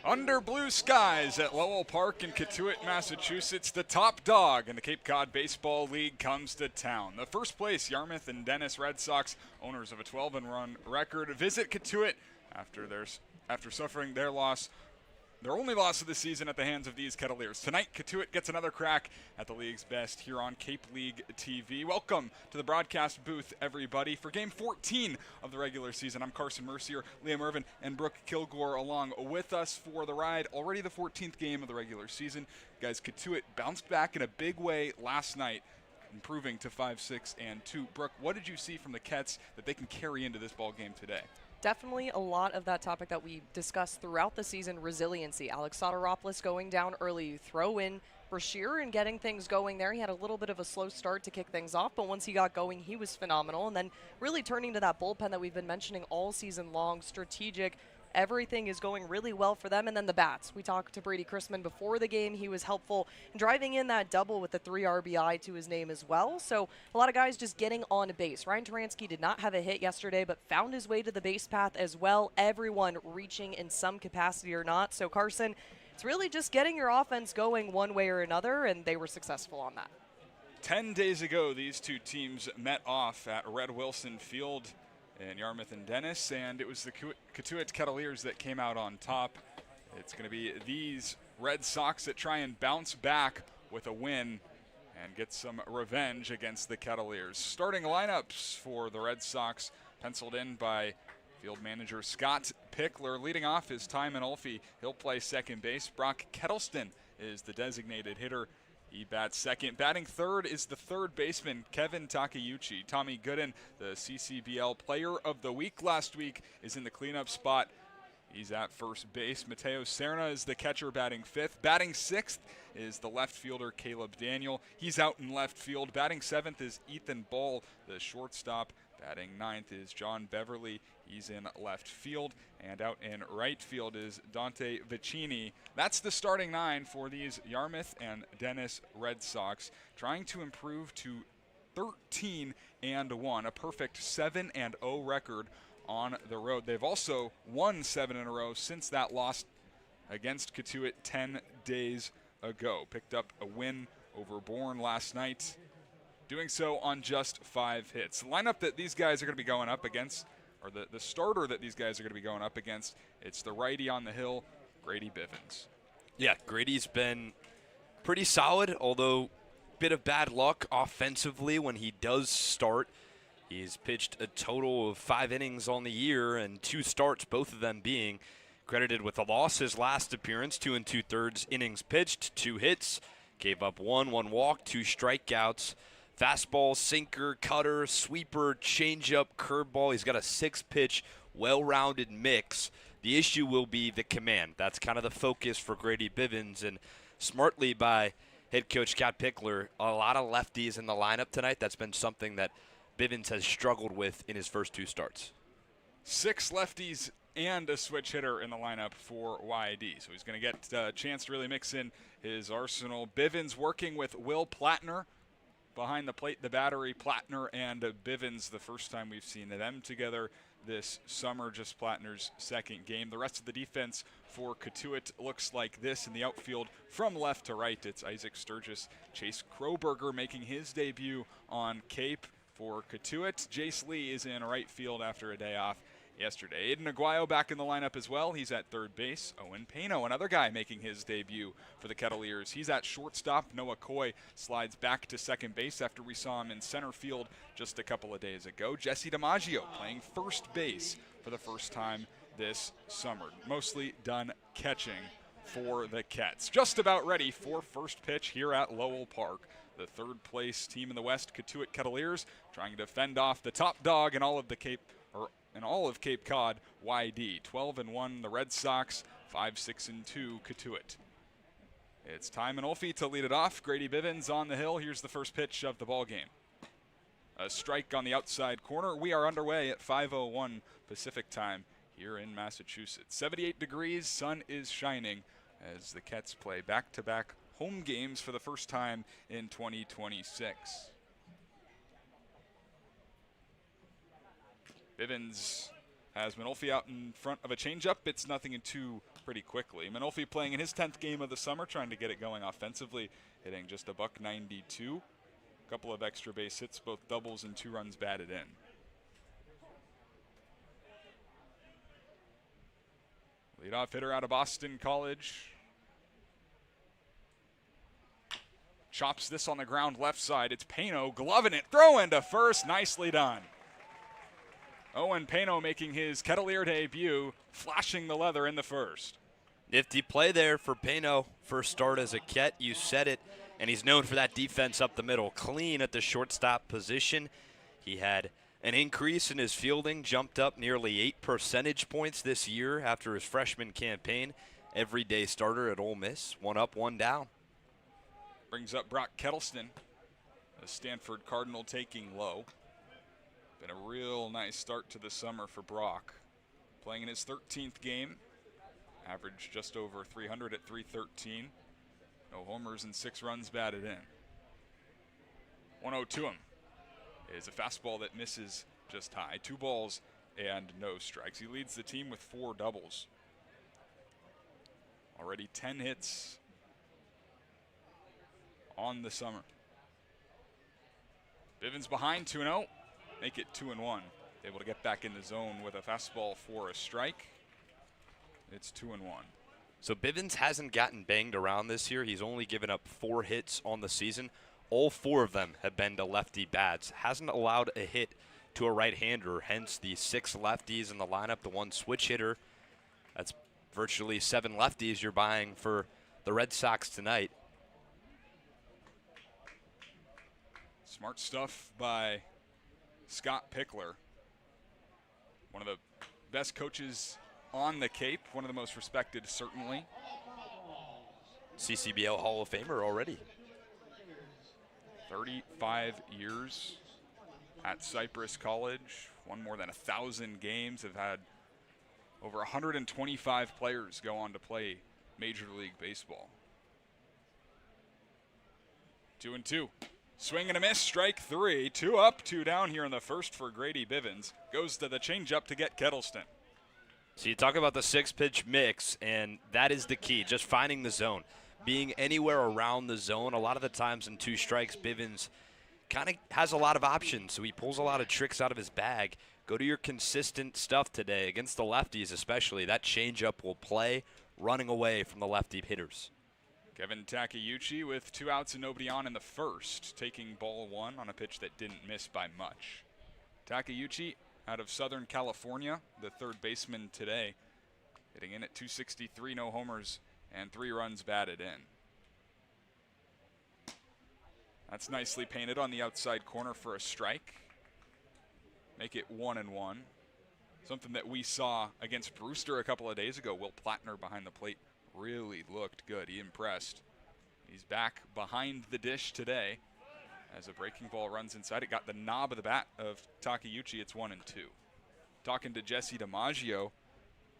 Under blue skies at Lowell Park in Cotuit, Massachusetts, the top dog in the Cape Cod Baseball League comes to town. The first place Yarmouth-Dennis Red Sox, owners of a 12-run record, visit Cotuit after suffering their only loss of the season at the hands of these Kettleers. Tonight, Cotuit gets another crack at the league's best here on Cape League TV. Welcome to the broadcast booth, everybody. For Game 14 of the regular season, I'm Carson Mercier, Ervin, and Brooke Killgore along with us for the ride. Already the 14th game of the regular season. Guys, Cotuit bounced back in a big way last night, improving to 5-6-2. Brooke, what did you see from the Kets that they can carry into this ball game today? Definitely a lot of that topic that we discussed throughout the season, resiliency. Alex Soteropoulos going down early. You throw in Mercier and getting things going there. He had a little bit of a slow start to kick things off, but once he got going, he was phenomenal. And then really turning to that bullpen that we've been mentioning all season long, strategic, Everything is going really well for them. And then the bats. We talked to Brady Chrisman before the game. He was helpful in driving in that double with the 3 RBI to his name as well. So a lot of guys just getting on base. Ryan Taransky did not have a hit yesterday, but found his way to the base path as well. Everyone reaching in some capacity or not. So Carson, it's really just getting your offense going one way or another, and they were successful on that. 10 days ago, these two teams met off at Red Wilson Field in Yarmouth and Dennis, and it was the Cotuit Kettleers that came out on top. It's going to be these Red Sox that try and bounce back with a win and get some revenge against the Kettleers. Starting lineups for the Red Sox penciled in by field manager Scott Pickler. Leading off is Timon Ulfie. He'll play second base. Brooke Killgore is the designated hitter. He bats second. Batting third is the third baseman, Kevin Takeuchi. Tommy Gooden, the CCBL Player of the Week last week, is in the cleanup spot. He's at first base. Mateo Serna is the catcher, batting fifth. Batting sixth is the left fielder, Caleb Daniel. He's out in left field. Batting seventh is Ethan Ball, the shortstop. Batting ninth is John Beverly. He's in left field. And out in right field is Dante Vicini. That's the starting 9 for these Yarmouth and Dennis Red Sox, trying to improve to 13-1, a perfect 7-0 record on the road. They've also won 7 in a row since that loss against Cotuit 10 days ago. Picked up a win over Bourne last night, doing so on just 5 hits. The lineup that these guys are going to be going up against, or the starter that these guys are going to be going up against, it's the righty on the hill, Grady Bivens. Yeah, Grady's been pretty solid, although bit of bad luck offensively when he does start. He's pitched a total of 5 innings on the year and 2 starts, both of them being credited with a loss. His last appearance, 2 2/3 innings pitched, 2 hits, gave up 1 walk, 2 strikeouts. Fastball, sinker, cutter, sweeper, changeup, curveball. He's got a 6-pitch, well-rounded mix. The issue will be the command. That's kind of the focus for Grady Bivens, and smartly by head coach Scott Pickler, a lot of lefties in the lineup tonight. That's been something that Bivens has struggled with in his first 2 starts. 6 lefties and a switch hitter in the lineup for YD. So he's going to get a chance to really mix in his arsenal. Bivens working with Will Plattner behind the plate, the battery. Plattner and Bivens, the first time we've seen them together this summer, just Plattner's second game. The rest of the defense for Cotuit looks like this in the outfield from left to right. It's Isaac Sturgis, Chase Kroberger making his debut on Cape for Cotuit. Jace Lee is in right field after a day off yesterday. Aiden Aguayo back in the lineup as well. He's at third base. Owen Pano, another guy making his debut for the Kettleers. He's at shortstop. Noah Coy slides back to second base after we saw him in center field just a couple of days ago. Jesse DiMaggio playing first base for the first time this summer. Mostly done catching for the Kets. Just about ready for first pitch here at Lowell Park. The third place team in the West, Cotuit Kettleers, trying to fend off the top dog in all of Cape Cod, YD. 12-1 the Red Sox, 5-6-2 Cotuit. It's Timon Ulfie to lead it off. Grady Bivens on the hill. Here's the first pitch of the ball game. A strike on the outside corner. We are underway at 5:01 Pacific time here in Massachusetts. 78 degrees, sun is shining as the Kets play back-to-back home games for the first time in 2026. Bivens has Manolfi out in front of a changeup. It's 0-2 pretty quickly. Manolfi playing in his 10th game of the summer, trying to get it going offensively, hitting just a $192. A couple of extra base hits, both doubles and 2 runs batted in. Leadoff hitter out of Boston College. Chops this on the ground left side. It's Pano gloving it, throwing to first. Nicely done. Owen Pano making his Kettleer debut, flashing the leather in the first. Nifty play there for Pano. First start as a Ket, you said it, and he's known for that defense up the middle. Clean at the shortstop position. He had an increase in his fielding, jumped up nearly 8 percentage points this year after his freshman campaign. Everyday starter at Ole Miss, 1 up, 1 down. Brings up Brooke Killgore, the Stanford Cardinal taking low. Been a real nice start to the summer for Brock. playing in his 13th game. Averaged just over 300 at 313. No homers and 6 runs batted in. 1-0 to him is a fastball that misses just high. 2 balls and no strikes. He leads the team with 4 doubles. Already 10 hits on the summer. Bivens behind 2-0. Make it 2-1. Able to get back in the zone with a fastball for a strike. It's 2-1. So Bivens hasn't gotten banged around this year. He's only given up 4 hits on the season. All 4 of them have been to lefty bats. Hasn't allowed a hit to a right-hander, hence the 6 lefties in the lineup, the 1 switch hitter. That's virtually 7 lefties you're buying for the Red Sox tonight. Smart stuff by Scott Pickler. One of the best coaches on the Cape, one of the most respected, certainly. CCBL Hall of Famer already. 35 years at Cypress College, won more than 1,000 games, have had over 125 players go on to play Major League Baseball. 2-2. Swing and a miss, strike 3. 2 up, 2 down here in the first for Grady Bivens. Goes to the changeup to get Kettleston. So you talk about the 6-pitch mix, and that is the key, just finding the zone. Being anywhere around the zone, a lot of the times in 2 strikes, Bivens kind of has a lot of options, so he pulls a lot of tricks out of his bag. Go to your consistent stuff today, against the lefties especially. That changeup will play, running away from the lefty hitters. Kevin Takeuchi with 2 outs and nobody on in the first, taking ball 1 on a pitch that didn't miss by much. Takeuchi out of Southern California, the 3rd baseman today, hitting in at 263, no homers, and 3 runs batted in. That's nicely painted on the outside corner for a strike. Make it 1-1. Something that we saw against Brewster a couple of days ago. Will Plattner behind the plate really looked good. He impressed. He's back behind the dish today as a breaking ball runs inside. It got the knob of the bat of Takeuchi. It's 1-2. Talking to Jesse DiMaggio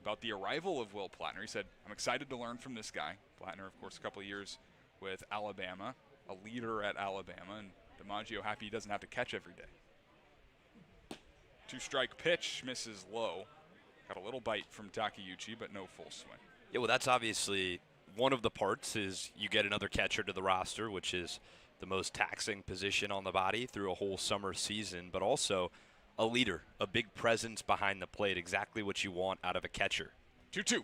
about the arrival of Will Plattner. He said, I'm excited to learn from this guy. Plattner, of course, a couple of years with Alabama, a leader at Alabama, and DiMaggio happy he doesn't have to catch every day. 2-strike pitch, misses low. Got a little bite from Takeuchi, but no full swing. Yeah, well, that's obviously one of the parts is you get another catcher to the roster, which is the most taxing position on the body through a whole summer season, but also a leader, a big presence behind the plate, exactly what you want out of a catcher. 2-2.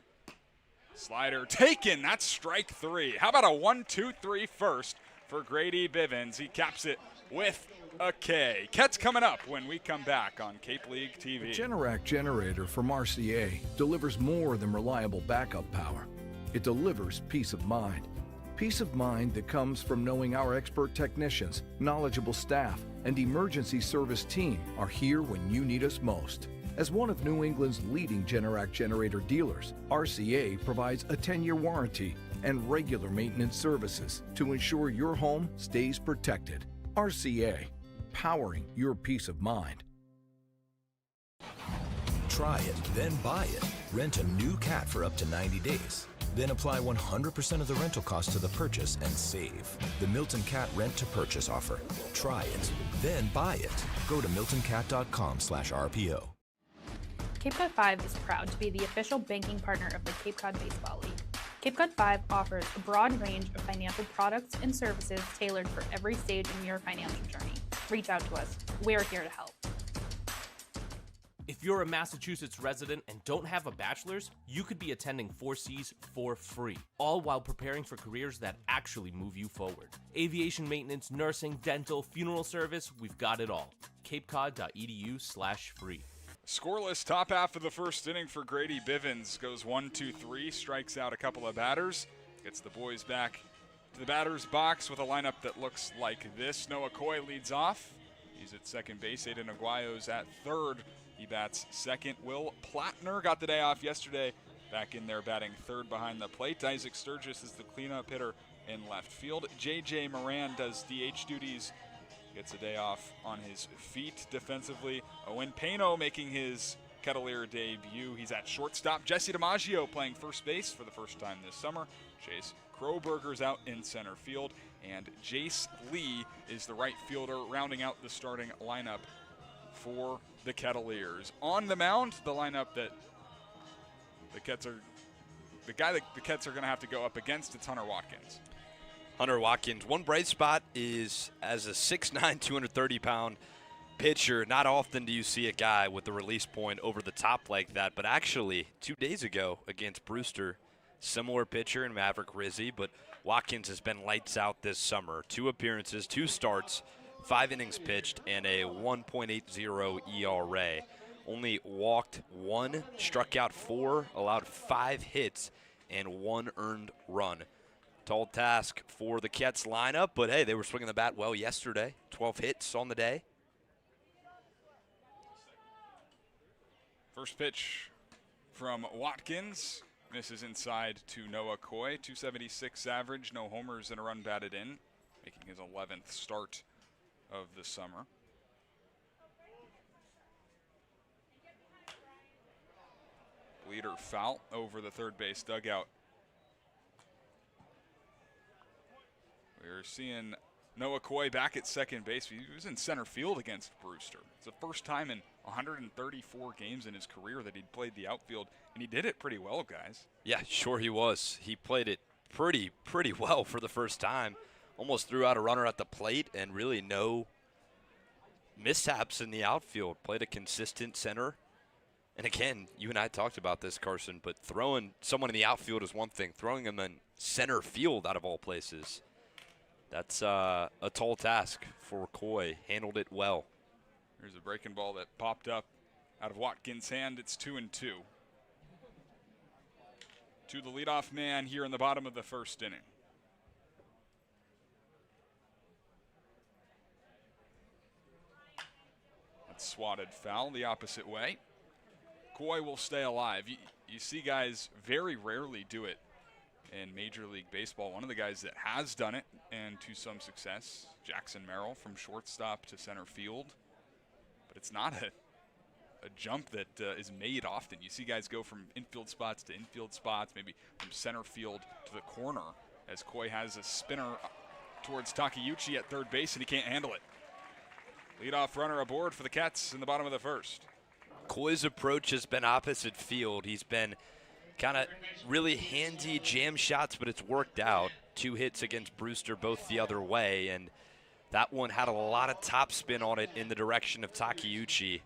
Slider taken. That's strike 3. How about a 1-2-3 first for Grady Bivens? He caps it with a K. Ket's coming up when we come back on Cape League TV. A Generac generator from Mercier delivers more than reliable backup power. It delivers peace of mind. Peace of mind that comes from knowing our expert technicians, knowledgeable staff, and emergency service team are here when you need us most. As one of New England's leading Generac generator dealers, RCA provides a 10-year warranty and regular maintenance services to ensure your home stays protected. RCA, powering your peace of mind. Try it, then buy it. Rent a new cat for up to 90 days. Then apply 100% of the rental cost to the purchase and save. The Milton Cat Rent to Purchase offer. Try it, then buy it. Go to miltoncat.com/RPO. Cape Cod 5 is proud to be the official banking partner of the Cape Cod Baseball League. Cape Cod 5 offers a broad range of financial products and services tailored for every stage in your financial journey. Reach out to us. We're here to help. If you're a Massachusetts resident and don't have a bachelor's, you could be attending 4Cs for free, all while preparing for careers that actually move you forward. Aviation maintenance, nursing, dental, funeral service, we've got it all. capecod.edu/free. Scoreless top half of the first inning for Grady Bivens. Goes 1-2-3, strikes out a couple of batters, gets the boys back to the batter's box with a lineup that looks like this. Noah Coy leads off. He's at second base. Aiden Aguayo's at third. He bats second. Will Plattner got the day off yesterday. Back in there batting third behind the plate. Isaac Sturgis is the cleanup hitter in left field. J.J. Moran does DH duties. Gets a day off on his feet defensively. Owen Pano making his Kettleer debut. He's at shortstop. Jesse DiMaggio playing first base for the first time this summer. Chase Kroberger's out in center field. And Jace Lee is the right fielder, rounding out the starting lineup for the Kettleers. On the mound, the lineup that the Kets are going to have to go up against, it's Hunter Watkins. Hunter Watkins, one bright spot is as a 6'9", 230-pound pitcher, not often do you see a guy with the release point over the top like that, but actually 2 days ago against Brewster, similar pitcher in Maverick Rizzi, but Watkins has been lights out this summer. 2 appearances, 2 starts, 5 innings pitched, and a 1.80 ERA. Only walked 1, struck out 4, allowed 5 hits, and 1 earned run. Tall task for the Kets lineup, but hey, they were swinging the bat well yesterday. 12 hits on the day. First pitch from Watkins. Misses inside to Noah Coy. 276 average, no homers and a run batted in, making his 11th start of the summer. Leader foul over the third base dugout. We're seeing Noah Coy back at second base. He was in center field against Brewster. It's the first time in 134 games in his career that he'd played the outfield, and he did it pretty well, guys. Yeah, sure he was. He played it pretty well for the first time. Almost threw out a runner at the plate and really no mishaps in the outfield. Played a consistent center. And again, you and I talked about this, Carson, but throwing someone in the outfield is one thing. Throwing them in center field out of all places, that's a tall task for Coy. Handled it well. Here's a breaking ball that popped up out of Watkins' hand. It's 2-2. To the leadoff man here in the bottom of the first inning. That's swatted foul the opposite way. Coy will stay alive. You see guys very rarely do it in Major League Baseball. One of the guys that has done it, and to some success, Jackson Merrill, from shortstop to center field. But it's not a jump that is made often. You see guys go from infield spots to infield spots, maybe from center field to the corner, as Coy has a spinner towards Takeuchi at third base, and he can't handle it. Leadoff runner aboard for the Cats in the bottom of the first. Coy's approach has been opposite field. He's been kind of really handy jam shots, but it's worked out. 2 hits against Brewster, both the other way, and that one had a lot of topspin on it in the direction of Takeuchi.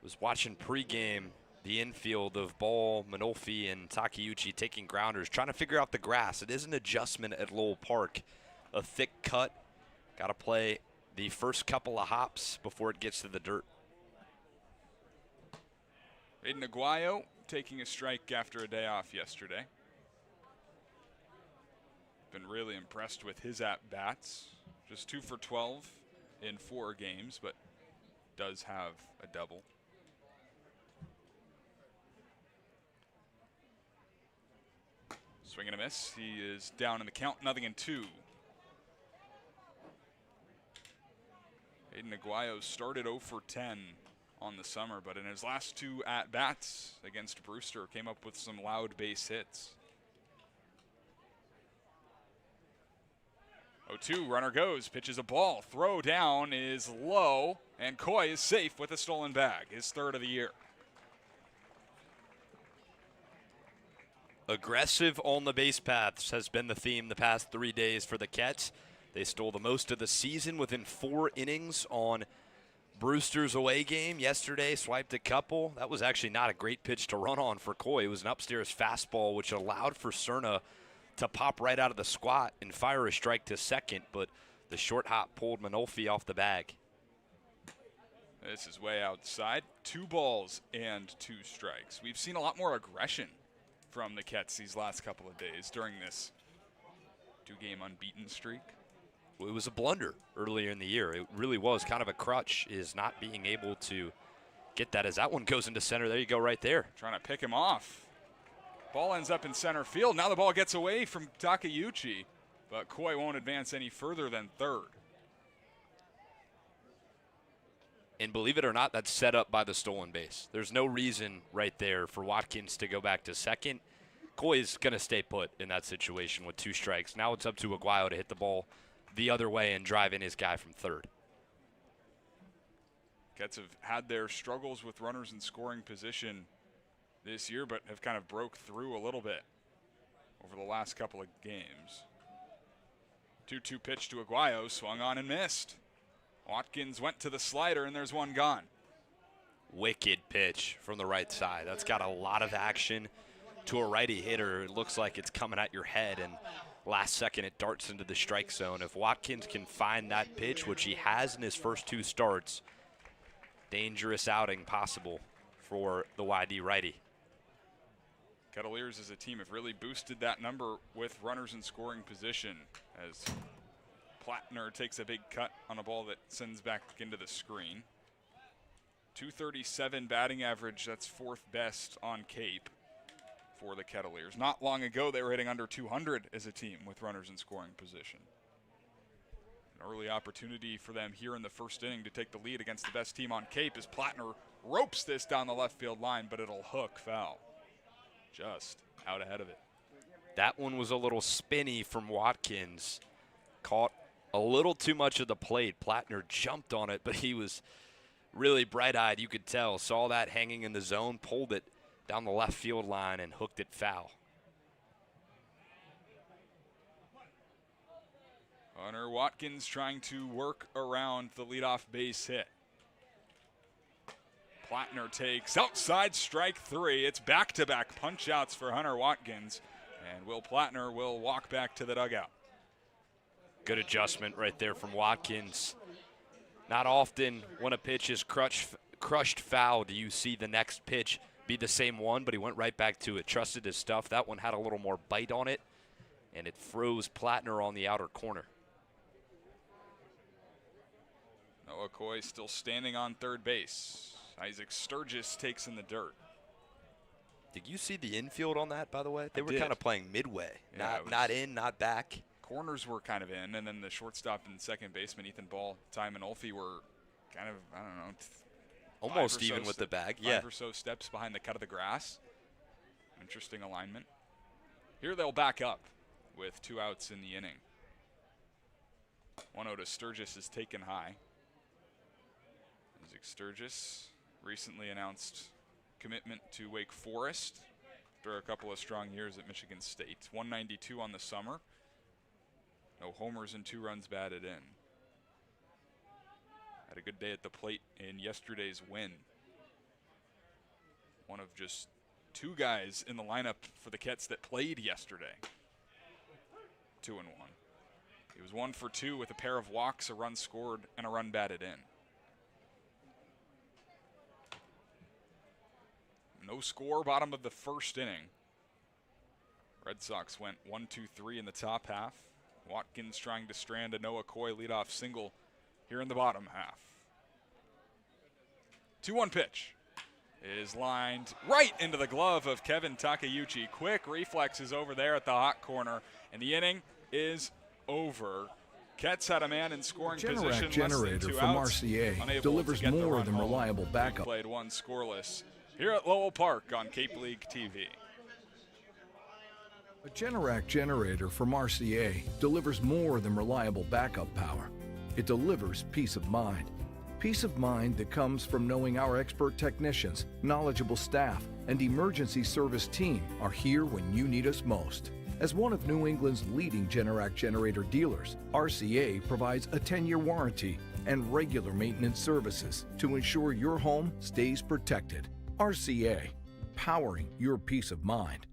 Was watching pregame the infield of Ball, Manolfi, and Takeuchi taking grounders, trying to figure out the grass. It is an adjustment at Lowell Park. A thick cut. Got to play the first couple of hops before it gets to the dirt. Aiden Aguayo taking a strike after a day off yesterday. Been really impressed with his at-bats. Just 2 for 12 in 4 games, but does have a double. Swing and a miss. He is down in the count, 0-2. Aiden Aguayo started 0 for 10 on the summer, but in his last 2 at-bats against Brewster, came up with some loud base hits. 0-2, runner goes, pitches a ball, throw down is low, and Coy is safe with a stolen bag, his 3rd of the year. Aggressive on the base paths has been the theme the past 3 days for the Cats. They stole the most of the season within 4 innings on Brewster's away game yesterday. Swiped a couple. That was actually not a great pitch to run on for Coy. It was an upstairs fastball, which allowed for Cerna to pop right out of the squat and fire a strike to second, but the short hop pulled Manolfi off the bag. This is way outside. 2 balls and 2 strikes. We've seen a lot more aggression from the Cats these last couple of days during this 2-game unbeaten streak. Well, it was a blunder earlier in the year. It really was kind of a crutch, is not being able to get that as that one goes into center. There you go right there. Trying to pick him off. Ball ends up in center field. Now the ball gets away from Takeuchi, but Coy won't advance any further than 3rd. And believe it or not, that's set up by the stolen base. There's no reason right there for Watkins to go back to second. Coy is going to stay put in that situation with 2 strikes. Now it's up to Aguayo to hit the ball the other way and drive in his guy from third. Cats have had their struggles with runners in scoring position this year, but have kind of broke through a little bit over the last couple of games. 2-2 pitch to Aguayo, swung on and missed. Watkins went to the slider, and there's one gone. Wicked pitch from the right side. That's got a lot of action to a righty hitter. It looks like it's coming at your head, and last second it darts into the strike zone. If Watkins can find that pitch, which he has in his first 2 starts, dangerous outing possible for the YD righty. Kettleers as a team have really boosted that number with runners in scoring position as Plattner takes a big cut on a ball that sends back into the screen. 237 batting average, that's 4th best on Cape for the Kettleers. Not long ago, they were hitting under 200 as a team with runners in scoring position. An early opportunity for them here in the first inning to take the lead against the best team on Cape as Plattner ropes this down the left field line, but it'll hook foul. Just out ahead of it. That one was a little spinny from Watkins. Caught a little too much of the plate. Plattner jumped on it, but he was really bright-eyed, you could tell. Saw that hanging in the zone, pulled it down the left field line, and hooked it foul. Hunter Watkins trying to work around the leadoff base hit. Plattner takes outside strike 3. It's back-to-back punch-outs for Hunter Watkins, and Will Plattner will walk back to the dugout. Good adjustment right there from Watkins. Not often when a pitch is crushed foul do you see the next pitch be the same one, but he went right back to it, trusted his stuff. That one had a little more bite on it, and it froze Plattner on the outer corner. Noah Coy still standing on third base. Isaac Sturgis takes in the dirt. Did you see the infield on that, by the way? They were did. kind of playing midway, Yeah, not in, not back. Corners were kind of in, and then the shortstop and second baseman, Ethan Ball, Ty Manolfi, were kind of, I don't know, almost even with the bag. Yeah. 5 or so steps behind the cut of the grass. Interesting alignment. Here they'll back up with 2 outs in the inning. 1-0 to Sturgis is taken high. Isaac Sturgis recently announced commitment to Wake Forest after a couple of strong years at Michigan State. 192 on the summer. No homers and 2 runs batted in. Had a good day at the plate in yesterday's win. One of just 2 guys in the lineup for the Kets that played yesterday. 2-1. He was 1 for 2 with a pair of walks, a run scored, and a run batted in. No score, bottom of the first inning. Red Sox went 1-2-3 in the top half. Watkins trying to strand a Noah Coy leadoff single here in the bottom half. 2-1 pitch is lined right into the glove of Kevin Takeuchi. Quick reflexes over there at the hot corner, and the inning is over. Kets had a man in scoring position. Generator from Mercier delivers more than reliable backup. We played 1 scoreless here at Lowell Park on Cape League TV. A Generac generator from Mercier delivers more than reliable backup power. It delivers peace of mind. Peace of mind that comes from knowing our expert technicians, knowledgeable staff, and emergency service team are here when you need us most. As one of New England's leading Generac generator dealers, RCA provides a 10-year warranty and regular maintenance services to ensure your home stays protected. RCA, powering your peace of mind.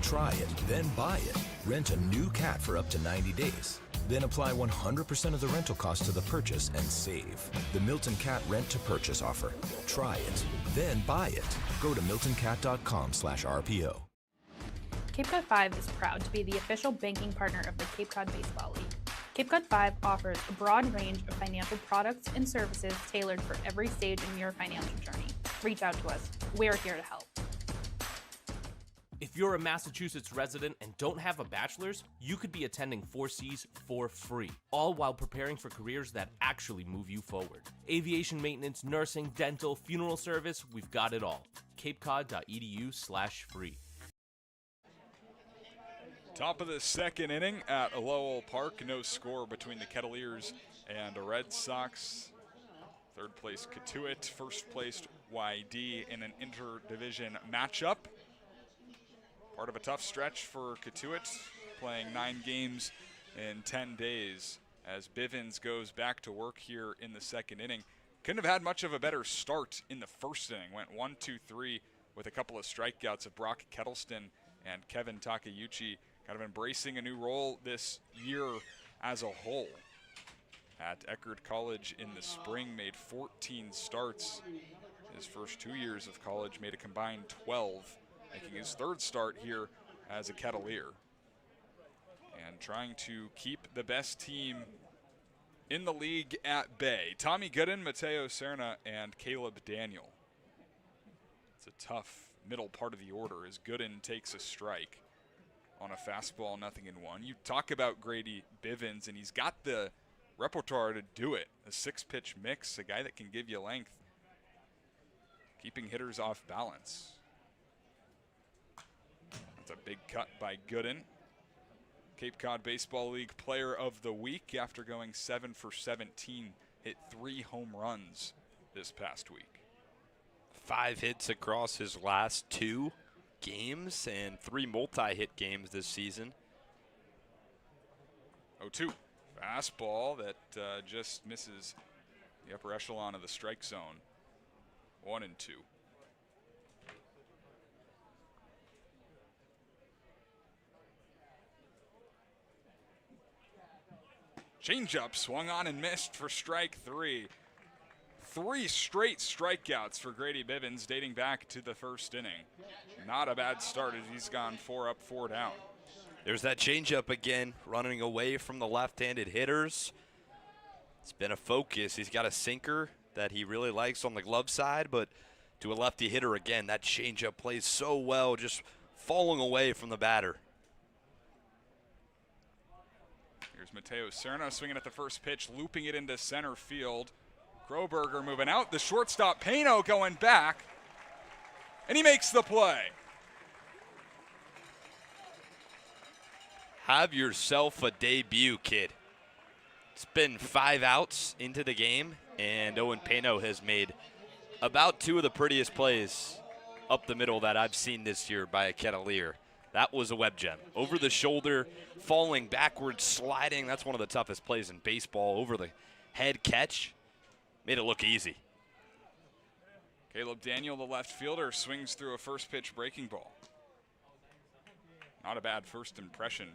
Try it, then buy it. Rent a new cat for up to 90 days. Then apply 100% of the rental cost to the purchase and save. The Milton Cat Rent to Purchase offer. Try it, then buy it. Go to miltoncat.com/RPO. Cape Cod 5 is proud to be the official banking partner of the Cape Cod Baseball League. Cape Cod 5 offers a broad range of financial products and services tailored for every stage in your financial journey. Reach out to us. We're here to help. If you're a Massachusetts resident and don't have a bachelor's, you could be attending 4Cs for free, all while preparing for careers that actually move you forward. Aviation maintenance, nursing, dental, funeral service, we've got it all. capecod.edu/free. Top of the second inning at Lowell Park. No score between the Kettleers and the Red Sox. Third place Cotuit, first placed YD in an interdivision matchup. Part of a tough stretch for Cotuit, playing 9 games in 10 days as Bivens goes back to work here in the second inning. Couldn't have had much of a better start in the first inning. Went 1-2-3 with a couple of strikeouts of Brooke Killgore and Kevin Takeuchi, kind of embracing a new role this year as a whole. At Eckerd College in the spring, made 14 starts. His first 2 years of college made a combined 12, making his third start here as a Kettleer. And trying to keep the best team in the league at bay. Tommy Gooden, Mateo Serna, and Caleb Daniel. It's a tough middle part of the order as Gooden takes a strike on a fastball, 0-1. You talk about Grady Bivens, and he's got the repertoire to do it. A 6-pitch mix, a guy that can give you length, keeping hitters off balance. That's a big cut by Gooden. Cape Cod Baseball League Player of the Week after going 7 for 17, hit 3 home runs this past week. 5 hits across his last 2 games and 3 multi-hit games this season. 0-2. Fastball that just misses the upper echelon of the strike zone. 1-2. Changeup swung on and missed for strike 3. 3 straight strikeouts for Grady Bivens dating back to the first inning. Not a bad start as he's gone 4 up, 4 down. There's that changeup again, running away from the left-handed hitters. It's been a focus. He's got a sinker that he really likes on the glove side, but to a lefty hitter again, that changeup plays so well, just falling away from the batter. Here's Mateo Serna swinging at the first pitch, looping it into center field. Kroberger moving out. The shortstop, Pano, going back, and he makes the play. Have yourself a debut, kid. It's been 5 outs into the game, and Owen Pano has made about 2 of the prettiest plays up the middle that I've seen this year by a Kettleer. That was a web gem. Over the shoulder, falling backwards, sliding. That's one of the toughest plays in baseball. Over the head catch. Made it look easy. Caleb Daniel, the left fielder, swings through a first pitch breaking ball. Not a bad first impression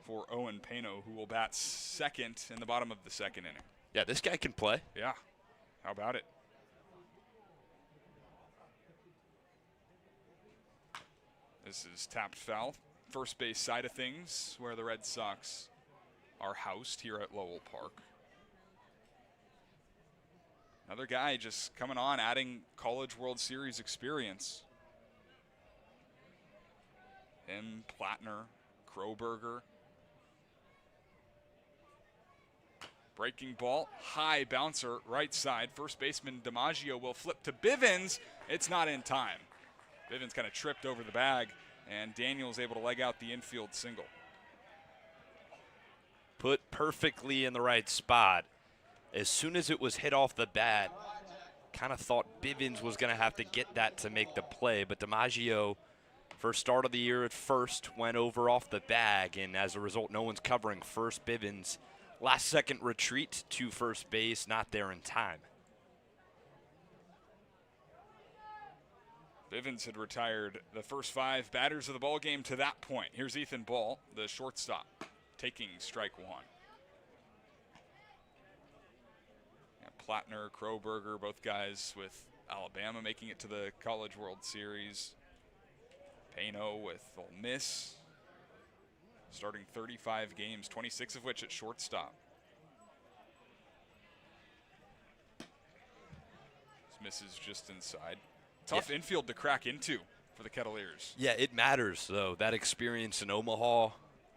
for Owen Pano, who will bat second in the bottom of the second inning. Yeah, this guy can play. Yeah, how about it? This is tapped foul. First base side of things, where the Red Sox are housed here at Lowell Park. Another guy just coming on, adding College World Series experience. Him, Plattner, Kroberger. Breaking ball, high bouncer, right side. First baseman DiMaggio will flip to Bivens. It's not in time. Bivens kind of tripped over the bag, and Daniel's able to leg out the infield single. Put perfectly in the right spot. As soon as it was hit off the bat, kind of thought Bivens was going to have to get that to make the play, but DiMaggio, first start of the year at first, went over off the bag, and as a result, no one's covering first. Bivens, last second retreat to first base, not there in time. Bivens had retired the first 5 batters of the ball game to that point. Here's Ethan Ball, the shortstop, taking strike 1. Plattner, Kroberger, both guys with Alabama making it to the College World Series. Pano with Ole Miss, starting 35 games, 26 of which at shortstop. This misses just inside. Tough infield to crack into for the Kettleers. Yeah, it matters, though. That experience in Omaha,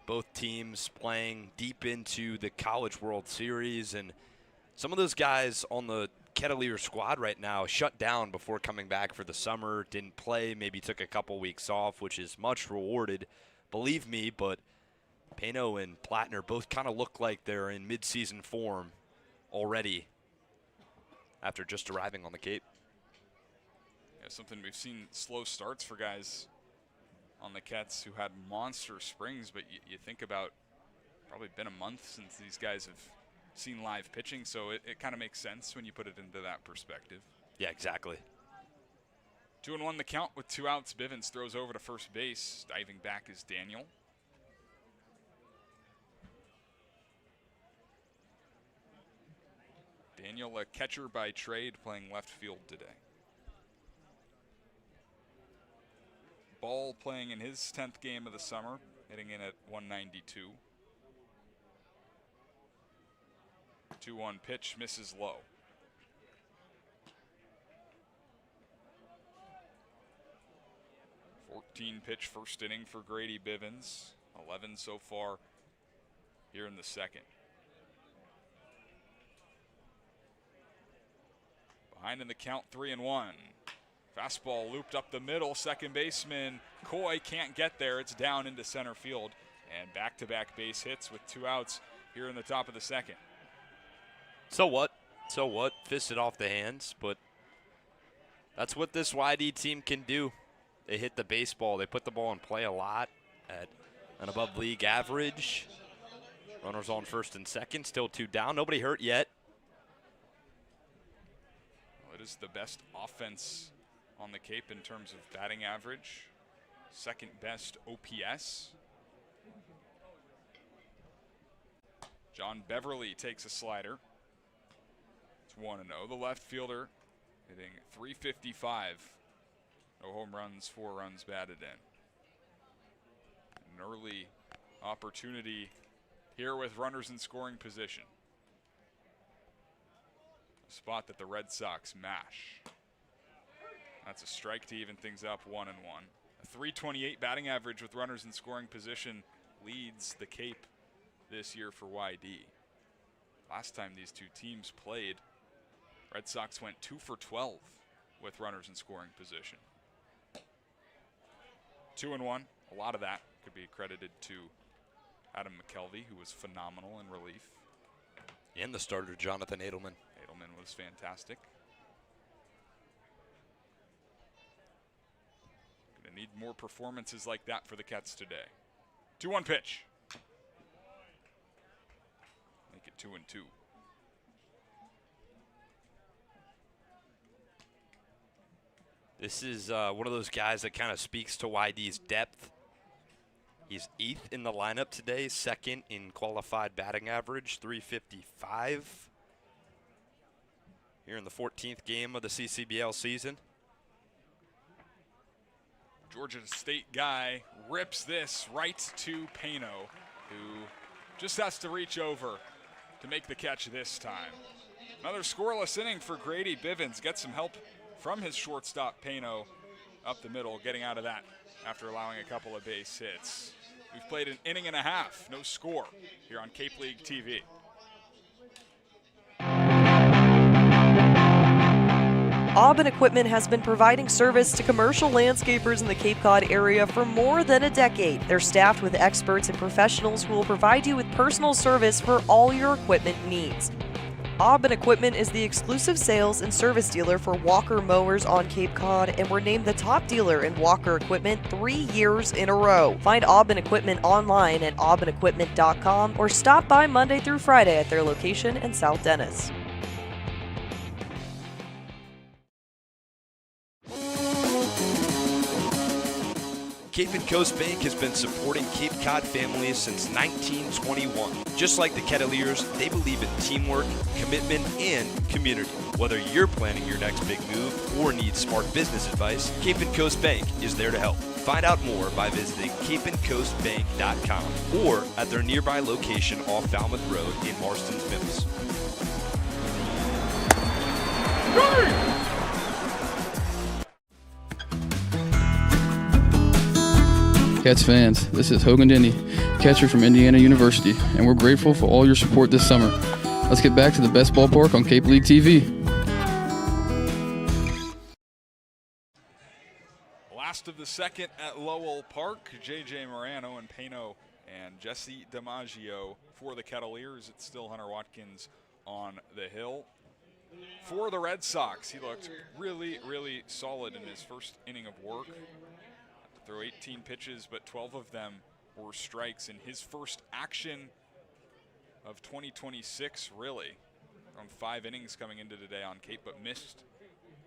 both teams playing deep into the College World Series, and some of those guys on the Kettleers squad right now shut down before coming back for the summer, didn't play, maybe took a couple weeks off, which is much rewarded, believe me, but Pano and Plattner both kind of look like they're in mid-season form already after just arriving on the Cape. Yeah, something we've seen slow starts for guys on the Kets who had monster springs, but you think about probably been a month since these guys have seen live pitching, so it kind of makes sense when you put it into that perspective. Yeah, exactly. 2-1 the count with 2 outs. Bivens throws over to first base. Diving back is Daniel. Daniel, a catcher by trade, playing left field today. Ball playing in his 10th game of the summer, hitting in at 192. 2-1 pitch, misses low. Pitch first inning for Grady Bivens. 11 so far here in the second. Behind in the count, 3-1. Fastball looped up the middle. Second baseman Coy can't get there. It's down into center field. And back-to-back base hits with 2 outs here in the top of the second. So what? So what? Fisted off the hands, but that's what this YD team can do. They hit the baseball. They put the ball in play a lot at an above league average. Runners on first and second, still 2 down. Nobody hurt yet. Well, it is the best offense on the Cape in terms of batting average. Second best OPS. John Beverly takes a slider. It's 1-0. The left fielder hitting .355. No home runs, 4 runs batted in. An early opportunity here with runners in scoring position. A spot that the Red Sox mash. That's a strike to even things up, 1-1. A .328 batting average with runners in scoring position leads the Cape this year for YD. Last time these two teams played, Red Sox went 2 for 12 with runners in scoring position. 2-1. A lot of that could be credited to Adam McKelvey, who was phenomenal in relief. And the starter, Jonathan Edelman. Edelman was fantastic. Gonna need more performances like that for the Cats today. 2-1 pitch. Make it 2-2. This is one of those guys that kind of speaks to YD's depth. He's 8th in the lineup today, 2nd in qualified batting average, .355. Here in the 14th game of the CCBL season. Georgia State guy rips this right to Pano, who just has to reach over to make the catch this time. Another scoreless inning for Grady Bivens. Gets some help from his shortstop, Pano, up the middle, getting out of that after allowing a couple of base hits. We've played an inning and a half, no score, here on Cape League TV. Aubin Equipment has been providing service to commercial landscapers in the Cape Cod area for more than a decade. They're staffed with experts and professionals who will provide you with personal service for all your equipment needs. Aubin Equipment is the exclusive sales and service dealer for Walker mowers on Cape Cod, and we're named the top dealer in Walker equipment 3 years in a row. Find Aubin Equipment online at aubinequipment.com or stop by Monday through Friday at their location in South Dennis. Cape and Coast Bank has been supporting Cape Cod families since 1921. Just like the Kettleers, they believe in teamwork, commitment, and community. Whether you're planning your next big move or need smart business advice, Cape and Coast Bank is there to help. Find out more by visiting capeandcoastbank.com or at their nearby location off Falmouth Road in Marston's Mills. Cats fans, this is Hogan Denny, catcher from Indiana University, and we're grateful for all your support this summer. Let's get back to the best ballpark on Cape League TV. Last of the second at Lowell Park, J.J. Morano and Pano and Jesse DiMaggio for the Kettleers. It's still Hunter Watkins on the hill. For the Red Sox, he looked really, really solid in his first inning of work. Threw 18 pitches, but 12 of them were strikes in his first action of 2026, really. On 5 innings coming into today on Cape, but missed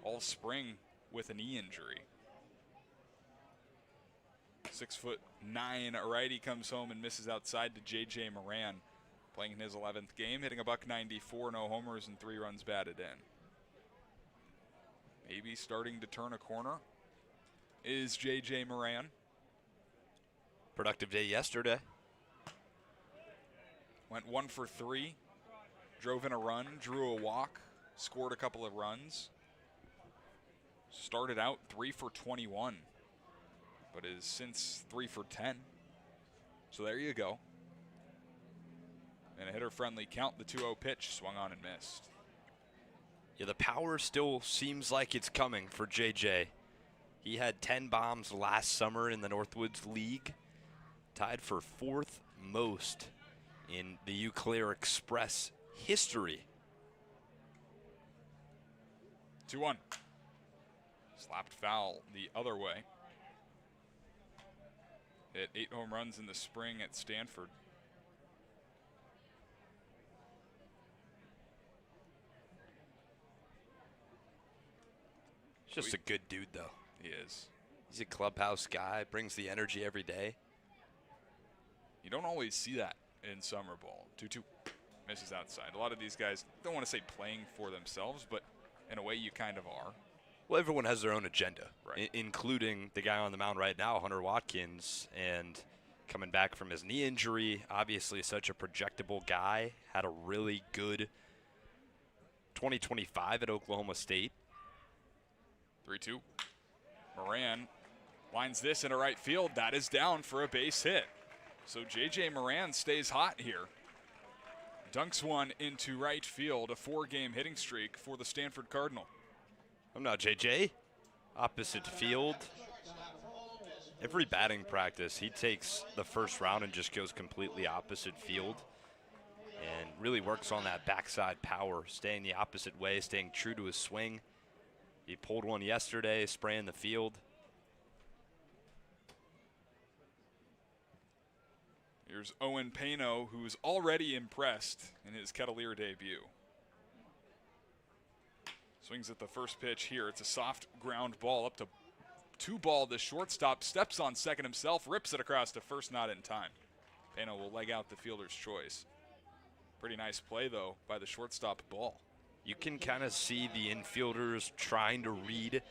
all spring with a knee injury. 6'9" righty comes home and misses outside to J.J. Moran, playing in his 11th game, hitting a .194, no homers and 3 runs batted in. Maybe starting to turn a corner is J.J. Moran. Productive day yesterday. Went 1 for 3, drove in a run, drew a walk, scored a couple of runs. Started out 3 for 21, but is since 3 for 10. So there you go. And a hitter-friendly count, the 2-0 pitch, swung on and missed. Yeah, the power still seems like it's coming for JJ. He had 10 bombs last summer in the Northwoods League, tied for 4th most in the Eau Claire Express history. 2-1. Slapped foul the other way. Hit 8 home runs in the spring at Stanford. Just a good dude, though. He is. He's a clubhouse guy, brings the energy every day. You don't always see that in summer ball. 2-2. Misses outside. A lot of these guys don't want to say playing for themselves, but in a way you kind of are. Well, everyone has their own agenda, right. Including the guy on the mound right now, Hunter Watkins, and coming back from his knee injury, obviously such a projectable guy, had a really good 2025 at Oklahoma State. 3-2. Moran lines this into right field. That is down for a base hit. So J.J. Moran stays hot here. Dunks one into right field, a 4-game hitting streak for the Stanford Cardinal. I'm not JJ. Opposite field. Every batting practice, he takes the first round and just goes completely opposite field and really works on that backside power, staying the opposite way, staying true to his swing. He pulled one yesterday, spraying the field. Here's Owen Pano, who's already impressed in his Kettleer debut. Swings at the first pitch here. It's a soft ground ball up to 2-ball. The shortstop steps on second himself, rips it across to first, not in time. Pano will leg out the fielder's choice. Pretty nice play, though, by the shortstop ball. You can kind of see the infielders trying to read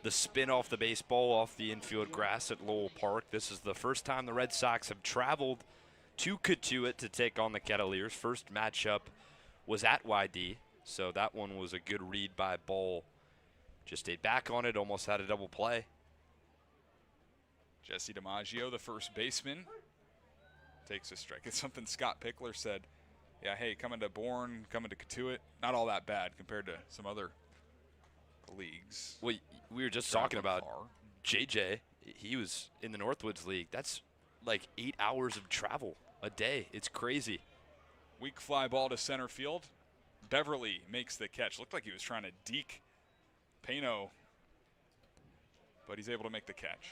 the spin off the baseball off the infield grass at Lowell Park. This is the first time the Red Sox have traveled to Cotuit to take on the Kettleers. First matchup was at YD, so that one was a good read by Ball. Just stayed back on it, almost had a double play. Jesse DiMaggio, the first baseman, takes a strike. It's something Scott Pickler said. Yeah, hey, coming to Bourne, coming to Cotuit, not all that bad compared to some other leagues. Well, we were just talking about JJ. He was in the Northwoods League. That's like 8 hours of travel a day. It's crazy. Weak fly ball to center field. Beverly makes the catch. Looked like he was trying to deke Pano, but he's able to make the catch.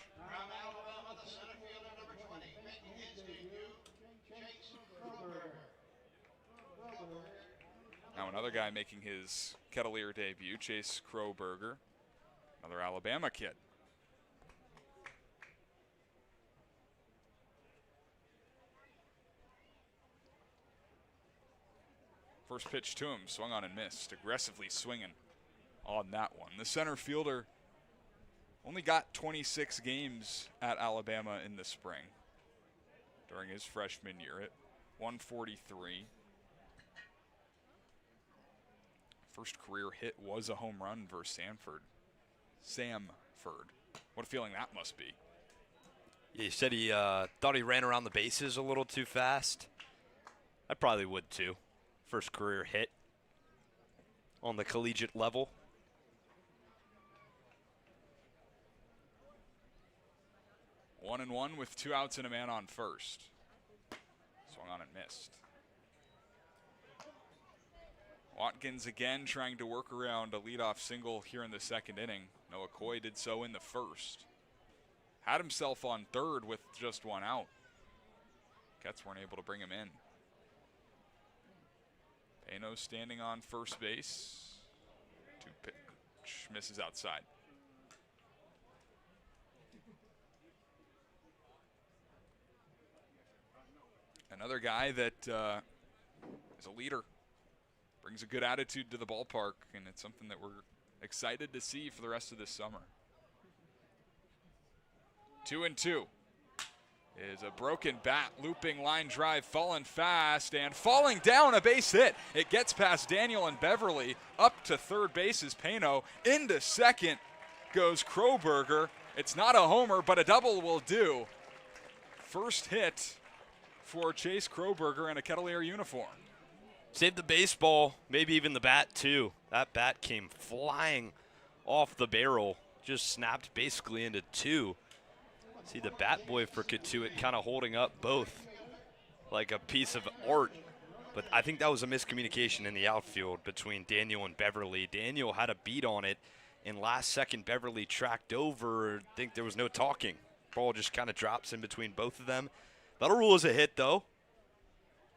Now another guy making his Kettleer debut, Chase Kroberger, another Alabama kid. First pitch to him, swung on and missed, aggressively swinging on that one. The center fielder only got 26 games at Alabama in the spring during his freshman year at 143. First career hit was a home run versus Samford. What a feeling that must be. You said he thought he ran around the bases a little too fast. I probably would too. First career hit on the collegiate level. One and one with 2 outs and a man on first. Swung on and missed. Watkins again trying to work around a leadoff single here in the second inning. Noah Coy did so in the first. Had himself on third with just 1 out. Cats weren't able to bring him in. Pano standing on first base. 2 pitch misses outside. Another guy that is a leader. Brings a good attitude to the ballpark, and it's something that we're excited to see for the rest of this summer. 2-2 is a broken bat, looping line drive, falling fast, and falling down, a base hit. It gets past Daniel and Beverly, up to third base is Pano. Into second goes Kroberger. It's not a homer, but a double will do. First hit for Chase Kroberger in a Kettleer uniform. Saved the baseball, maybe even the bat too. That bat came flying off the barrel, just snapped basically into 2. See the bat boy for Cotuit kind of holding up both like a piece of art. But I think that was a miscommunication in the outfield between Daniel and Beverly. Daniel had a beat on it, and last second Beverly tracked over. I think there was no talking. Ball just kind of drops in between both of them. That'll rule as a hit though.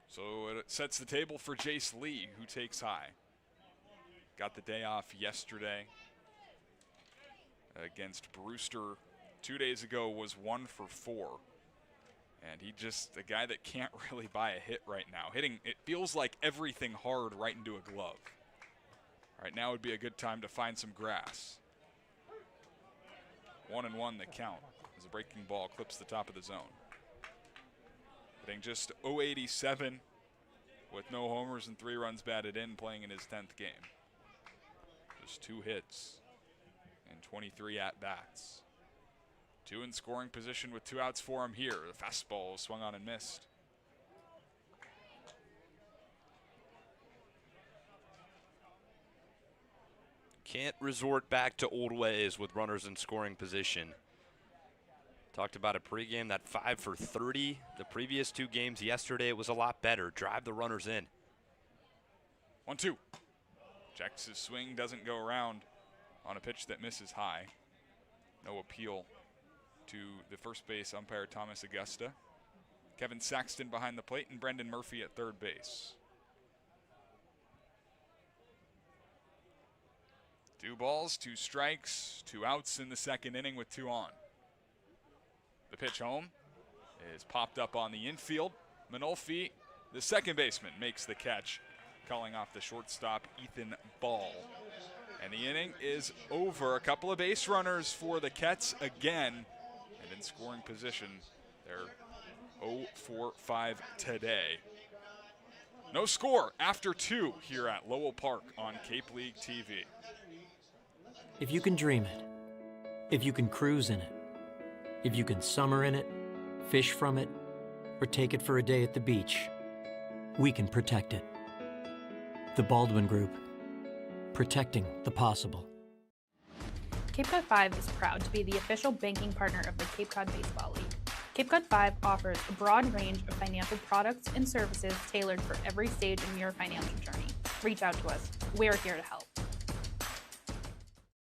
So it sets the table for Jace Lee, who takes high. Got the day off yesterday against Brewster. 2 days ago was 1 for 4. And he just, a guy that can't really buy a hit right now. Hitting, it feels like everything hard right into a glove. Right now would be a good time to find some grass. 1-1 the count as a breaking ball clips the top of the zone. Hitting just .087 with no homers and 3 runs batted in, playing in his 10th game. Just 2 hits and 23 at-bats. 2 in scoring position with 2 outs for him here. The fastball swung on and missed. Can't resort back to old ways with runners in scoring position. Talked about a pregame, that 5 for 30. The previous 2 games yesterday, it was a lot better. Drive the runners in. 1-2. Checks his swing, doesn't go around on a pitch that misses high. No appeal to the first base umpire, Thomas Augusta. Kevin Saxton behind the plate and Brendan Murphy at third base. 2 balls, 2 strikes, 2 outs in the second inning with 2 on. The pitch home is popped up on the infield. Manolfi, the second baseman, makes the catch, calling off the shortstop, Ethan Ball. And the inning is over. A couple of base runners for the Kets again. And in scoring position, they're 0-for-5 today. No score after 2 here at Lowell Park on Cape League TV. If you can dream it, if you can cruise in it, if you can summer in it, fish from it, or take it for a day at the beach, we can protect it. The Baldwin Group, protecting the possible. Cape Cod 5 is proud to be the official banking partner of the Cape Cod Baseball League. Cape Cod 5 offers a broad range of financial products and services tailored for every stage in your financial journey. Reach out to us. We're here to help.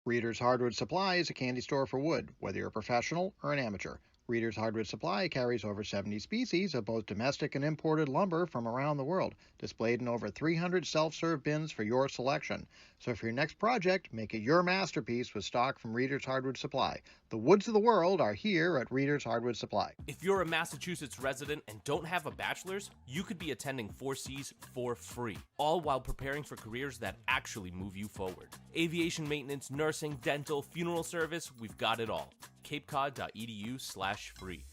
Reader's Hardwood Supply is a candy store for wood, whether you're a professional or an amateur. Reader's Hardwood Supply carries over 70 species of both domestic and imported lumber from around the world, displayed in over 300 self-serve bins for your selection. So for your next project, make it your masterpiece with stock from Reader's Hardwood Supply. The woods of the world are here at Reader's Hardwood Supply. If you're a Massachusetts resident and don't have a bachelor's, you could be attending 4Cs for free, all while preparing for careers that actually move you forward. Aviation maintenance, nursing, dental, funeral service, we've got it all. capecod.edu/free.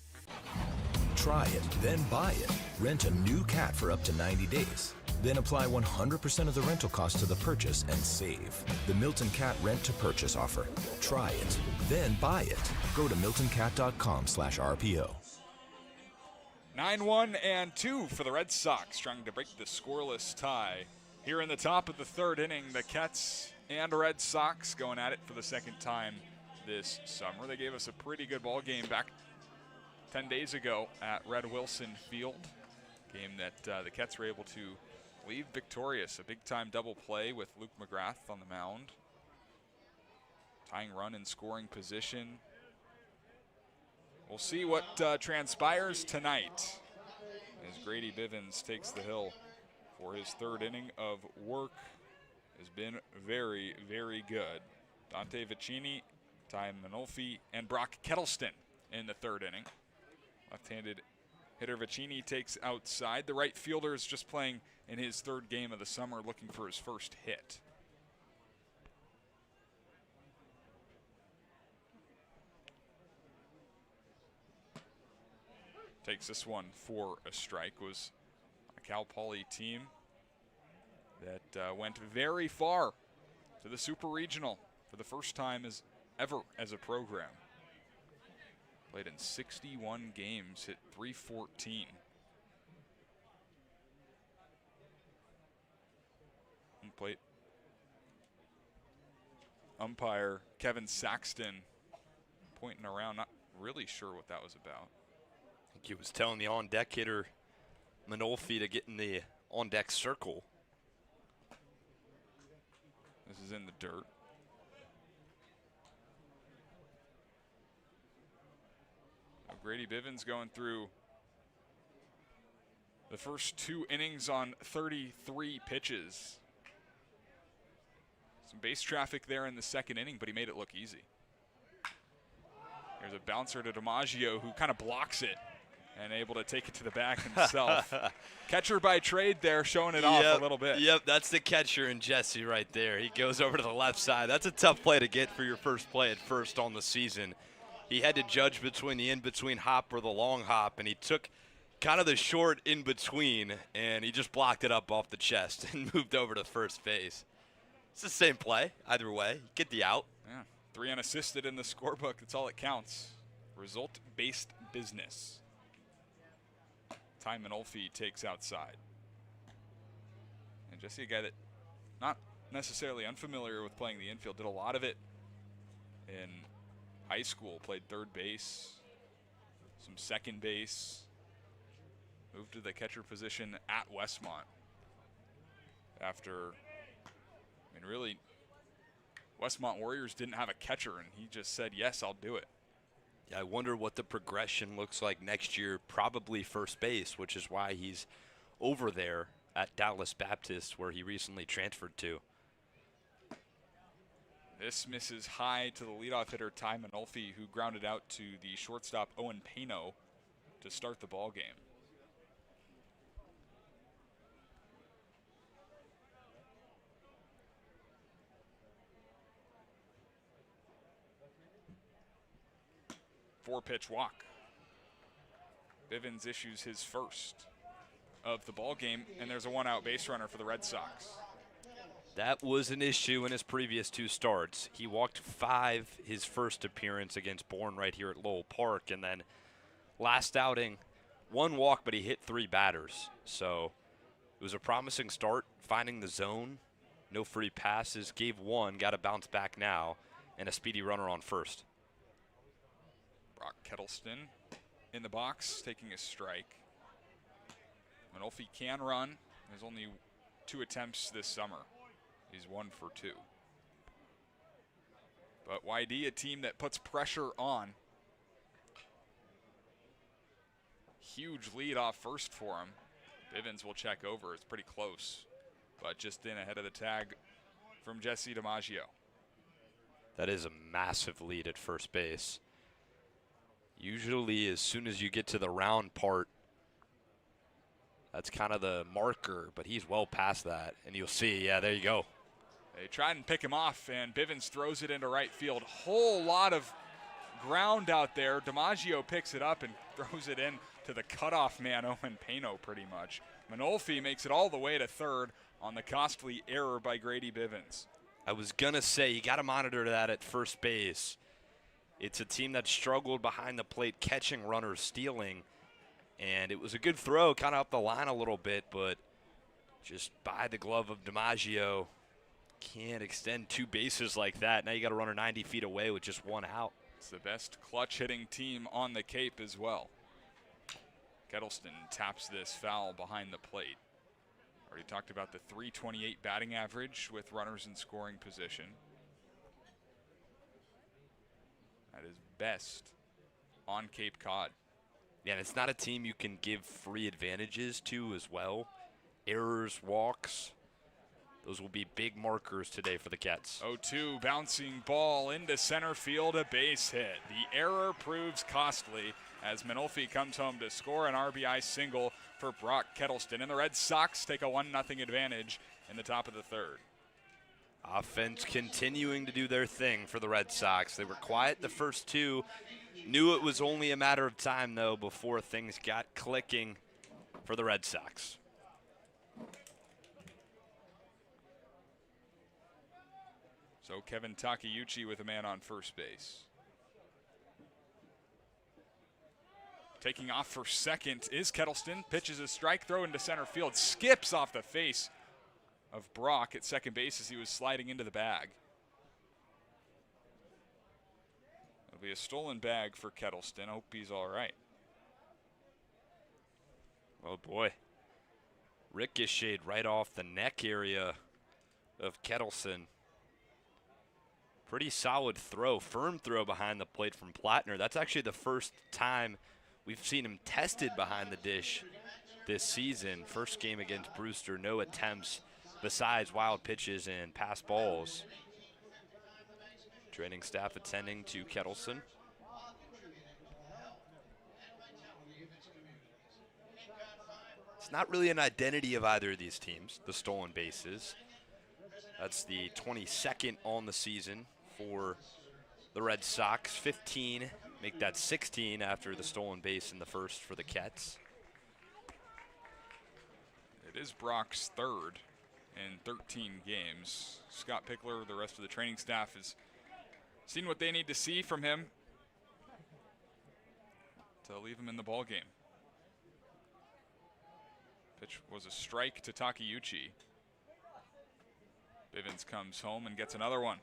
Try it, then buy it. Rent a new cat for up to 90 days. Then apply 100% of the rental cost to the purchase and save. The Milton Cat Rent to Purchase offer. Try it, then buy it. Go to miltoncat.com/RPO. 9-1 and 2 for the Red Sox, trying to break the scoreless tie. Here in the top of the third inning, the Cats and Red Sox going at it for the second time this summer. They gave us a pretty good ball game back 10 days ago at Red Wilson Field. Game that the Cats were able to leave victorious. A big-time double play with Luke McGrath on the mound. Tying run in scoring position. We'll see what transpires tonight as Grady Bivens takes the hill for his third inning of work. Has been very, very good. Dante Vicini, Ty Manolfi, and Brock Kettleston in the third inning. Left-handed hitter Vicini takes outside. The right fielder is just playing in his third game of the summer, looking for his first hit. Takes this one for a strike. Was a Cal Poly team that went very far to the Super Regional for the first time ever as a program. Played in 61 games, hit .314. And plate umpire Kevin Saxton pointing around, not really sure what that was about. I think he was telling the on-deck hitter Manolfi to get in the on-deck circle. This is in the dirt. Now Grady Bivens going through the first 2 innings on 33 pitches. Some base traffic there in the second inning, but he made it look easy. There's a bouncer to DiMaggio who kind of blocks it and able to take it to the bag himself. Catcher by trade there, showing it off a little bit. Yep, that's the catcher in Jesse right there. He goes over to the left side. That's a tough play to get for your first play at first on the season. He had to judge between the in-between hop or the long hop, and he took kind of the short in-between, and he just blocked it up off the chest and moved over to first base. It's the same play, either way. Get the out. Yeah, 3 unassisted in the scorebook. That's all that counts. Result-based business. Ty Manolfi takes outside. And Jesse, a guy that not necessarily unfamiliar with playing the infield, did a lot of it in high school, played third base, some second base, moved to the catcher position at Westmont after, really, Westmont Warriors didn't have a catcher, and he just said, yes, I'll do it. Yeah, I wonder what the progression looks like next year. Probably first base, which is why he's over there at Dallas Baptist, where he recently transferred to. This misses high to the leadoff hitter Ty Manolfi, who grounded out to the shortstop Owen Pano to start the ball game. Four-pitch walk. Bivens issues his first of the ball game, and there's a one-out base runner for the Red Sox. That was an issue in his previous 2 starts. He walked 5 his first appearance against Bourne right here at Lowell Park, and then last outing, 1 walk, but he hit 3 batters. So it was a promising start, finding the zone, no free passes, gave 1, got a bounce back now, and a speedy runner on first. Brock Kettleston in the box, taking a strike. Manolfi can run. There's only 2 attempts this summer. He's 1 for 2. But YD, a team that puts pressure on. Huge lead off first for him. Bivens will check over. It's pretty close, but just in ahead of the tag from Jesse DiMaggio. That is a massive lead at first base. Usually as soon as you get to the round part, that's kind of the marker, but he's well past that. And you'll see, yeah, there you go. They tried and pick him off, and Bivens throws it into right field. Whole lot of ground out there. DiMaggio picks it up and throws it in to the cutoff man, Owen Pano, pretty much. Manolfi makes it all the way to third on the costly error by Grady Bivens. I was going to say, you got to monitor that at first base. It's a team that struggled behind the plate, catching runners, stealing. And it was a good throw, kind of up the line a little bit, but just by the glove of DiMaggio. Can't extend 2 bases like that. Now you got a runner 90 feet away with just 1 out. It's the best clutch hitting team on the Cape as well. Kettleston taps this foul behind the plate. Already talked about the .328 batting average with runners in scoring position. That is best on Cape Cod. Yeah, and it's not a team you can give free advantages to as well. Errors, walks, those will be big markers today for the Cats. 0-2, bouncing ball into center field, a base hit. The error proves costly as Manolfi comes home to score an RBI single for Brock Kettleston. And the Red Sox take a 1-0 advantage in the top of the third. Offense continuing to do their thing for the Red Sox. They were quiet the first 2. Knew it was only a matter of time, though, before things got clicking for the Red Sox. So Kevin Takeuchi with a man on first base. Taking off for second is Kettleston. Pitches a strike throw into center field. Skips off the face of Brock at second base as he was sliding into the bag. It'll be a stolen bag for Kettleston. Hope he's all right. Oh, boy. Ricocheted right off the neck area of Kettleston. Pretty solid throw, firm throw behind the plate from Plattner. That's actually the first time we've seen him tested behind the dish this season. First game against Brewster, no attempts besides wild pitches and pass balls. Training staff attending to Kettleston. It's not really an identity of either of these teams, the stolen bases. That's the 22nd on the season for the Red Sox. 15, make that 16 after the stolen base in the first for the Cats. It is Brock's third in 13 games. Scott Pickler, the rest of the training staff, has seen what they need to see from him to leave him in the ball game. Pitch was a strike to Takeuchi. Bivens comes home and gets another one.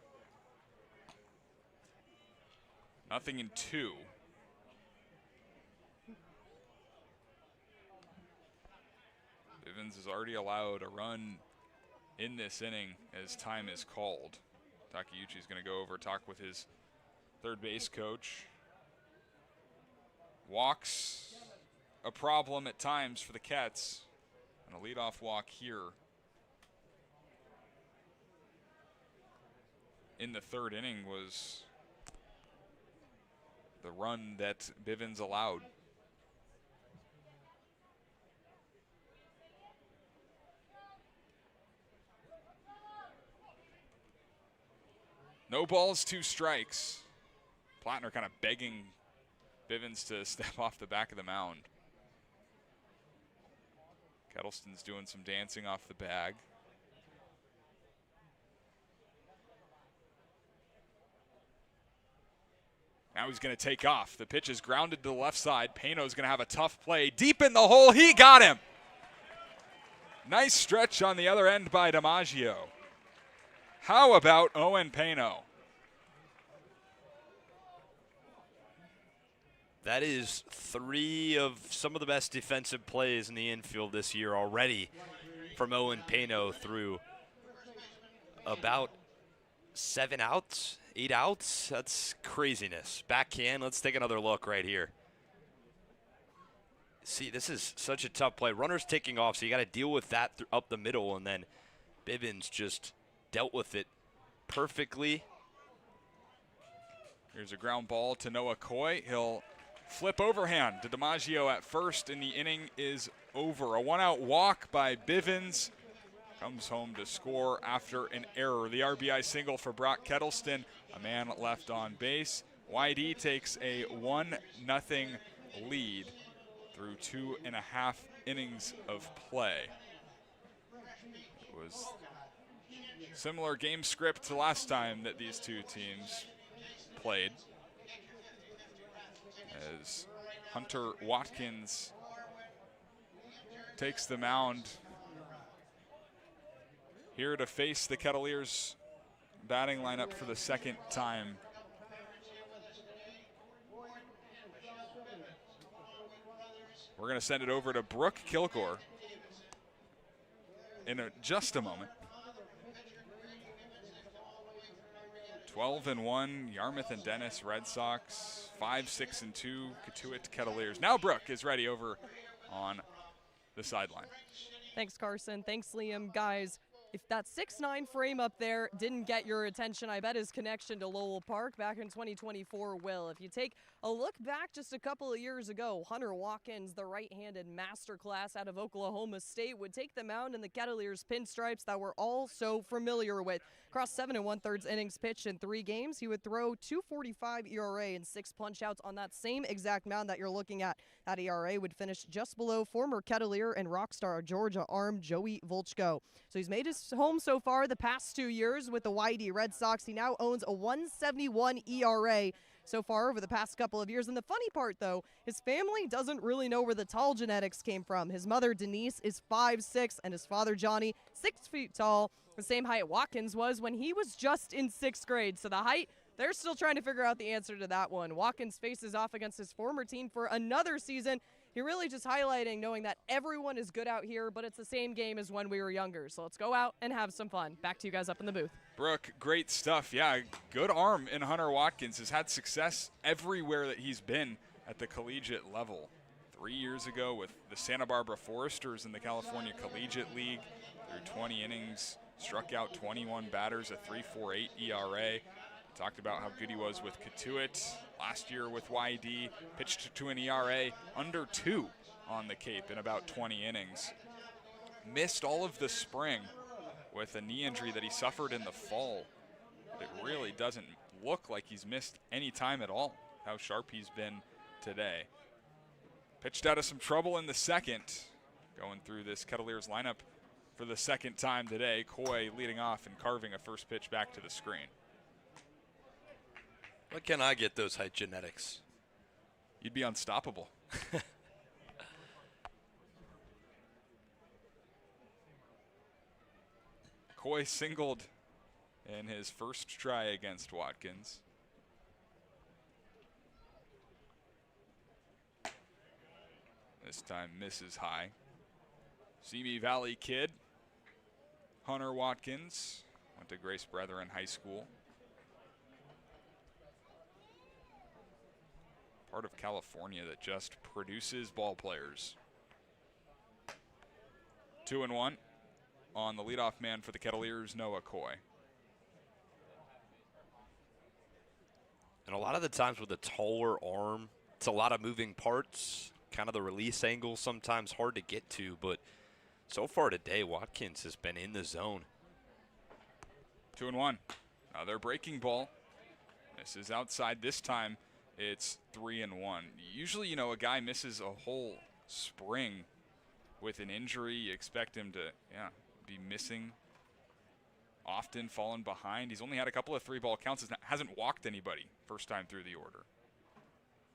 0-2. Bivens has already allowed a run in this inning as time is called. Takeuchi's going to go over, talk with his third base coach. Walks a problem at times for the Cats, and a leadoff walk here in the third inning was the run that Bivens allowed. No balls, 2 strikes. Plattner kind of begging Bivens to step off the back of the mound. Kettleston's doing some dancing off the bag. Now he's going to take off. The pitch is grounded to the left side. Pano's going to have a tough play. Deep in the hole, he got him. Nice stretch on the other end by DiMaggio. How about Owen Pano? That is 3 of some of the best defensive plays in the infield this year already from Owen Pano through about 7 outs, 8 outs. That's craziness. Backhand, let's take another look right here. See, this is such a tough play. Runner's taking off, so you got to deal with that up the middle, and then Bivens just dealt with it perfectly. Here's a ground ball to Noah Coy. He'll flip overhand to DiMaggio at first, and the inning is over. A 1-out walk by Bivens. Comes home to score after an error. The RBI single for Brock Kettleston. A man left on base. YD takes a 1-0 lead through 2.5 innings of play. It was similar game script to last time that these two teams played, as Hunter Watkins takes the mound here to face the Kettleers batting lineup for the second time. We're going to send it over to Brooke Killgore in just a moment. 12-1, Yarmouth-Dennis Red Sox. 5-6-2, Cotuit Kettleers. Now Brooke is ready over on the sideline. Thanks, Carson. Thanks, Liam. Guys, if that 6'9" frame up there didn't get your attention, I bet his connection to Lowell Park back in 2024 will. If you take a look back just a couple of years ago, Hunter Watkins, the right-handed masterclass out of Oklahoma State, would take the mound in the Kettleers pinstripes that we're all so familiar with. Across 7 1/3 innings pitched in 3 games, he would throw .245 ERA and 6 punch-outs on that same exact mound that you're looking at. That ERA would finish just below former Kettleer and Rockstar Georgia arm Joey Volchko. So he's made his home so far the past 2 years with the YD Red Sox. He now owns a 1.71 ERA so far over the past couple of years. And the funny part, though, his family doesn't really know where the tall genetics came from. His mother, Denise, is 5'6", and his father, Johnny, 6 feet tall, the same height Watkins was when he was just in 6th grade. So the height, they're still trying to figure out the answer to that one. Watkins faces off against his former team for another season. He really just highlighting knowing that everyone is good out here, but it's the same game as when we were younger. So let's go out and have some fun. Back to you guys up in the booth. Brooke, great stuff. Yeah, good arm in Hunter Watkins. Has had success everywhere that he's been at the collegiate level. 3 years ago with the Santa Barbara Foresters in the California Collegiate League. Through 20 innings, struck out 21 batters, a 3.48 ERA. Talked about how good he was with Cotuit. Last year with YD, pitched to an ERA under 2 on the Cape in about 20 innings. Missed all of the spring with a knee injury that he suffered in the fall. But it really doesn't look like he's missed any time at all, how sharp he's been today. Pitched out of some trouble in the second, going through this Kettleers lineup for the second time today. Coy leading off and carving a first pitch back to the screen. What can I get those height genetics? You'd be unstoppable. Coy singled in his first try against Watkins. This time misses high. Simi Valley kid, Hunter Watkins, went to Grace Brethren High School. Part of California that just produces ball players. 2-1 on the leadoff man for the Kettleers, Noah Coy. And a lot of the times with a taller arm, it's a lot of moving parts. Kind of the release angle sometimes hard to get to, but so far today, Watkins has been in the zone. 2-1. Another breaking ball. This is outside. This time it's 3-1. Usually, you know, a guy misses a whole spring with an injury. You expect him to, be missing often, falling behind. He's only had a couple of 3-ball counts. Hasn't walked anybody first time through the order.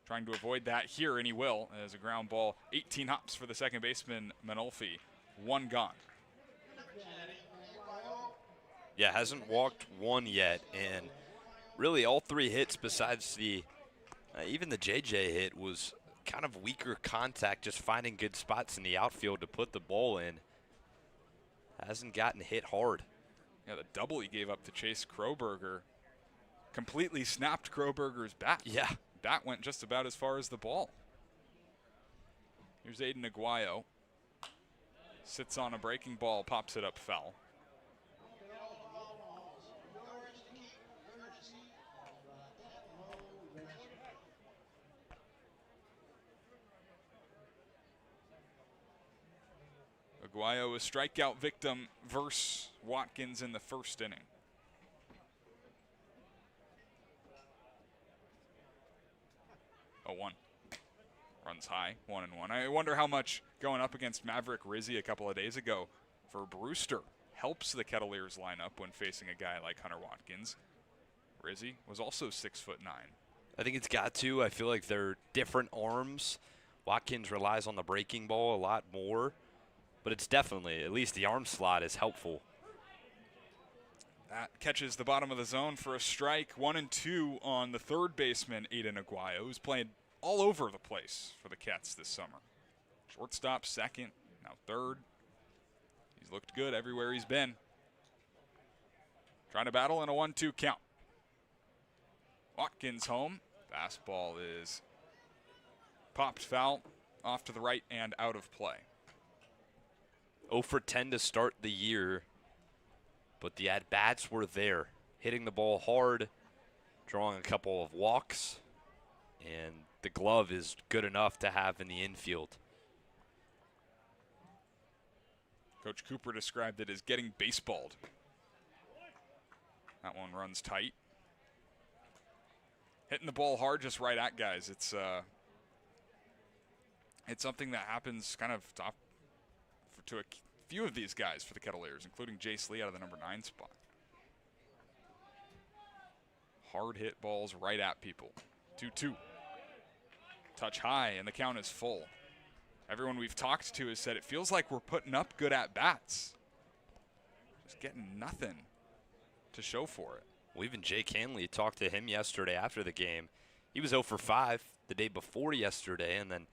Trying to avoid that here, and he will, as a ground ball. 18 hops for the second baseman, Manolfi. 1 gone. Yeah, hasn't walked 1 yet, and really all 3 hits besides the even the JJ hit was kind of weaker contact, just finding good spots in the outfield to put the ball in. Hasn't gotten hit hard. Yeah, the double he gave up to Chase Kroberger completely snapped Kroberger's bat. Yeah. Bat went just about as far as the ball. Here's Aiden Aguayo. Sits on a breaking ball, pops it up foul. Aguayo, a strikeout victim versus Watkins in the first inning. 0-1. Runs high, 1-1. I wonder how much going up against Maverick Rizzi a couple of days ago for Brewster helps the Kettleers lineup when facing a guy like Hunter Watkins. Rizzi was also 6'9". I think it's got to. I feel like they're different arms. Watkins relies on the breaking ball a lot more, but it's definitely, at least the arm slot is helpful. That catches the bottom of the zone for a strike. 1-2 on the third baseman, Aiden Aguayo, who's playing all over the place for the Cats this summer. Shortstop, second, now third. He's looked good everywhere he's been. Trying to battle in a 1-2 count. Watkins home. Fastball is popped foul off to the right and out of play. 0 for 10 to start the year, but the at-bats were there. Hitting the ball hard, drawing a couple of walks, and the glove is good enough to have in the infield. Coach Cooper described it as getting baseballed. That one runs tight. Hitting the ball hard just right at guys. It's something that happens kind of to a few of these guys for the Kettleers, including Jace Lee out of the number 9 spot. Hard hit balls right at people. 2-2. Touch high, and the count is full. Everyone we've talked to has said it feels like we're putting up good at-bats. Just getting nothing to show for it. Well, even Jake Hanley, talked to him yesterday after the game. He was 0 for 5 the day before yesterday, and then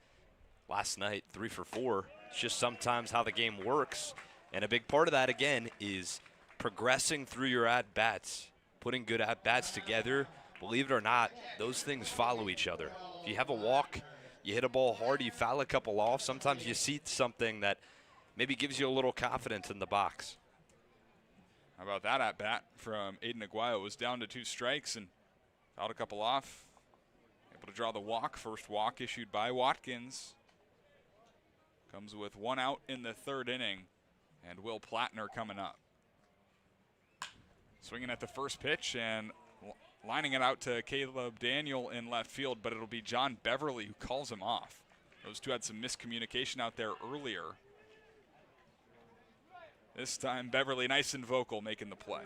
last night, 3 for 4. It's just sometimes how the game works. And a big part of that, again, is progressing through your at-bats, putting good at-bats together. Believe it or not, those things follow each other. If you have a walk, you hit a ball hard, you foul a couple off, sometimes you see something that maybe gives you a little confidence in the box. How about that at-bat from Aiden Aguayo? Was down to 2 strikes and fouled a couple off. Able to draw the walk. First walk issued by Watkins. Comes with 1 out in the 3rd inning. And Will Plattner coming up. Swinging at the first pitch and lining it out to Caleb Daniel in left field, but it'll be John Beverly who calls him off. Those two had some miscommunication out there earlier. This time, Beverly nice and vocal making the play.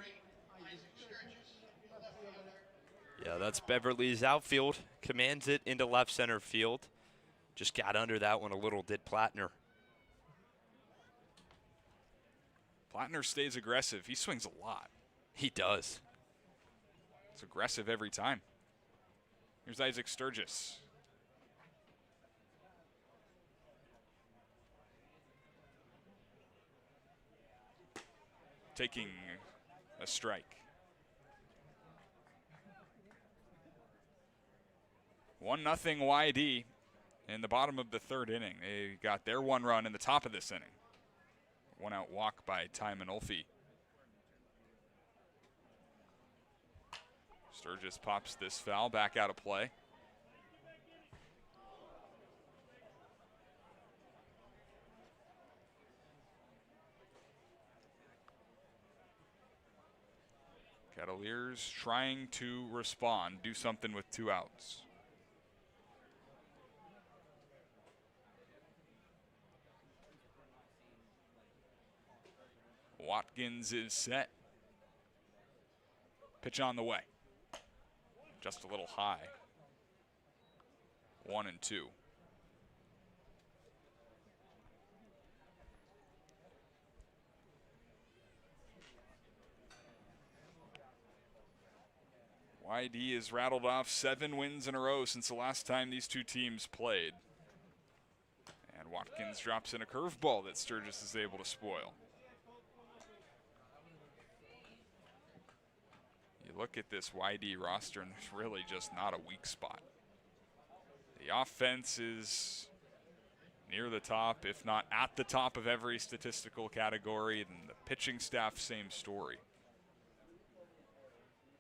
Yeah, that's Beverly's outfield. Commands it into left center field. Just got under that one a little, did Plattner. Plattner stays aggressive. He swings a lot. He does. It's aggressive every time. Here's Isaac Sturgis. Taking a strike. 1-0 YD in the bottom of the 3rd inning. They got their 1 run in the top of this inning. 1 out walk by Ty Manolfi. Sturgis pops this foul back out of play. Kettleers trying to respond, do something with 2 outs. Watkins is set. Pitch on the way. Just a little high. 1-2. YD has rattled off 7 wins in a row since the last time these two teams played. And Watkins drops in a curveball that Sturgis is able to spoil. You look at this YD roster and there's really just not a weak spot. The offense is near the top, if not at the top of every statistical category, and the pitching staff, same story.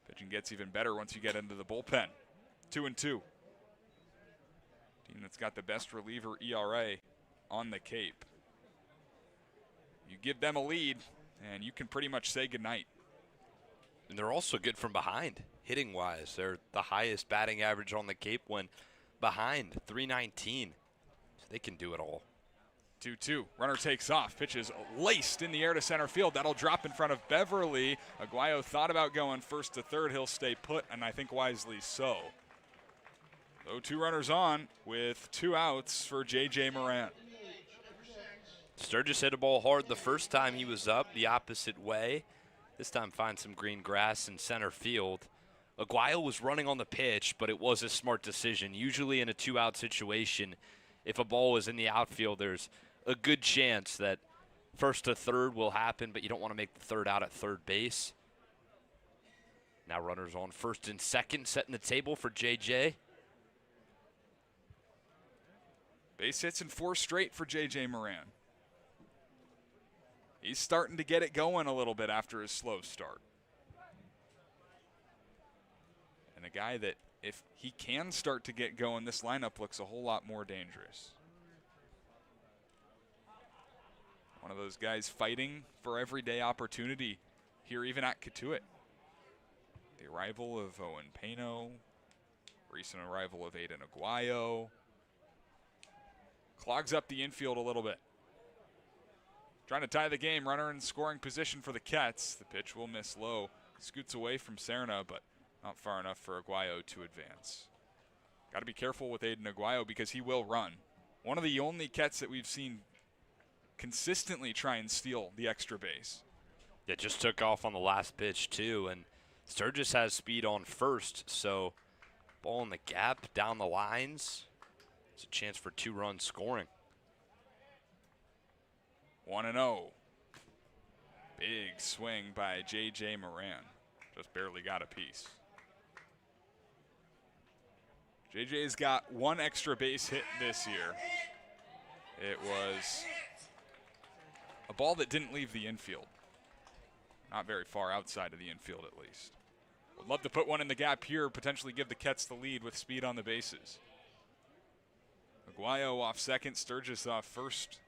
Pitching gets even better once you get into the bullpen. 2-2. Team that's got the best reliever ERA on the Cape. You give them a lead, and you can pretty much say goodnight. And they're also good from behind, hitting-wise. They're the highest batting average on the Cape when behind, 319. So they can do it all. 2-2. Runner takes off. Pitch is laced in the air to center field. That'll drop in front of Beverly. Aguayo thought about going first to third. He'll stay put, and I think wisely so. So 2 runners on with 2 outs for J.J. Moran. Sturgis hit a ball hard the first time he was up, the opposite way. This time finds some green grass in center field. Aguayo was running on the pitch, but it was a smart decision. Usually in a 2-out situation, if a ball is in the outfield, there's a good chance that first to third will happen, but you don't want to make the third out at third base. Now runners on first and second, setting the table for JJ. Base hits in 4 straight for J.J. Moran. He's starting to get it going a little bit after his slow start. And a guy that, if he can start to get going, this lineup looks a whole lot more dangerous. One of those guys fighting for everyday opportunity here, even at Cotuit. The arrival of Owen Pano, recent arrival of Aiden Aguayo. Clogs up the infield a little bit. Trying to tie the game, runner in scoring position for the Kets. The pitch will miss low. Scoots away from Serna, but not far enough for Aguayo to advance. Got to be careful with Aiden Aguayo because he will run. One of the only Kets that we've seen consistently try and steal the extra base. Yeah, just took off on the last pitch too, and Sturgis has speed on first, so ball in the gap, down the lines. It's a chance for 2-run scoring. 1-0. Big swing by J.J. Moran. Just barely got a piece. J.J.'s got 1 extra base hit this year. It was a ball that didn't leave the infield. Not very far outside of the infield, at least. Would love to put one in the gap here, potentially give the Kets the lead with speed on the bases. Aguayo off second, Sturgis off first,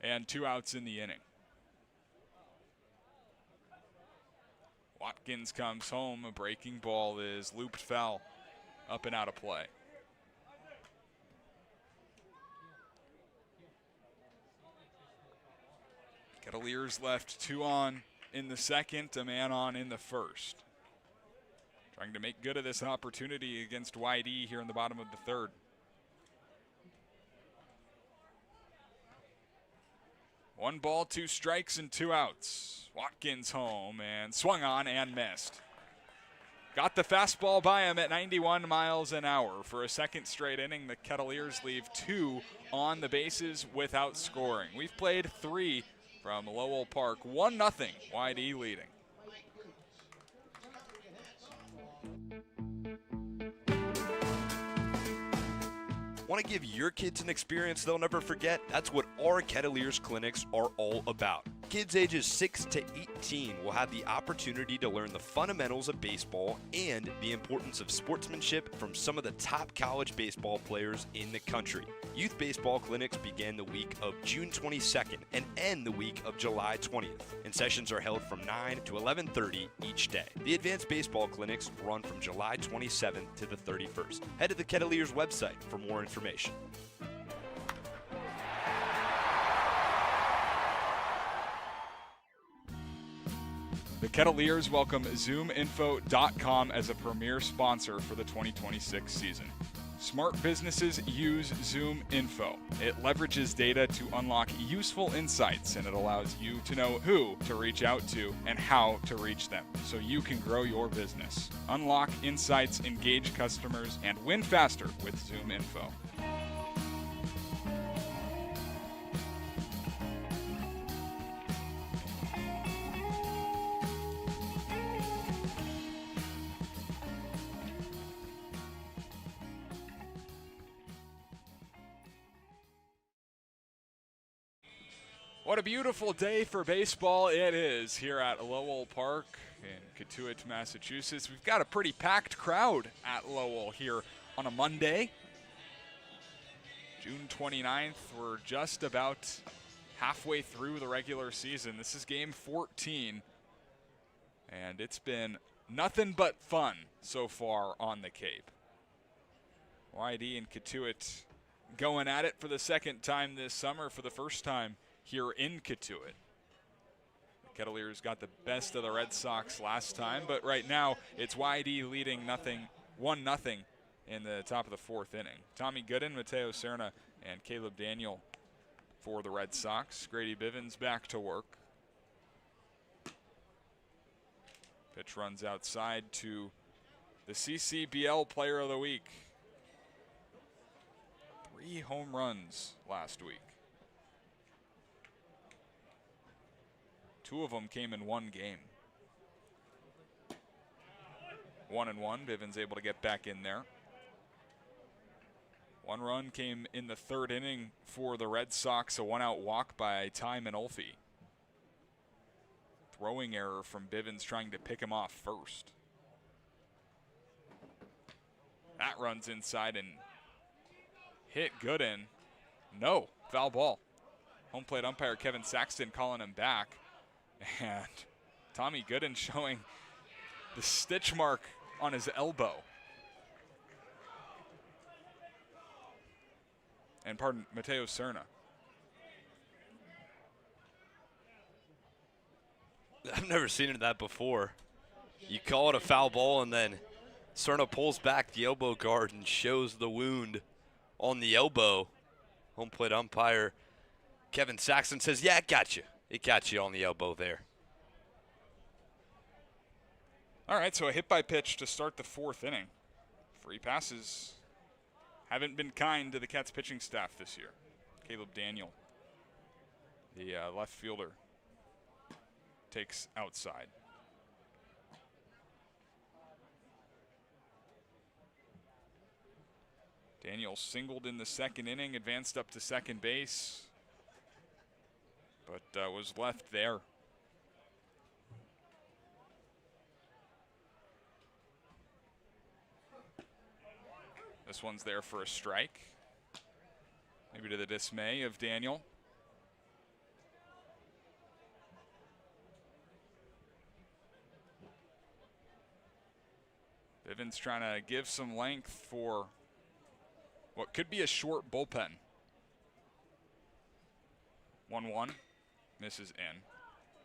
and 2 outs in the inning. Watkins comes home. A breaking ball is looped foul, up and out of play. Kettleers left 2 on in the second, a man on in the first. Trying to make good of this opportunity against YD here in the bottom of the third. One ball, 2 strikes, and 2 outs. Watkins home and swung on and missed. Got the fastball by him at 91 miles an hour. For a second straight inning, the Kettleers leave 2 on the bases without scoring. We've played 3 from Lowell Park. 1-0, YD leading. Want to give your kids an experience they'll never forget? That's what our Kettleers clinics are all about. Kids ages 6 to 18 will have the opportunity to learn the fundamentals of baseball and the importance of sportsmanship from some of the top college baseball players in the country. Youth baseball clinics begin the week of June 22nd and end the week of July 20th, and sessions are held from 9 to 11:30 each day. The advanced baseball clinics run from July 27th to the 31st. Head to the Kettleers website for more information. The Kettleers welcome ZoomInfo.com as a premier sponsor for the 2026 season. Smart businesses use ZoomInfo. It leverages data to unlock useful insights, and it allows you to know who to reach out to and how to reach them so you can grow your business. Unlock insights, engage customers, and win faster with ZoomInfo. What a beautiful day for baseball it is here at Lowell Park in Cotuit, Massachusetts. We've got a pretty packed crowd at Lowell here on a Monday. June 29th, we're just about halfway through the regular season. This is game 14, and it's been nothing but fun so far on the Cape. YD and Cotuit going at it for the second time this summer, for the first time here in Cotuit. The Kettleers got the best of the Red Sox last time, but right now it's YD leading 1-0 in the top of the fourth inning. Tommy Gooden, Mateo Serna, and Caleb Daniel for the Red Sox. Grady Bivens back to work. Pitch runs outside to the CCBL Player of the Week. 3 home runs last week. 2 of them came in one game. 1-1, Bivens able to get back in there. 1 run came in the 3rd inning for the Red Sox, a 1-out walk by Ty Manolfi. Throwing error from Bivens trying to pick him off first. That runs inside and hit Gooden. No, foul ball. Home plate umpire Kevin Saxton calling him back. And Tommy Gooden showing the stitch mark on his elbow. And pardon, Mateo Serna. I've never seen that before. You call it a foul ball, and then Serna pulls back the elbow guard and shows the wound on the elbow. Home plate umpire Kevin Saxton says, yeah, it got you. It got you on the elbow there. All right, so a hit by pitch to start the 4th inning. Free passes haven't been kind to the Cats pitching staff this year. Caleb Daniel, the left fielder, takes outside. Daniel singled in the 2nd inning, advanced up to second base, but was left there. This one's there for a strike, maybe to the dismay of Daniel. Bivens trying to give some length for what could be a short bullpen. 1-1, misses in.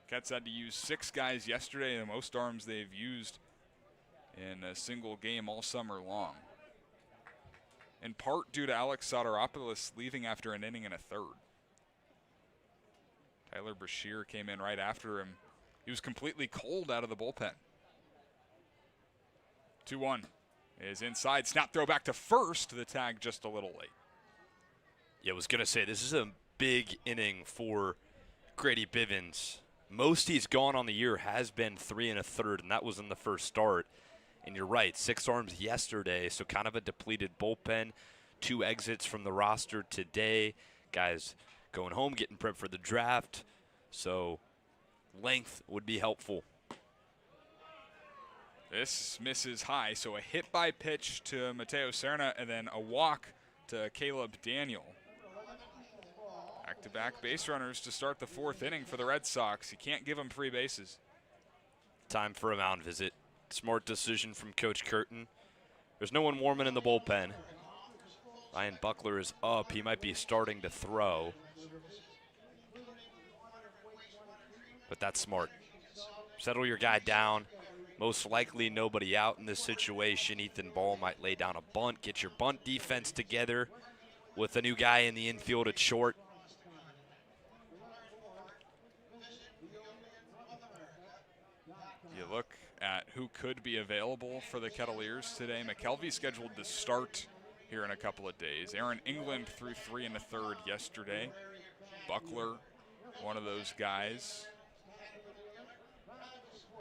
Cats had to use 6 guys yesterday, the most arms they've used in a single game all summer long. In part due to Alex Soteropoulos leaving after an inning and a 3rd. Tyler Mercier came in right after him. He was completely cold out of the bullpen. 2-1 is inside. Snap throw back to first. The tag just a little late. Yeah, I was going to say, this is a big inning for Grady Bivens. Most he's gone on the year has been 3 1/3, and that was in the first start. And you're right, 6 arms yesterday, so kind of a depleted bullpen. 2 exits from the roster today. Guys going home, getting prepped for the draft. So length would be helpful. This misses high, so a hit by pitch to Mateo Serna and then a walk to Caleb Daniel. Back-to-back base runners to start the 4th inning for the Red Sox. You can't give them free bases. Time for a mound visit. Smart decision from Coach Curtin. There's no one warming in the bullpen. Ryan Buckler is up. He might be starting to throw. But that's smart. Settle your guy down. Most likely nobody out in this situation. Ethan Ball might lay down a bunt. Get your bunt defense together with a new guy in the infield at short. You look at who could be available for the Kettleers today. McKelvey scheduled to start here in a couple of days. Aaron England threw 3 1/3 yesterday. Buckler, one of those guys.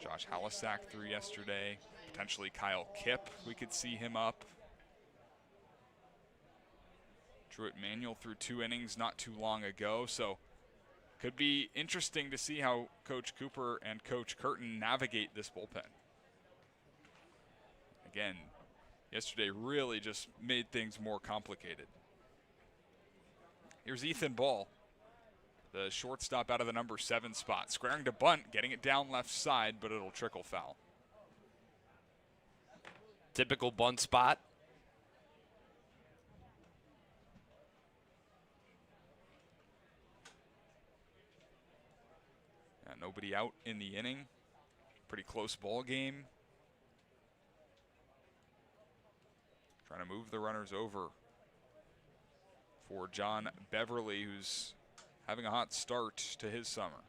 Josh Halisak threw yesterday. Potentially Kyle Kipp, we could see him up. Truett Manuel threw 2 innings not too long ago, so could be interesting to see how Coach Cooper and Coach Curtin navigate this bullpen. Again, yesterday really just made things more complicated. Here's Ethan Ball, the shortstop out of the number 7 spot. Squaring to bunt, getting it down left side, but it'll trickle foul. Typical bunt spot. Nobody out in the inning. Pretty close ball game. Trying to move the runners over for John Beverly, who's having a hot start to his summer.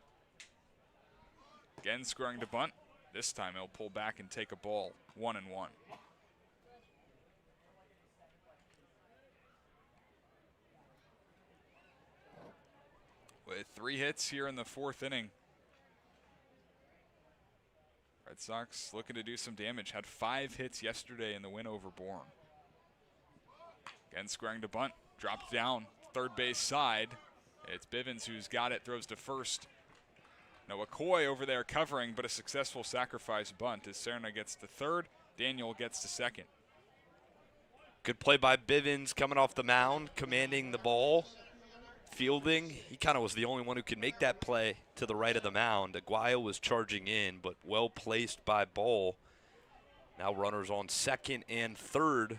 Again, scoring to bunt. This time he'll pull back and take a ball. 1-1. With 3 hits here in the 4th inning. Red Sox looking to do some damage. Had 5 hits yesterday in the win over Bourne. Again, squaring to bunt. Dropped down. Third base side. It's Bivens who's got it. Throws to first. Noah Coy over there covering, but a successful sacrifice bunt as Serna gets to third. Daniel gets to second. Good play by Bivens coming off the mound, commanding the ball. Fielding, he kind of was the only one who could make that play to the right of the mound. Aguayo was charging in, but well placed by Ball. Now runners on second and third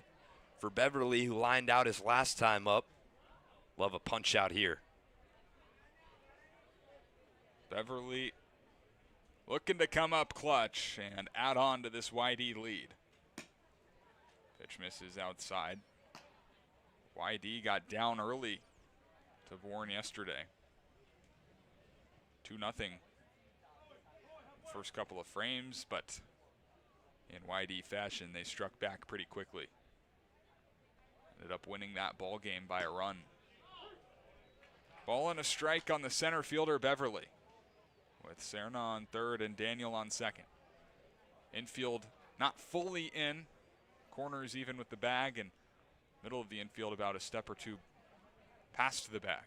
for Beverly, who lined out his last time up. Love a punch out here. Beverly looking to come up clutch and add on to this YD lead. Pitch misses outside. YD got down early to Bourne yesterday. 2-0. First couple of frames, but in YD fashion, they struck back pretty quickly. Ended up winning that ball game by a run. Ball and a strike on the center fielder, Beverly, with Serna on third and Daniel on second. Infield not fully in. Corners even with the bag, and middle of the infield about a step or two past the bag.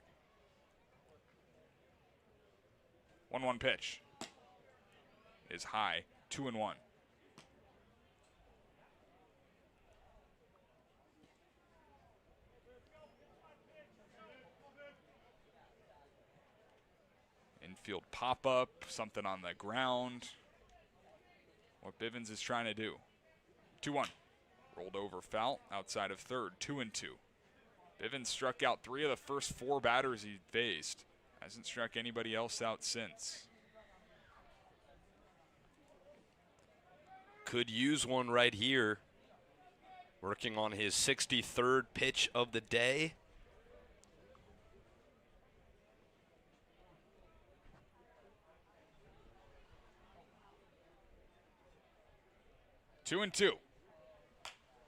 1-1 pitch is high, 2-1. Infield pop-up, something on the ground. What Bivens is trying to do. 2-1. Rolled over foul outside of third, 2-2. Bivens struck out 3 of the first 4 batters he faced. Hasn't struck anybody else out since. Could use one right here. Working on his 63rd pitch of the day. Two and two.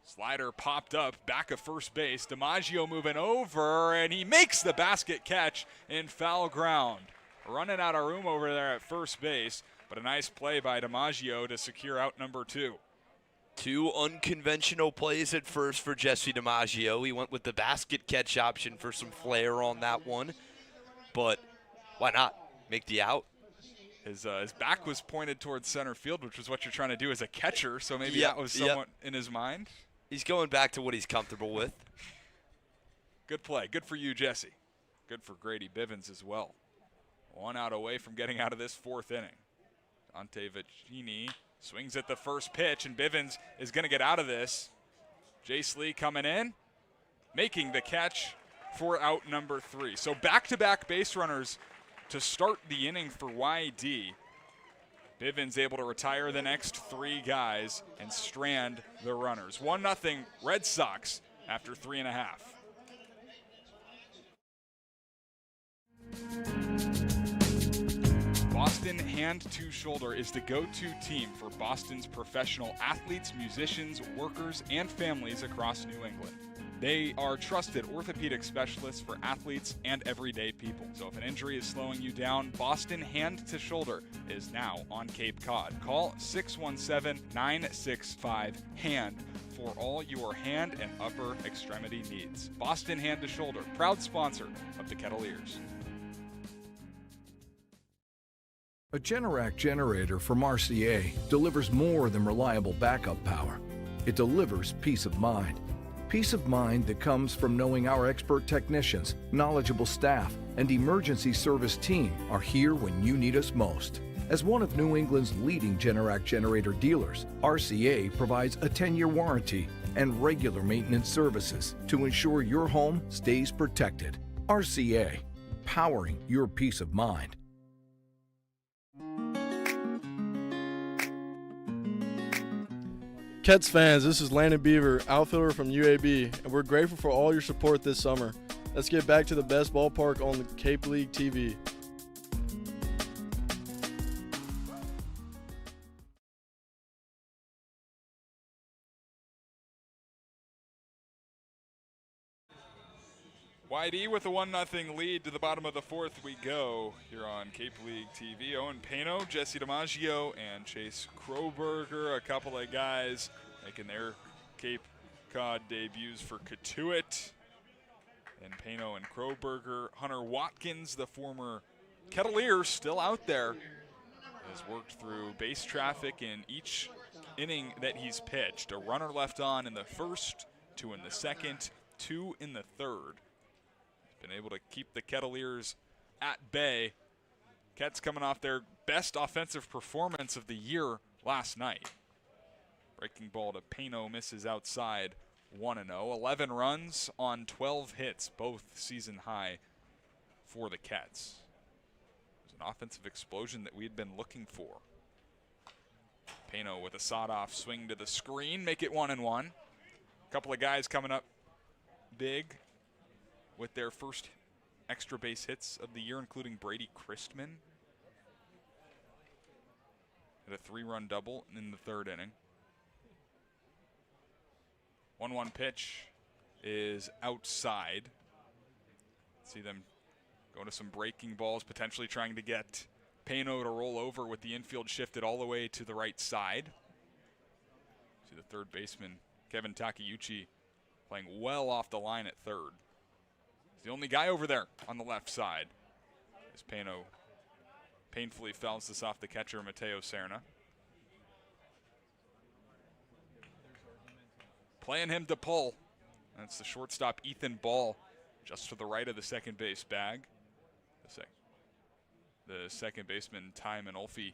Slider popped up, back of first base. DiMaggio moving over, and he makes the basket catch in foul ground. Running out of room over there at first base, but a nice play by DiMaggio to secure out number 2. 2 unconventional plays at first for Jesse DiMaggio. He went with the basket catch option for some flair on that one, but why not make the out? His back was pointed towards center field, which was what you're trying to do as a catcher, so maybe that was somewhat in his mind. He's going back to what he's comfortable with. Good play. Good for you, Jesse. Good for Grady Bivens as well. 1 out away from getting out of this 4th inning. Dante Vicini swings at the first pitch, and Bivens is going to get out of this. Jace Lee coming in, making the catch for out number 3. So back-to-back base runners to start the inning for YD. Bivens able to retire the next 3 guys and strand the runners. 1-0 Red Sox after 3.5. Boston Hand to Shoulder is the go-to team for Boston's professional athletes, musicians, workers, and families across New England. They are trusted orthopedic specialists for athletes and everyday people. So if an injury is slowing you down, Boston Hand to Shoulder is now on Cape Cod. Call 617-965-HAND for all your hand and upper extremity needs. Boston Hand to Shoulder, proud sponsor of the Kettleers. A Generac generator from RCA delivers more than reliable backup power. It delivers peace of mind. Peace of mind that comes from knowing our expert technicians, knowledgeable staff, and emergency service team are here when you need us most. As one of New England's leading Generac generator dealers, RCA provides a 10-year warranty and regular maintenance services to ensure your home stays protected. RCA, powering your peace of mind. Kets fans, this is Landon Beaver, outfielder from UAB, and we're grateful for all your support this summer. Let's get back to the best ballpark on the Cape League TV. YD with a 1-0 lead. To the bottom of the fourth we go here on Cape League TV. Owen Pano, Jesse DiMaggio, and Chase Kroberger, a couple of guys making their Cape Cod debuts for Cotuit. And Pano and Kroberger. Hunter Watkins, the former Kettleers, still out there, has worked through base traffic in each inning that he's pitched. A runner left on in the first, 2 in the second, 2 in the third. Been able to keep the Kettleers at bay. Kets coming off their best offensive performance of the year last night. Breaking ball to Pano, misses outside, 1-0. 11 runs on 12 hits, both season high for the Kets. It was an offensive explosion that we had been looking for. Pano with a sawed-off swing to the screen, make it 1-1. A couple of guys coming up big with their first extra base hits of the year, including Brady Christman. Had a 3-run double in the third inning. 1-1 pitch is outside. See them going to some breaking balls, potentially trying to get Pano to roll over with the infield shifted all the way to the right side. See the third baseman, Kevin Takeuchi, playing well off the line at third. He's the only guy over there on the left side. As Pano painfully fouls this off the catcher, Mateo Serna. Playing him to pull. That's the shortstop, Ethan Ball, just to the right of the second base bag. The second baseman, Ty Manolfi,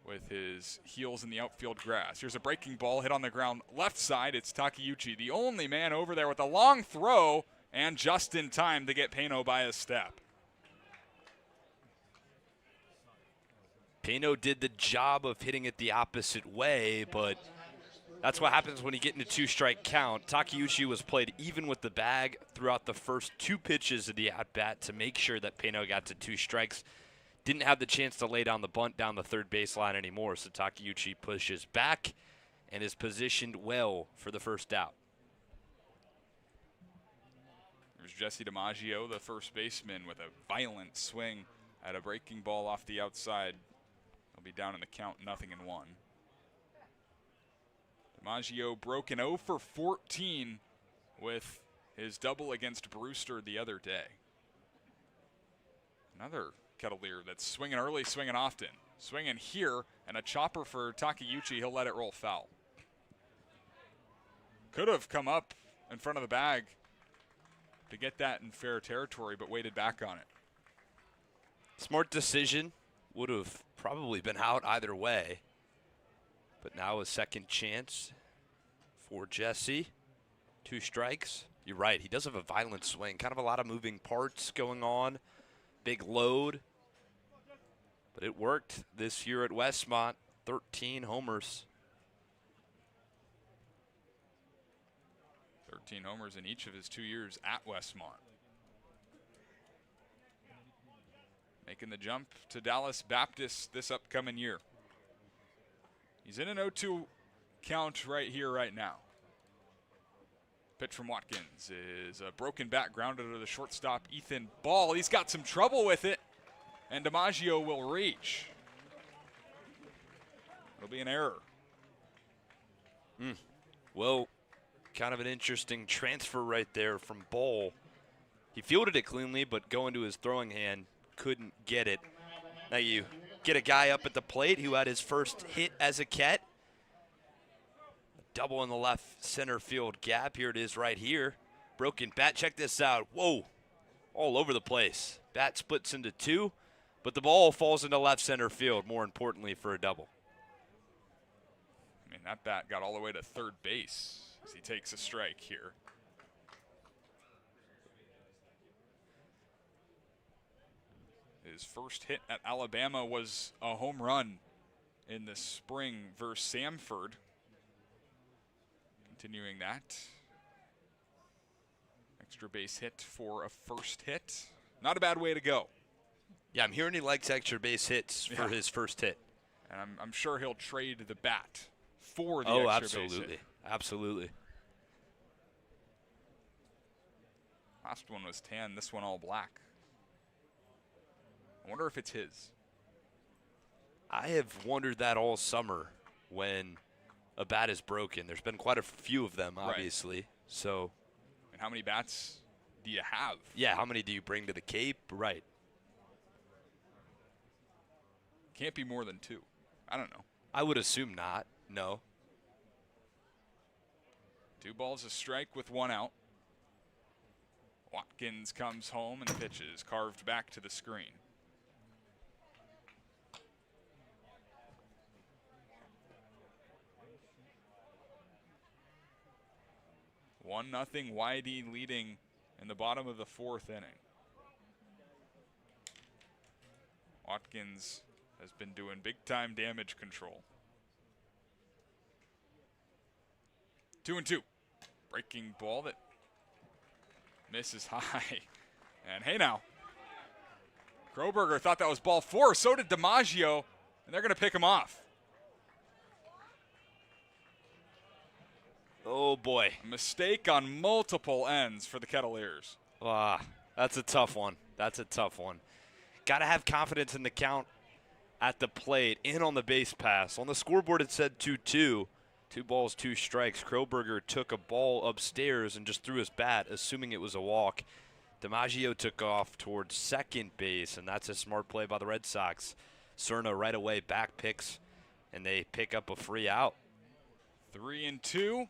with his heels in the outfield grass. Here's a breaking ball hit on the ground left side. It's Takeuchi, the only man over there with a long throw, and just in time to get Pano by a step. Pano did the job of hitting it the opposite way, but that's what happens when you get into 2-strike count. Takeuchi was played even with the bag throughout the first 2 pitches of the at-bat to make sure that Pano got to 2 strikes. Didn't have the chance to lay down the bunt down the third baseline anymore, so Takeuchi pushes back and is positioned well for the first out. There's Jesse DiMaggio, the first baseman, with a violent swing at a breaking ball off the outside. He'll be down in the count, 0-1. DiMaggio broke an 0 for 14 with his double against Brewster the other day. Another Kettleer that's swinging early, swinging often. Swinging here, and a chopper for Takeuchi. He'll let it roll foul. Could have come up in front of the bag to get that in fair territory, but waited back on it. Smart decision. Would have probably been out either way. But now a second chance for Jesse. 2 strikes. You're right, he does have a violent swing. Kind of a lot of moving parts going on. Big load. But it worked this year at Westmont. 13 homers. 13 homers in each of his 2 years at Westmont. Making the jump to Dallas Baptist this upcoming year. He's in an 0-2 count right here, right now. Pitch from Watkins is a broken bat grounded to the shortstop, Ethan Ball. He's got some trouble with it, and DiMaggio will reach. It'll be an error. Well, kind of an interesting transfer right there from Ball. He fielded it cleanly, but going to his throwing hand, couldn't get it. Now you get a guy up at the plate who had his first hit as a Ket. Double in the left center field gap. Here it is right here. Broken bat. Check this out. Whoa. All over the place. Bat splits into 2, but the ball falls into left center field, more importantly, for a double. I mean, that bat got all the way to third base as he takes a strike here. His first hit at Alabama was a home run in the spring versus Samford. Continuing that. Extra base hit for a first hit. Not a bad way to go. Yeah, I'm hearing he likes extra base hits for his first hit. And I'm sure he'll trade the bat for the extra base hit. Absolutely. Last one was tan, this one all black. I wonder if it's his. I have wondered that all summer when a bat is broken. There's been quite a few of them, obviously. Right. So, and how many bats do you have? Yeah, how many do you bring to the Cape? Right. Can't be more than 2. I don't know. I would assume not. No. 2 balls a strike with 1 out. Watkins comes home and pitches, carved back to the screen. One nothing, YD leading in the bottom of the 4th inning. Watkins has been doing big-time damage control. 2-2. Breaking ball that misses high. And hey now. Kroberger thought that was ball 4. So did DiMaggio. And they're going to pick him off. Oh, boy. A mistake on multiple ends for the Kettleers. That's a tough one. That's a tough one. Got to have confidence in the count at the plate. In on the base pass. On the scoreboard it said 2-2. 2 balls, 2 strikes. Kroberger took a ball upstairs and just threw his bat, assuming it was a walk. DiMaggio took off towards second base, and that's a smart play by the Red Sox. Cerna right away back picks, and they pick up a free out. 3-2.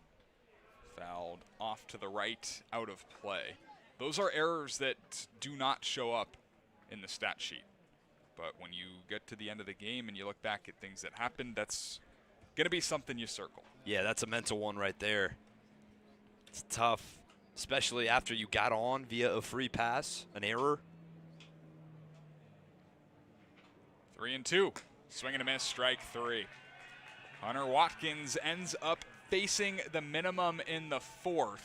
Fouled off to the right, out of play. Those are errors that do not show up in the stat sheet. But when you get to the end of the game and you look back at things that happened, that's going to be something you circle. Yeah, that's a mental one right there. It's tough, especially after you got on via a free pass, an error. 3-2. Swing and a miss, strike 3. Hunter Watkins ends up facing the minimum in the 4th.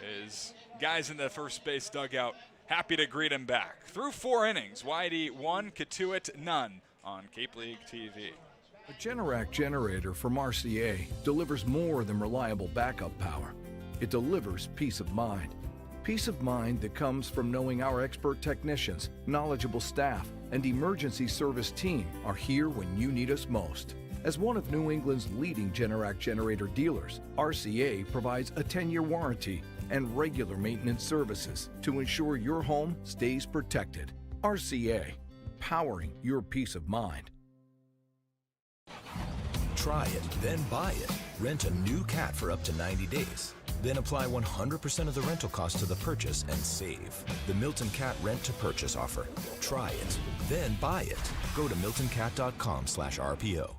His guys in the first base dugout happy to greet him back. Through 4 innings, YD 1, Cotuit none on Cape League TV. A Generac generator from RCA delivers more than reliable backup power. It delivers peace of mind. Peace of mind that comes from knowing our expert technicians, knowledgeable staff, and emergency service team are here when you need us most. As one of New England's leading Generac generator dealers, RCA provides a 10-year warranty and regular maintenance services to ensure your home stays protected. RCA, powering your peace of mind. Try it, then buy it. Rent a new cat for up to 90 days. Then apply 100% of the rental cost to the purchase and save. The Milton Cat Rent to Purchase offer. Try it, then buy it. Go to miltoncat.com/RPO.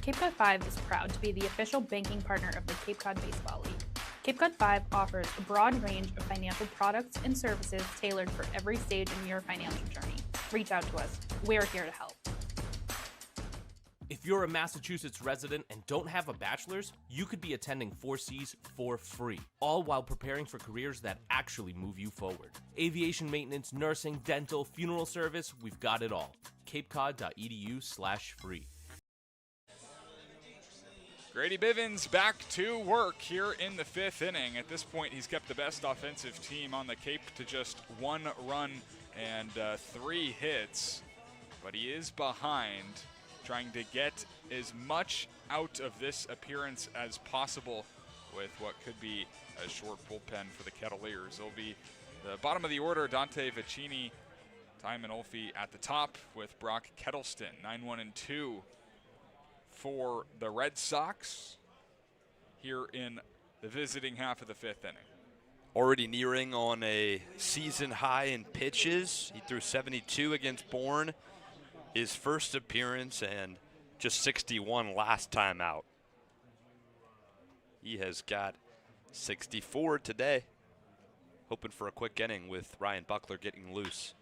Cape Cod 5 is proud to be the official banking partner of the Cape Cod Baseball League. Cape Cod 5 offers a broad range of financial products and services tailored for every stage in your financial journey. Reach out to us. We're here to help. If you're a Massachusetts resident and don't have a bachelor's, you could be attending 4Cs for free, all while preparing for careers that actually move you forward. Aviation maintenance, nursing, dental, funeral service, we've got it all. capecod.edu/free. Grady Bivens back to work here in the 5th inning. At this point, he's kept the best offensive team on the Cape to just 1 run and 3 hits. But he is behind, trying to get as much out of this appearance as possible with what could be a short bullpen for the Kettleers. It'll be the bottom of the order, Dante Vicini, Timon Olfe at the top with Brock Kettleston, 9-1-2 for the Red Sox here in the visiting half of the 5th inning. Already nearing on a season high in pitches. He threw 72 against Bourne, his first appearance, and just 61 last time out. He has got 64 today. Hoping for a quick inning with Ryan Buckler getting loose.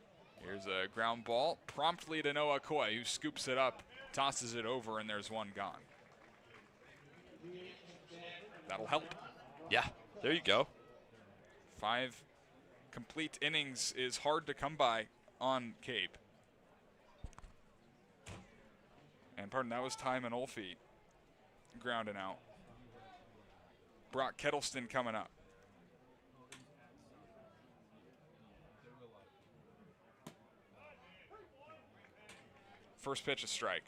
Here's a ground ball promptly to Noah Coy, who scoops it up, tosses it over, and there's one gone. That'll help. Yeah, there you go. 5 complete innings is hard to come by on Cape. And pardon, that was Ty Manolfi grounding out. Brock Kettleston coming up. First pitch, a strike.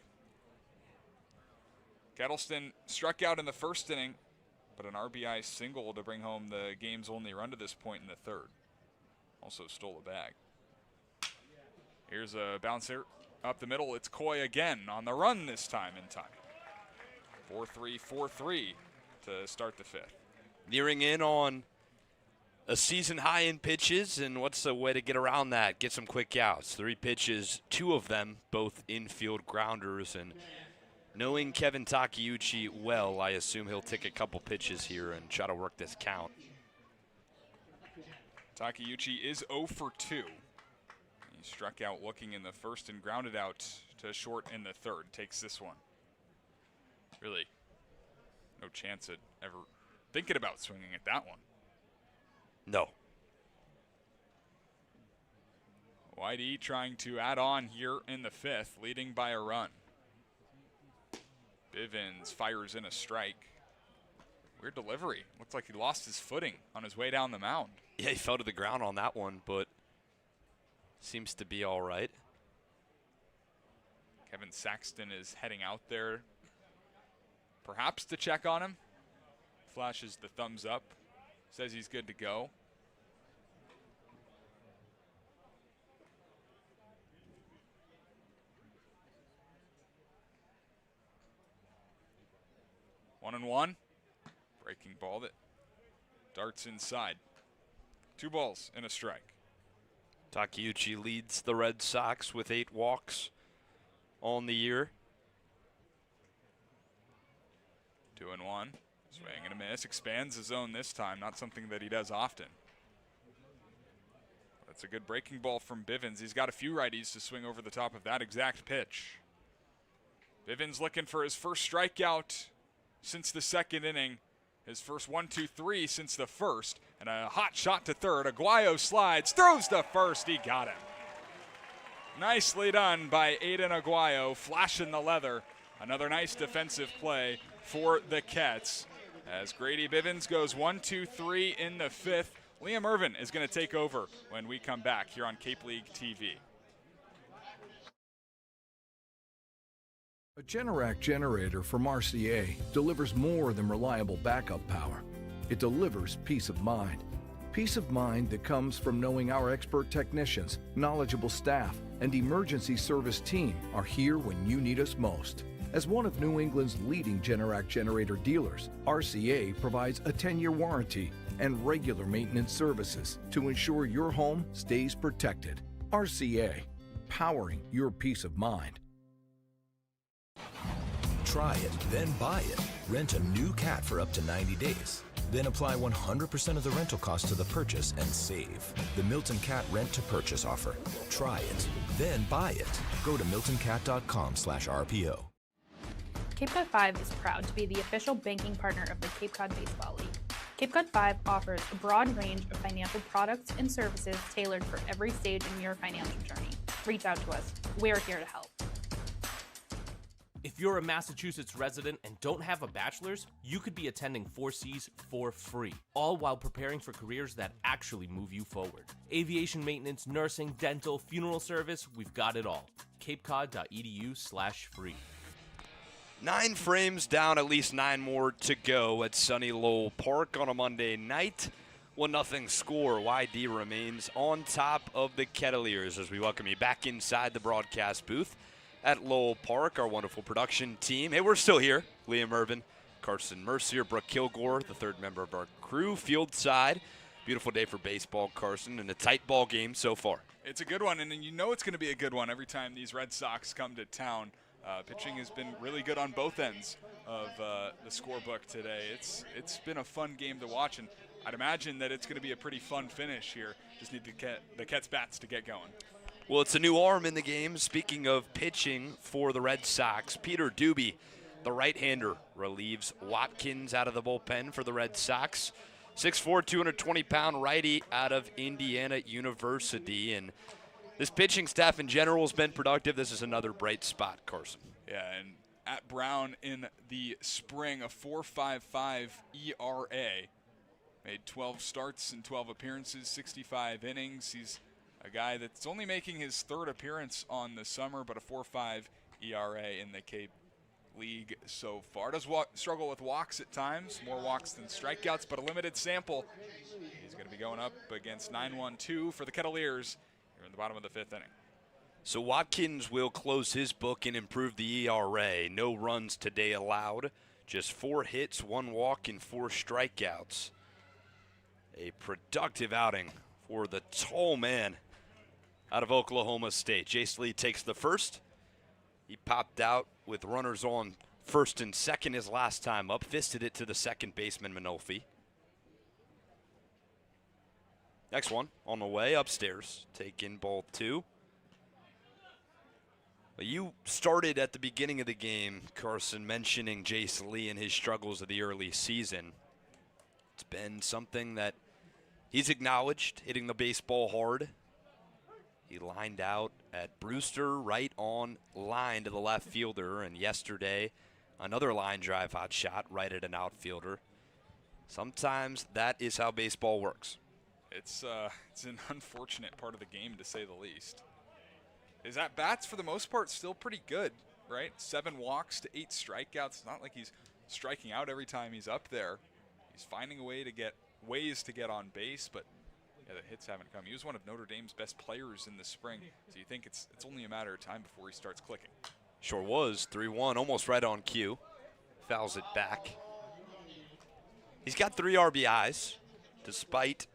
Kettleston struck out in the first inning, but an RBI single to bring home the game's only run to this point in the third. Also stole a bag. Here's a bouncer up the middle. It's Coy again on the run this time in time. 4-3, 4-3 to start the fifth. Nearing in on a season high in pitches, and what's the way to get around that? Get some quick outs. 3 pitches, 2 of them, both infield grounders, and knowing Kevin Takeuchi well, I assume he'll take a couple pitches here and try to work this count. Takeuchi is 0 for 2. He struck out looking in the first and grounded out to short in the third. Takes this one. Really, no chance at ever thinking about swinging at that one. No. Whitey trying to add on here in the fifth, leading by a run. Bivens fires in a strike. Weird delivery. Looks like he lost his footing on his way down the mound. Yeah, he fell to the ground on that one, but seems to be all right. Kevin Saxton is heading out there, perhaps to check on him. Flashes the thumbs up, says he's good to go. One and one. Breaking ball that darts inside. 2 balls and a strike. Takeuchi leads the Red Sox with 8 walks on the year. 2 and 1. Swing and a miss. Expands his zone this time. Not something that he does often. That's a good breaking ball from Bivens. He's got a few righties to swing over the top of that exact pitch. Bivens looking for his first strikeout since the second inning. His first 1-2-3 since the first. And a hot shot to third. Aguayo slides, throws to first. He got him. Nicely done by Aiden Aguayo, flashing the leather. Another nice defensive play for the Kets. As Grady Bivens goes 1-2-3 in the fifth. Liam Ervin is going to take over when we come back here on Cape League TV. A Generac generator from Mercier delivers more than reliable backup power. It delivers peace of mind. Peace of mind that comes from knowing our expert technicians, knowledgeable staff, and emergency service team are here when you need us most. As one of New England's leading Generac generator dealers, RCA provides a 10-year warranty and regular maintenance services to ensure your home stays protected. RCA, powering your peace of mind. Try it, then buy it. Rent a new cat for up to 90 days. Then apply 100% of the rental cost to the purchase and save. The Milton Cat Rent to Purchase offer. Try it, then buy it. Go to miltoncat.com/RPO. Cape Cod 5 is proud to be the official banking partner of the Cape Cod Baseball League. Cape Cod 5 offers a broad range of financial products and services tailored for every stage in your financial journey. Reach out to us. We're here to help. If you're a Massachusetts resident and don't have a bachelor's, you could be attending 4Cs for free, all while preparing for careers that actually move you forward. Aviation maintenance, nursing, dental, funeral service, we've got it all. capecod.edu/free. 9 frames down, at least 9 more to go at sunny Lowell Park on a Monday night. 1-0 score. YD remains on top of the Kettleers as we welcome you back inside the broadcast booth at Lowell Park, our wonderful production team. Hey, we're still here. Liam Ervin, Carson, Mercier, Brooke Killgore, the third member of our crew, field side. Beautiful day for baseball, Carson, and a tight ball game so far. It's a good one, and you know it's going to be a good one every time these Red Sox come to town. Pitching has been really good on both ends of the scorebook today. It's been a fun game to watch, and I'd imagine that it's going to be a pretty fun finish here. Just need to get the Kets bats to get going. Well, it's a new arm in the game. Speaking of pitching for the Red Sox, Peter Doobie the right-hander, relieves Watkins out of the bullpen for the Red Sox. 6'4", 220-pound righty out of Indiana University. And this pitching staff in general has been productive. This is another bright spot, Carson. Yeah, and at Brown in the spring, a 4.55 ERA. Made 12 starts and 12 appearances, 65 innings. He's a guy that's only making his third appearance on the summer, but a 4.5 ERA in the Cape League so far. Does struggle with walks at times, more walks than strikeouts, but a limited sample. He's going to be going up against 9-1-2 for the Kettleers here in the bottom of the 5th inning. So Watkins will close his book and improve the ERA. No runs today allowed, just 4 hits, 1 walk, and 4 strikeouts. A productive outing for the tall man out of Oklahoma State. Jace Lee takes the first. He popped out with runners on first and second his last time up. Fisted it to the second baseman, Manolfi. Next one on the way upstairs. Take in ball 2. Well, you started at the beginning of the game, Carson, mentioning Jace Lee and his struggles of the early season. It's been something that he's acknowledged, hitting the baseball hard. He lined out at Brewster, right on line to the left fielder, and yesterday another line drive hot shot right at an outfielder. Sometimes that is how baseball works. It's an unfortunate part of the game, to say the least. His at-bats, for the most part, still pretty good, right? 7 walks to 8 strikeouts. It's not like he's striking out every time he's up there. He's finding a way to get ways to get on base, but yeah, the hits haven't come. He was one of Notre Dame's best players in the spring, so you think it's only a matter of time before he starts clicking. Sure was. 3-1, almost right on cue. Fouls it back. He's got 3 RBIs, despite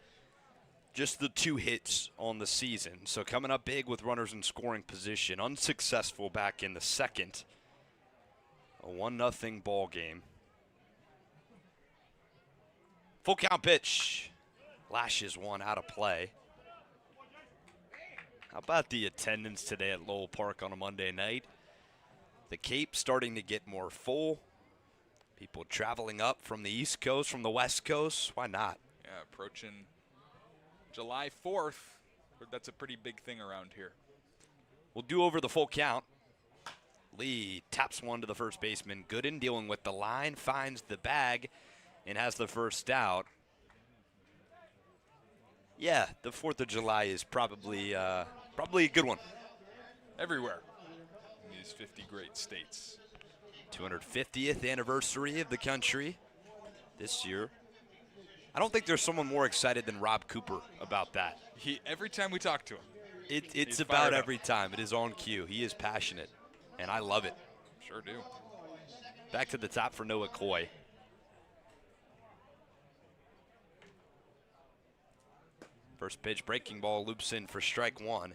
just the 2 hits on the season. So coming up big with runners in scoring position. Unsuccessful back in the second. A 1-0 ball game. Full count pitch. Lashes one out of play. How about the attendance today at Lowell Park on a Monday night? The Cape starting to get more full. People traveling up from the East Coast, from the West Coast. Why not? Yeah, approaching July 4th. That's a pretty big thing around here. We'll do over the full count. Lee taps one to the first baseman. Gooden dealing with the line, finds the bag, and has the first out. Yeah, the 4th of July is probably a good one. Everywhere in these 50 great states. 250th anniversary of the country this year. I don't think there's someone more excited than Rob Cooper about that. Every time we talk to him. It's about every time. It is on cue. He is passionate, and I love it. Sure do. Back to the top for Noah Coy. First pitch, breaking ball, loops in for strike 1.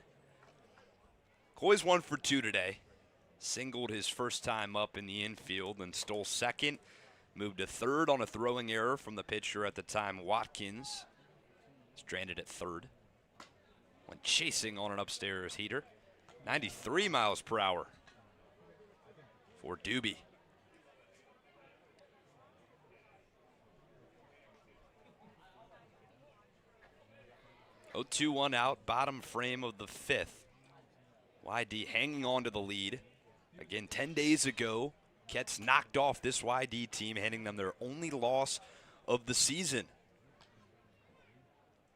Coy's 1 for 2 today. Singled his first time up in the infield and stole second. Moved to third on a throwing error from the pitcher at the time, Watkins. Stranded at third. Went chasing on an upstairs heater. 93 miles per hour for Doobie. 0-2-1 out, bottom frame of the 5th. YD hanging on to the lead. Again, 10 days ago, Ketts knocked off this YD team, handing them their only loss of the season.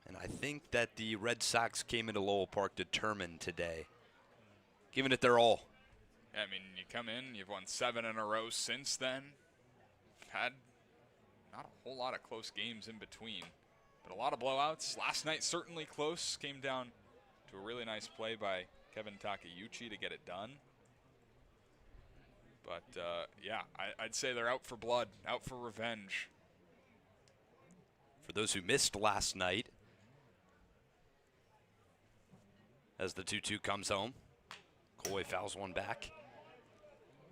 And I think that the Red Sox came into Lowell Park determined today, giving it their all. I mean, you come in, you've won 7 in a row since then. Had not a whole lot of close games in between, but a lot of blowouts. Last night certainly close. Came down to a really nice play by Kevin Takeuchi to get it done. But, yeah, I'd say they're out for blood, out for revenge. For those who missed last night, as the 2-2 comes home, Coy fouls one back.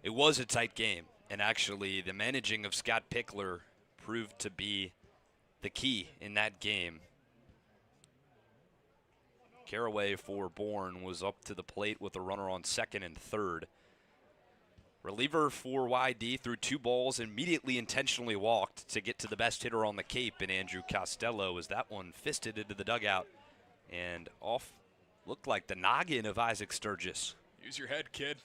It was a tight game, and actually the managing of Scott Pickler proved to be the key in that game. Caraway for Bourne was up to the plate with a runner on second and third. Reliever for YD threw 2 balls, immediately intentionally walked to get to the best hitter on the Cape in Andrew Costello, as that one fisted into the dugout and off. Looked like the noggin of Isaac Sturgis. Use your head, kid.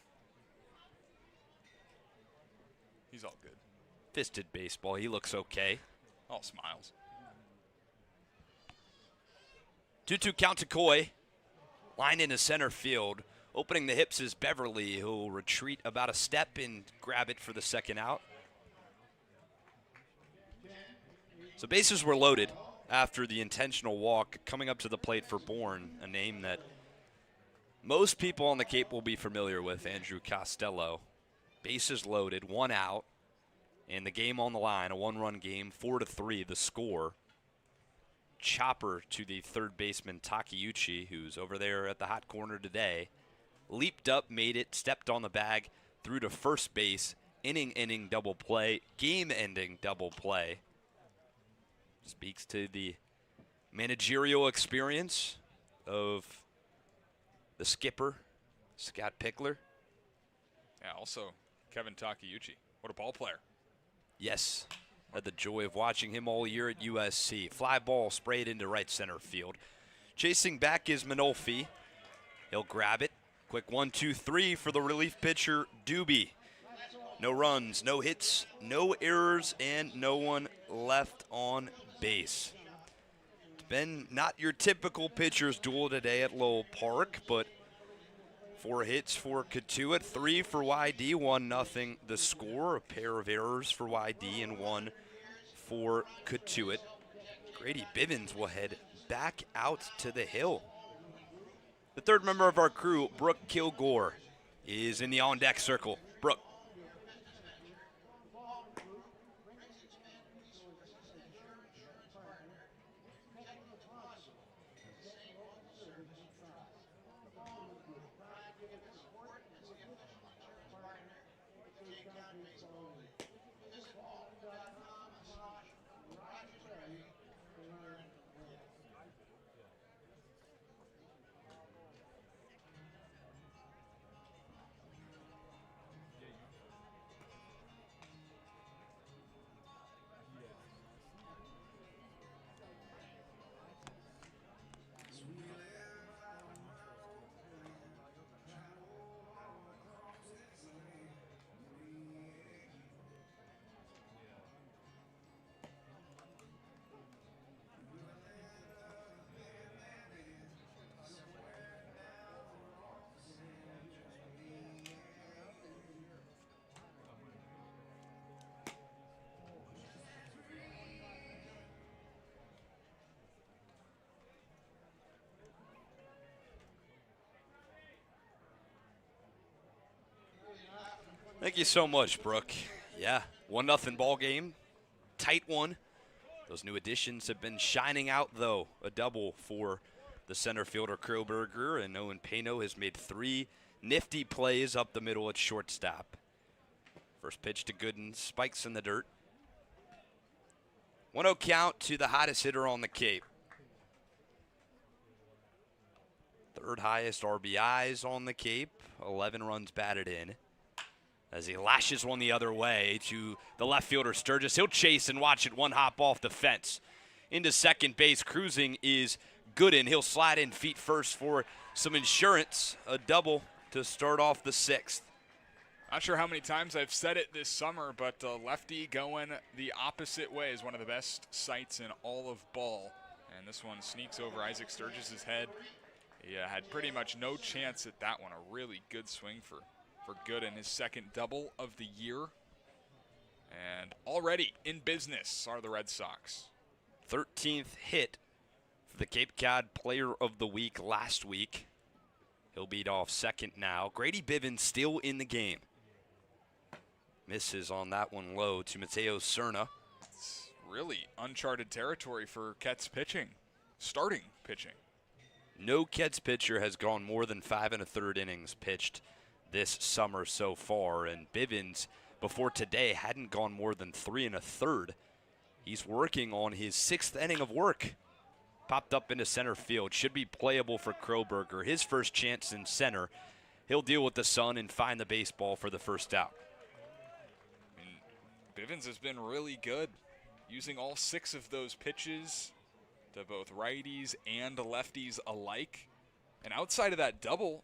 He's all good. Fisted baseball. He looks okay. All smiles. 2-2 count to Coy. Line into center field. Opening the hips is Beverly, who'll retreat about a step and grab it for the second out. So bases were loaded after the intentional walk. Coming up to the plate for Bourne, a name that most people on the Cape will be familiar with, Andrew Costello. Bases loaded, 1 out, and the game on the line, a 1-run game, 4-3 the score. Chopper to the third baseman Takeuchi, who's over there at the hot corner today. Leaped up, made it, stepped on the bag, threw to first base, inning double play, game-ending double play. Speaks to the managerial experience of the skipper, Scott Pickler. Yeah, also Kevin Takeuchi. What a ball player. Yes, had the joy of watching him all year at USC. Fly ball sprayed into right center field. Chasing back is Manolfi. He'll grab it. Quick 1-2-3 for the relief pitcher, Doobie. No runs, no hits, no errors, and no one left on base. It's been not your typical pitcher's duel today at Lowell Park, but 4 hits for Cotuit, 3 for YD, 1-0 the score. A pair of errors for YD and 1 for Cotuit. Grady Bivens will head back out to the hill. The third member of our crew, Brooke Killgore, is in the on-deck circle. Brooke. Thank you so much, Brooke. Yeah, 1-0 ball game. Tight one. Those new additions have been shining out, though. A double for the center fielder, Kroberger, and Owen Pano has made 3 nifty plays up the middle at shortstop. First pitch to Gooden, spikes in the dirt. 1-0 count to the hottest hitter on the Cape. Third highest RBIs on the Cape, 11 runs batted in. As he lashes one the other way to the left fielder, Sturgis. He'll chase and watch it, one hop off the fence. Into second base, cruising is Gooden. He'll slide in feet first for some insurance. A double to start off the 6th. Not sure how many times I've said it this summer, but lefty going the opposite way is one of the best sights in all of ball. And this one sneaks over Isaac Sturgis' head. He had pretty much no chance at that one. A really good swing for Gooden, his second double of the year. And already in business are the Red Sox. 13th hit for the Cape Cod Player of the Week last week. He'll beat off second now. Grady Bivens still in the game. Misses on that one low to Mateo Cerna. It's really uncharted territory for Ket's pitching, starting pitching. No Kets pitcher has gone more than 5 1/3 innings pitched this summer so far, and Bivens before today hadn't gone more than 3 1/3. He's working on his 6th inning of work. Popped up into center field, should be playable for Kroberger. His first chance in center. he'll deal with the sun and find the baseball for the first out. Bivens has been really good, using all 6 of those pitches to both righties and lefties alike. And outside of that double,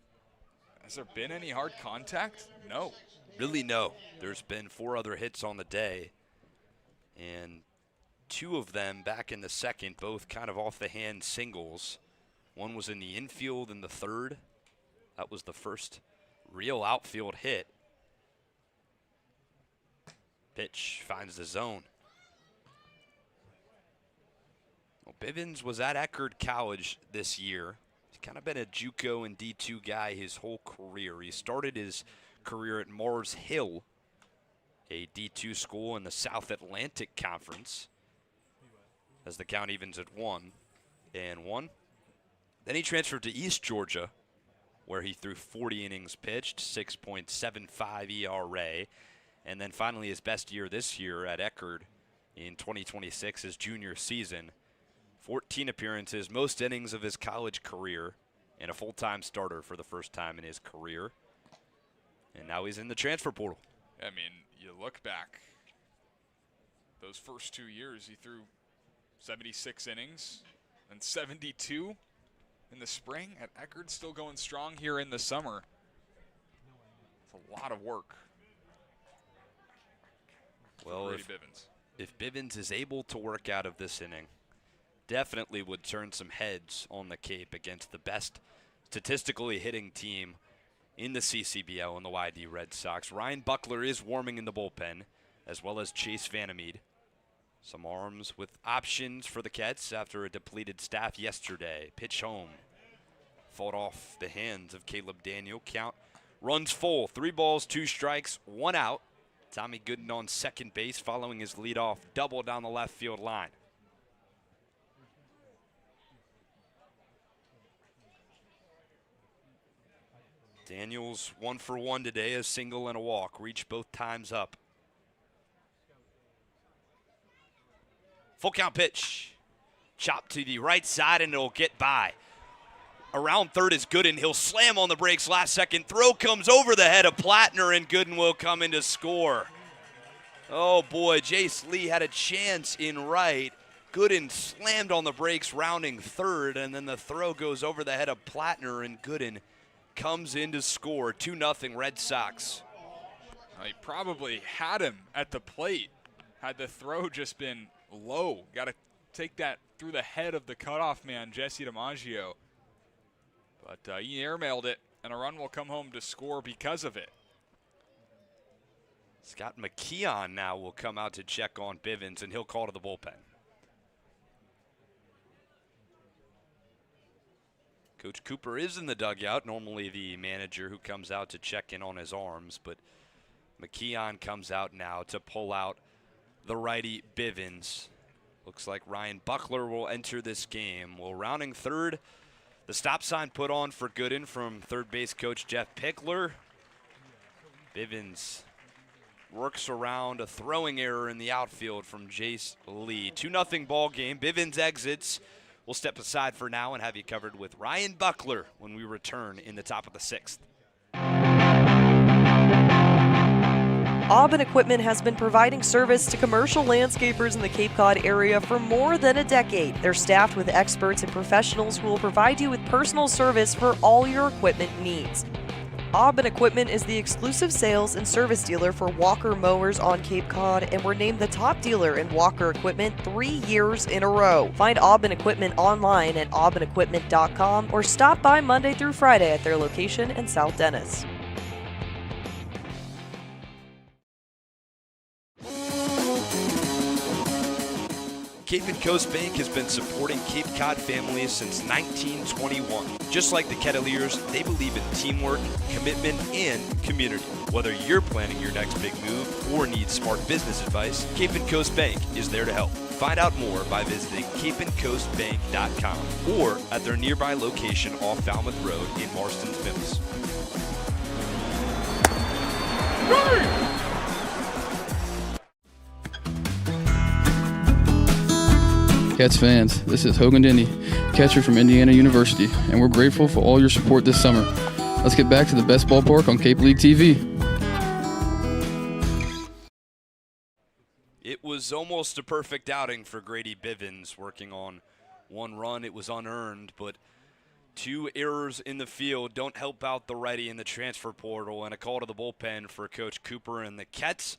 has there been any hard contact? No. Really, no. There's been 4 other hits on the day, and 2 of them back in the second, both kind of off-the-hand singles. One was in the infield in the third. That was the first real outfield hit. Pitch finds the zone. Well, Bivens was at Eckerd College this year. He's kind of been a JUCO and D2 guy his whole career. He started his career at Mars Hill, a D2 school in the South Atlantic Conference, as the count evens at 1-1. Then he transferred to East Georgia, where he threw 40 innings pitched, 6.75 ERA, and then finally his best year this year at Eckerd in 2026, his junior season. 14 appearances, most innings of his college career, and a full-time starter for the first time in his career. And now he's in the transfer portal. I mean, you look back, those first 2 years, he threw 76 innings and 72 in the spring at Eckerd, still going strong here in the summer. It's a lot of work. Well, if Bivens is able to work out of this inning, definitely would turn some heads on the Cape against the best statistically hitting team in the CCBL and the YD Red Sox. Ryan Buckler is warming in the bullpen, as well as Chase Vandermeed. Some arms with options for the Cats after a depleted staff yesterday. Pitch home. Fought off the hands of Caleb Daniel. Count runs full. 3 balls, 2 strikes, 1 out. Tommy Gooden on second base following his leadoff double down the left field line. Daniels 1 for 1 today, a single and a walk. Reached both times up. Full count pitch. Chop to the right side and it'll get by. Around third is Gooden. He'll slam on the brakes last second. Throw comes over the head of Plattner and Gooden will come in to score. Oh boy, Jace Lee had a chance in right. Gooden slammed on the brakes rounding third, and then the throw goes over the head of Plattner and Gooden comes in to score. 2-0 Red Sox. He probably had him at the plate had the throw just been low. Got to take that through the head of the cutoff man, Jesse DiMaggio. But he airmailed it, and a run will come home to score because of it. Scott McKeon now will come out to check on Bivens, and he'll call to the bullpen. Coach Cooper is in the dugout, normally the manager who comes out to check in on his arms, but McKeon comes out now to pull out the righty Bivens. Looks like Ryan Buckler will enter this game. Well, rounding third, the stop sign put on for Gooden from third base coach Jeff Pickler. Bivens works around a throwing error in the outfield from Jace Lee. 2-0 ball game. Bivens exits. We'll step aside for now and have you covered with Ryan Buckler when we return in the top of the 6th. Aubin Equipment has been providing service to commercial landscapers in the Cape Cod area for more than a decade. They're staffed with experts and professionals who will provide you with personal service for all your equipment needs. Aubin Equipment is the exclusive sales and service dealer for Walker mowers on Cape Cod, and we're named the top dealer in Walker equipment 3 years in a row. Find Aubin Equipment online at aubinequipment.com or stop by Monday through Friday at their location in South Dennis. Cape and Coast Bank has been supporting Cape Cod families since 1921. Just like the Kettleers, they believe in teamwork, commitment, and community. Whether you're planning your next big move or need smart business advice, Cape and Coast Bank is there to help. Find out more by visiting capeandcoastbank.com or at their nearby location off Falmouth Road in Marston's Mills. Cats fans, this is Hogan Denny, catcher from Indiana University, and we're grateful for all your support this summer. Let's get back to the best ballpark on Cape League TV. It was almost a perfect outing for Grady Bivens, working on one run. It was unearned, but 2 errors in the field don't help out the righty in the transfer portal, and a call to the bullpen for Coach Cooper and the Kets.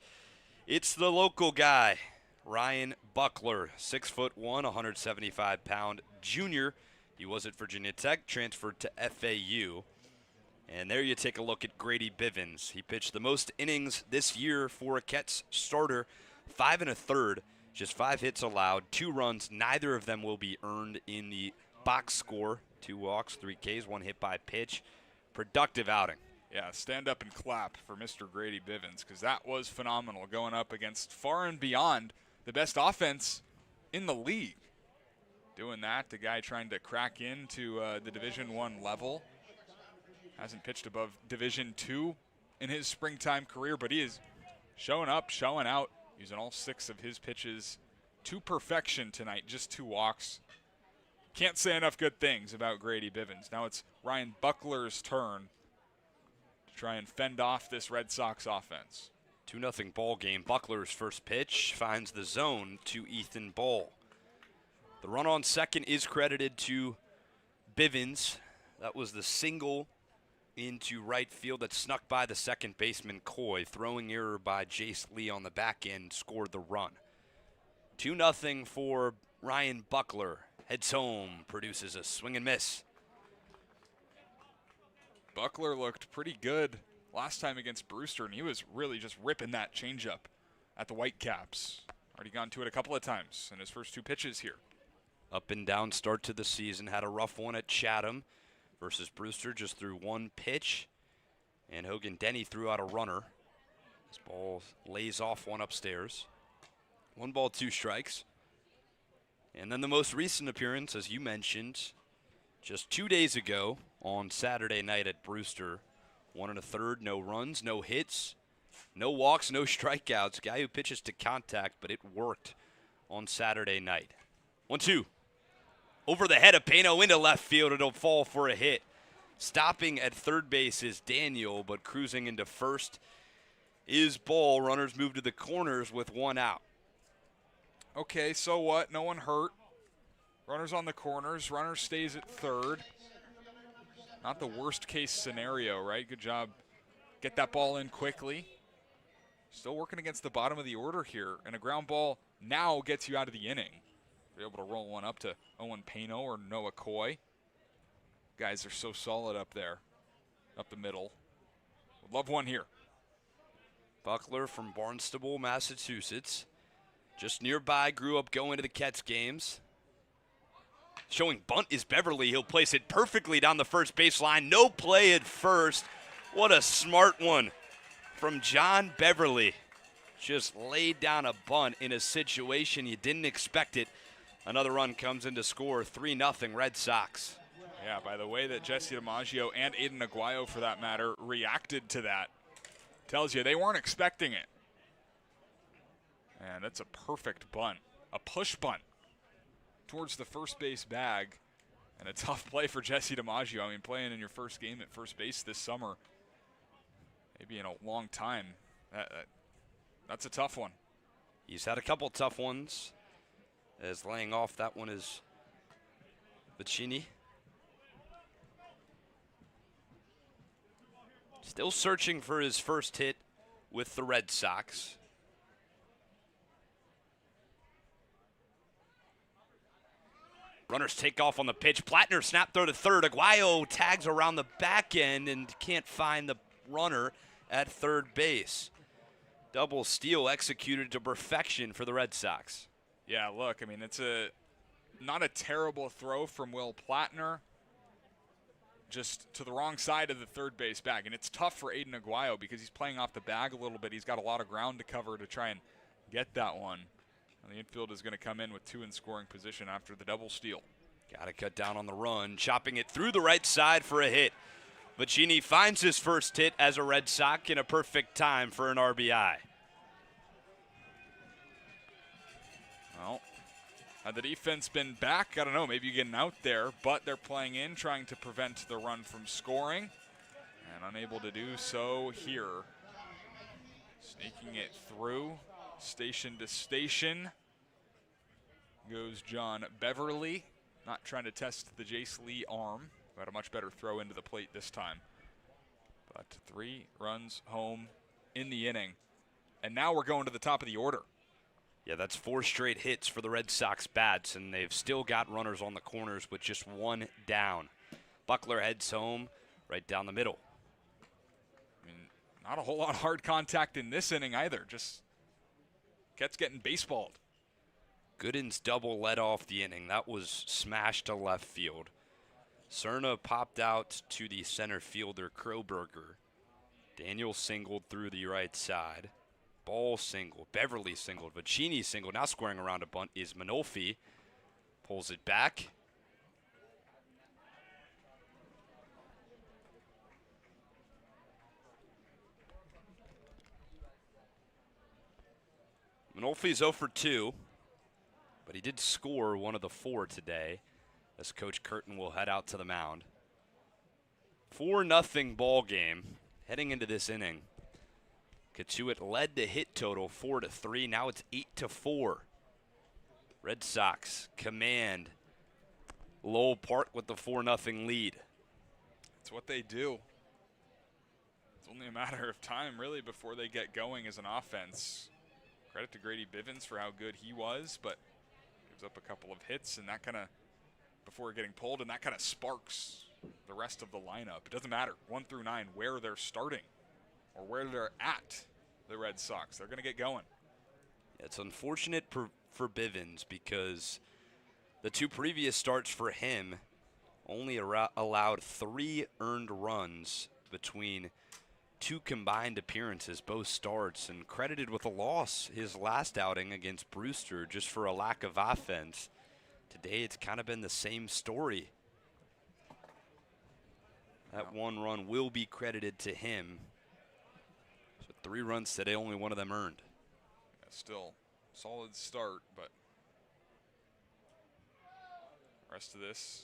It's the local guy, Ryan Buckler, 6'1", 175-pound junior. He was at Virginia Tech, transferred to FAU. And there you take a look at Grady Bivens. He pitched the most innings this year for a Kets starter, 5 1/3, just 5 hits allowed, 2 runs. Neither of them will be earned in the box score. 2 walks, 3 Ks, 1 hit by pitch. Productive outing. Yeah, stand up and clap for Mr. Grady Bivens, because that was phenomenal, going up against far and beyond the best offense in the league. Doing that, the guy trying to crack into the Division I level. Hasn't pitched above Division II in his springtime career, but he is showing up, showing out, using all 6 of his pitches to perfection tonight, just 2 walks. Can't say enough good things about Grady Bivens. Now it's Ryan Buckler's turn to try and fend off this Red Sox offense. 2-0 ball game. Buckler's first pitch finds the zone to Ethan Ball. The run on second is credited to Bivens. That was the single into right field that snuck by the second baseman Coy. Throwing error by Jace Lee on the back end scored the run. 2-0 for Ryan Buckler. Heads home, produces a swing and miss. Buckler looked pretty good last time against Brewster, and he was really just ripping that changeup at the Whitecaps. Already gone to it a couple of times in his first 2 pitches here. Up and down start to the season. Had a rough one at Chatham versus Brewster. Just threw 1 pitch. And Hogan Denny threw out a runner. This ball lays off one upstairs. 1 ball, 2 strikes. And then the most recent appearance, as you mentioned, just 2 days ago on Saturday night at Brewster. 1 1/3, no runs, no hits, no walks, no strikeouts. Guy who pitches to contact, but it worked on Saturday night. 1-2. Over the head of Pano into left field. It'll fall for a hit. Stopping at third base is Daniel, but cruising into first is Ball. Runners move to the corners with 1 out. Okay, so what? No one hurt. Runners on the corners. Runner stays at third. Not the worst case scenario, right? Good job. Get that ball in quickly. Still working against the bottom of the order here. And a ground ball now gets you out of the inning. You're able to roll one up to Owen Pano or Noah Coy. Guys are so solid up there. Up the middle. Would love one here. Buckler from Barnstable, Massachusetts. Just nearby, grew up going to the Kets games. Showing bunt is Beverly. He'll place it perfectly down the first baseline. No play at first. What a smart one from John Beverly. Just laid down a bunt in a situation you didn't expect it. Another run comes in to score. 3-0 Red Sox. Yeah, by the way that Jesse DiMaggio and Aiden Aguayo, for that matter, reacted to that, tells you they weren't expecting it. And that's a perfect bunt. A push bunt towards the first base bag. And a tough play for Jesse DiMaggio. I mean, playing in your first game at first base this summer, maybe in a long time, that's a tough one. He's had a couple tough ones. As laying off, that one is Bacchini. Still searching for his first hit with the Red Sox. Runners take off on the pitch. Plattner snap throw to third. Aguayo tags around the back end and can't find the runner at third base. Double steal executed to perfection for the Red Sox. Yeah, look, I mean, it's not a terrible throw from Will Plattner, just to the wrong side of the third base bag. And it's tough for Aiden Aguayo because he's playing off the bag a little bit. He's got a lot of ground to cover to try and get that one. And the infield is going to come in with 2 in scoring position after the double steal. Got to cut down on the run, chopping it through the right side for a hit. Bacchini finds his first hit as a Red Sox in a perfect time for an RBI. Well, had the defense been back, I don't know, maybe getting out there, but they're playing in, trying to prevent the run from scoring. And unable to do so here. Sneaking it through, station to station, goes John Beverly. Not trying to test the Jace Lee arm, but a much better throw into the plate this time. But 3 runs home in the inning. And now we're going to the top of the order. Yeah, that's 4 straight hits for the Red Sox bats, and they've still got runners on the corners with just 1 down. Buckler heads home right down the middle. I mean, not a whole lot of hard contact in this inning either. Just Ket's getting baseballed. Gooden's double led off the inning. That was smashed to left field. Cerna popped out to the center fielder, Kroberger. Daniel singled through the right side. Ball singled. Beverly singled. Vicini singled. Now squaring around a bunt is Manolfi. Pulls it back. Manolfi's 0 for 2. But he did score one of the 4 today, as Coach Curtin will head out to the mound. 4-0 ball game heading into this inning. Cotuit led the hit total 4-3. Now it's 8-4. Red Sox command Lowell Park with the 4-0 lead. It's what they do. It's only a matter of time, really, before they get going as an offense. Credit to Grady Bivens for how good he was, but gives up a couple of hits, and that kind of, before getting pulled, and that kind of sparks the rest of the lineup. It doesn't matter, 1 through 9, where they're starting or where they're at, the Red Sox. They're going to get going. It's unfortunate for Bivens because the 2 previous starts for him only allowed 3 earned runs between 2 combined appearances, both starts, and credited with a loss his last outing against Brewster just for a lack of offense. Today it's kind of been the same story. That 1 run will be credited to him. So 3 runs today, only 1 of them earned. Yeah, still solid start, but the rest of this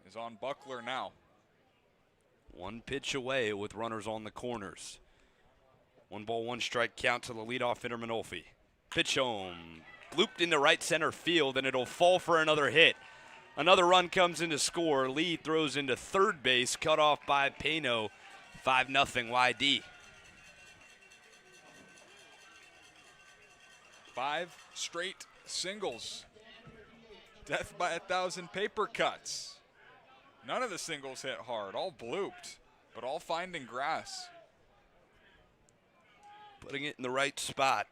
is on Buckler now. 1 pitch away with runners on the corners. 1 ball, 1 strike count to the leadoff hitter Manolfi. Pitch home, looped into right center field, and it'll fall for another hit. Another run comes in to score. Lee throws into third base, cut off by Pano. 5-0 YD. 5 straight singles. Death by 1,000 paper cuts. None of the singles hit hard, all blooped, but all finding grass. Putting it in the right spot.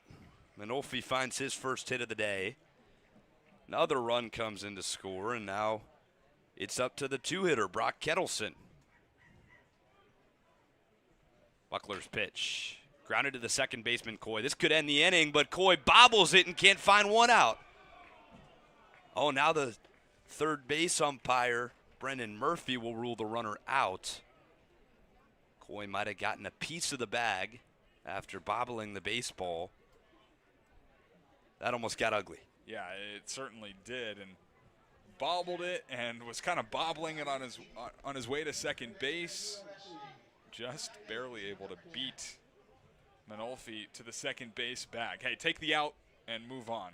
Manolfi finds his first hit of the day. Another run comes in to score, and now it's up to the 2-hitter, Brooke Kettleers. Buckler's pitch. Grounded to the second baseman, Coy. This could end the inning, but Coy bobbles it and can't find 1 out. Oh, now the third base umpire, Brendan Murphy, will rule the runner out. Coy might have gotten a piece of the bag after bobbling the baseball. That almost got ugly. Yeah, it certainly did, and bobbled it and was kind of bobbling it on his way to second base. Just barely able to beat Manolfi to the second base bag. Hey, take the out and move on.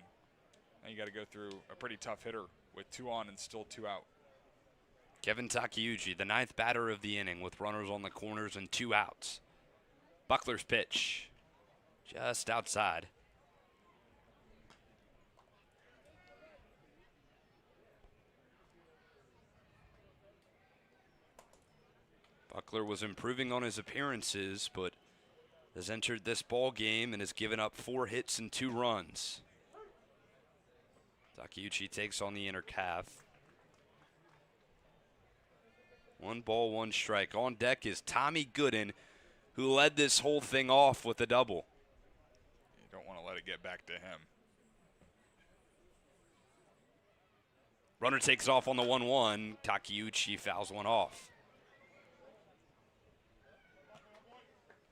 Now you got to go through a pretty tough hitter with 2 on and still 2 out. Kevin Takeuchi, the 9th batter of the inning with runners on the corners and 2 outs. Buckler's pitch, just outside. Buckler was improving on his appearances, but has entered this ball game and has given up 4 hits and 2 runs. Takeuchi takes on the inner calf. 1 ball, 1 strike. On deck is Tommy Gooden, who led this whole thing off with a double. You don't want to let it get back to him. Runner takes off on the 1-1. Takeuchi fouls 1 off.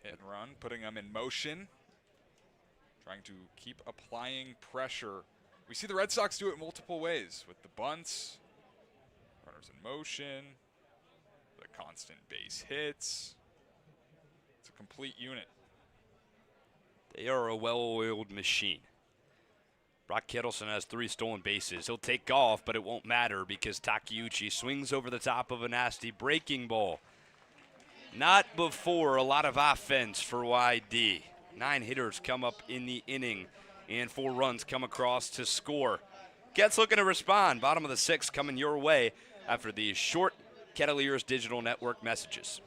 Hit and run, putting them in motion. Trying to keep applying pressure. We see the Red Sox do it multiple ways with the bunts, runners in motion, the constant base hits. It's a complete unit. They are a well-oiled machine. Brock Kettleson has 3 stolen bases. He'll take off, but it won't matter because Takeuchi swings over the top of a nasty breaking ball. Not before a lot of offense for YD. 9 hitters come up in the inning, and 4 runs come across to score. Cats looking to respond. Bottom of the 6th coming your way after these short Kettleers Digital Network messages.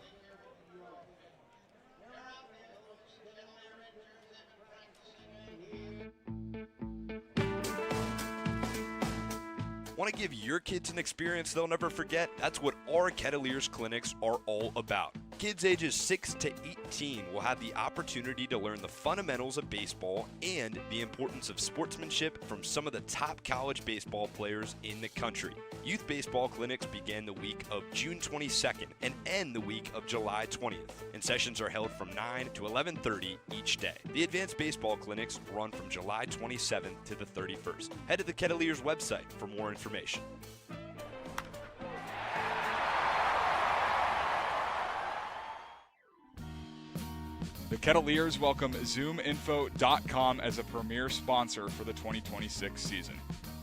Want to give your kids an experience they'll never forget? That's what our Kettleers clinics are all about. Kids ages 6 to 18 will have the opportunity to learn the fundamentals of baseball and the importance of sportsmanship from some of the top college baseball players in the country. Youth baseball clinics begin the week of June 22nd and end the week of July 20th, and sessions are held from 9 to 11:30 each day. The advanced baseball clinics run from July 27th to the 31st. Head to the Kettleers website for more information. The Kettleers welcome ZoomInfo.com as a premier sponsor for the 2026 season.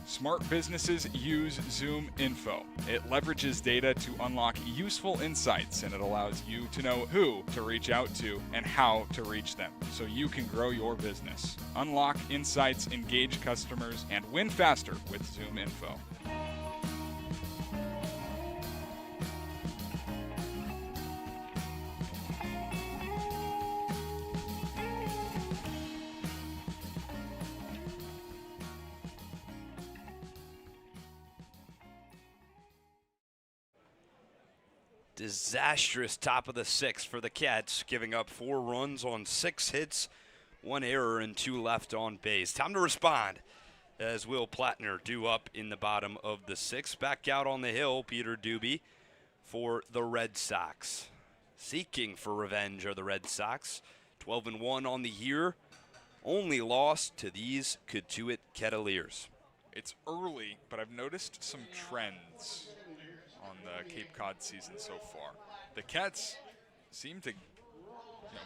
Smart businesses use ZoomInfo. It leverages data to unlock useful insights, and it allows you to know who to reach out to and how to reach them so you can grow your business. Unlock insights, engage customers, and win faster with ZoomInfo. Disastrous top of the 6th for the Cats, giving up 4 runs on 6 hits, 1 error, and 2 left on base. Time to respond as Will Plattner due up in the bottom of the 6th. Back out on the hill, Peter Doobie for the Red Sox. Seeking for revenge are the Red Sox. 12-1 on the year. Only loss to these Cotuit Kettleers. It's early, but I've noticed some trends on the Cape Cod season so far. The Cats seem to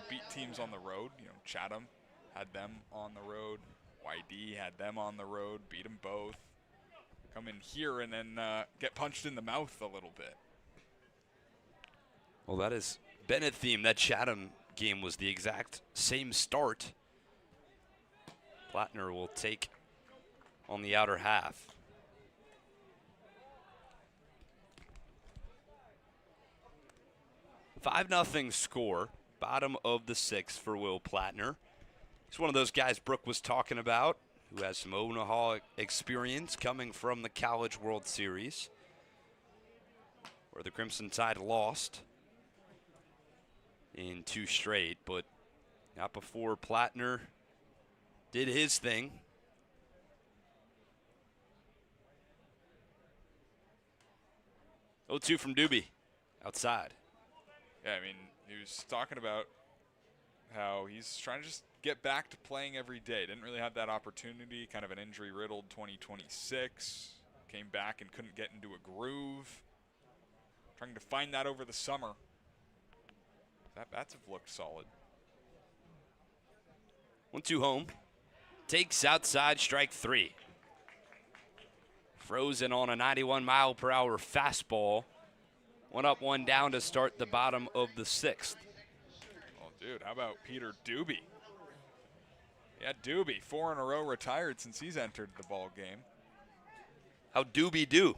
beat teams on the road. Chatham had them on the road. YD had them on the road, beat them both. Come in here and then get punched in the mouth a little bit. Well, that has been a theme. That Chatham game was the exact same start. Plattner will take on the outer half. 5-0 score, bottom of the 6th for Will Plattner. He's one of those guys Brooke was talking about who has some Omaha experience coming from the College World Series, where the Crimson Tide lost in 2 straight, but not before Plattner did his thing. 0-2 from Doobie, outside. Yeah, I mean, he was talking about how he's trying to just get back to playing every day. Didn't really have that opportunity, kind of an injury-riddled 2026. Came back and couldn't get into a groove. Trying to find that over the summer. That bats have looked solid. 1-2 home. Takes outside, strike 3. Frozen on a 91-mile-per-hour fastball. 1 up, 1 down to start the bottom of the 6th. Oh, dude, how about Peter Doobie? Yeah, Doobie, 4 in a row retired since he's entered the ball game. How Doobie do?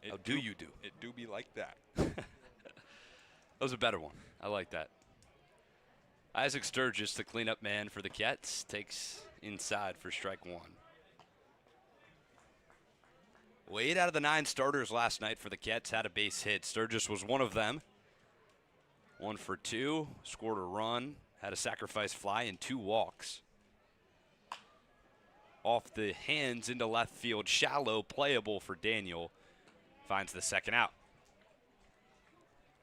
How do you do? It Doobie like that. That was a better one. I like that. Isaac Sturgis, the cleanup man for the Cats, takes inside for strike 1. Well, 8 out of the 9 starters last night for the Cats had a base hit. Sturgis was one of them. 1 for 2, scored a run, had a sacrifice fly, and 2 walks. Off the hands into left field, shallow, playable for Daniel. Finds the second out.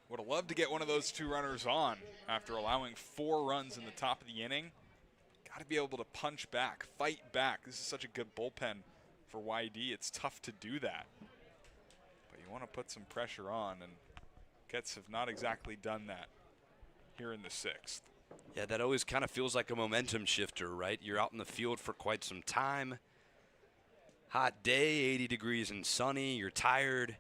Would have loved to get one of those 2 runners on after allowing 4 runs in the top of the inning. Got to be able to punch back, fight back. This is such a good bullpen for YD. It's tough to do that. But you want to put some pressure on, and Cats have not exactly done that. here in the 6th. Yeah, that always kind of feels like a momentum shifter, right? You're out in the field for quite some time. Hot day, 80 degrees and sunny. You're tired.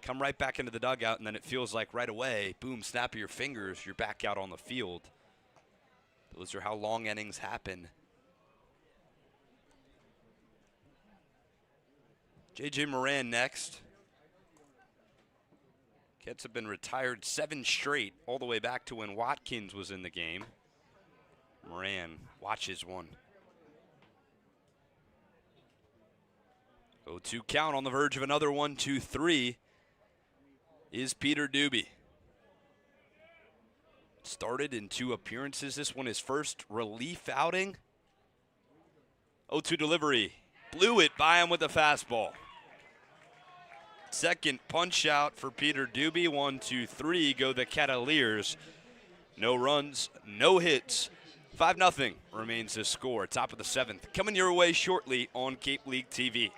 Come right back into the dugout, and then it feels like right away, boom, snap of your fingers, you're back out on the field. Those are how long innings happen. J.J. Moran next. Cats have been retired 7 straight, all the way back to when Watkins was in the game. Moran watches one. 0-2 count on the verge of another 1-2-3 is Peter Doobie. Started in 2 appearances. This one his first relief outing. 0-2 delivery. Blew it by him with a fastball. Second punch out for Peter Doobie. 1-2-3 go the Kettleers. No runs, no hits. 5-0 remains the score. Top of the 7th. Coming your way shortly on Cape League TV.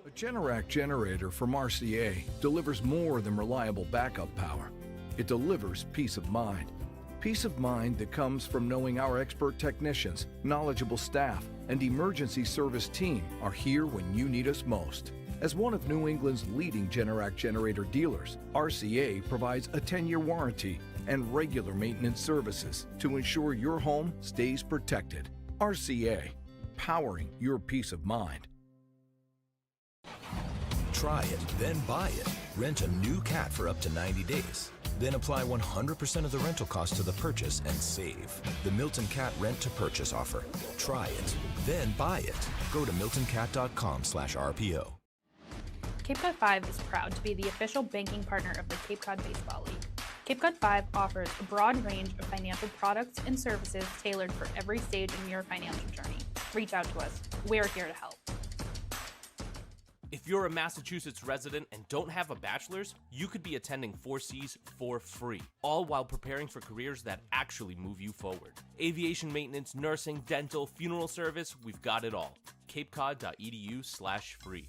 A Generac generator from Mercier delivers more than reliable backup power. It delivers peace of mind. Peace of mind that comes from knowing our expert technicians, knowledgeable staff, and emergency service team are here when you need us most. As one of New England's leading Generac generator dealers, RCA provides a 10-year warranty and regular maintenance services to ensure your home stays protected. RCA, powering your peace of mind. Try it, then buy it. Rent a new cat for up to 90 days. Then apply 100% of the rental cost to the purchase and save. The Milton Cat Rent to Purchase offer. Try it, then buy it. Go to miltoncat.com/RPO. Cape Cod 5 is proud to be the official banking partner of the Cape Cod Baseball League. Cape Cod 5 offers a broad range of financial products and services tailored for every stage in your financial journey. Reach out to us. We're here to help. If you're a Massachusetts resident and don't have a bachelor's, you could be attending 4Cs for free, all while preparing for careers that actually move you forward. Aviation maintenance, nursing, dental, funeral service, we've got it all. capecod.edu/free.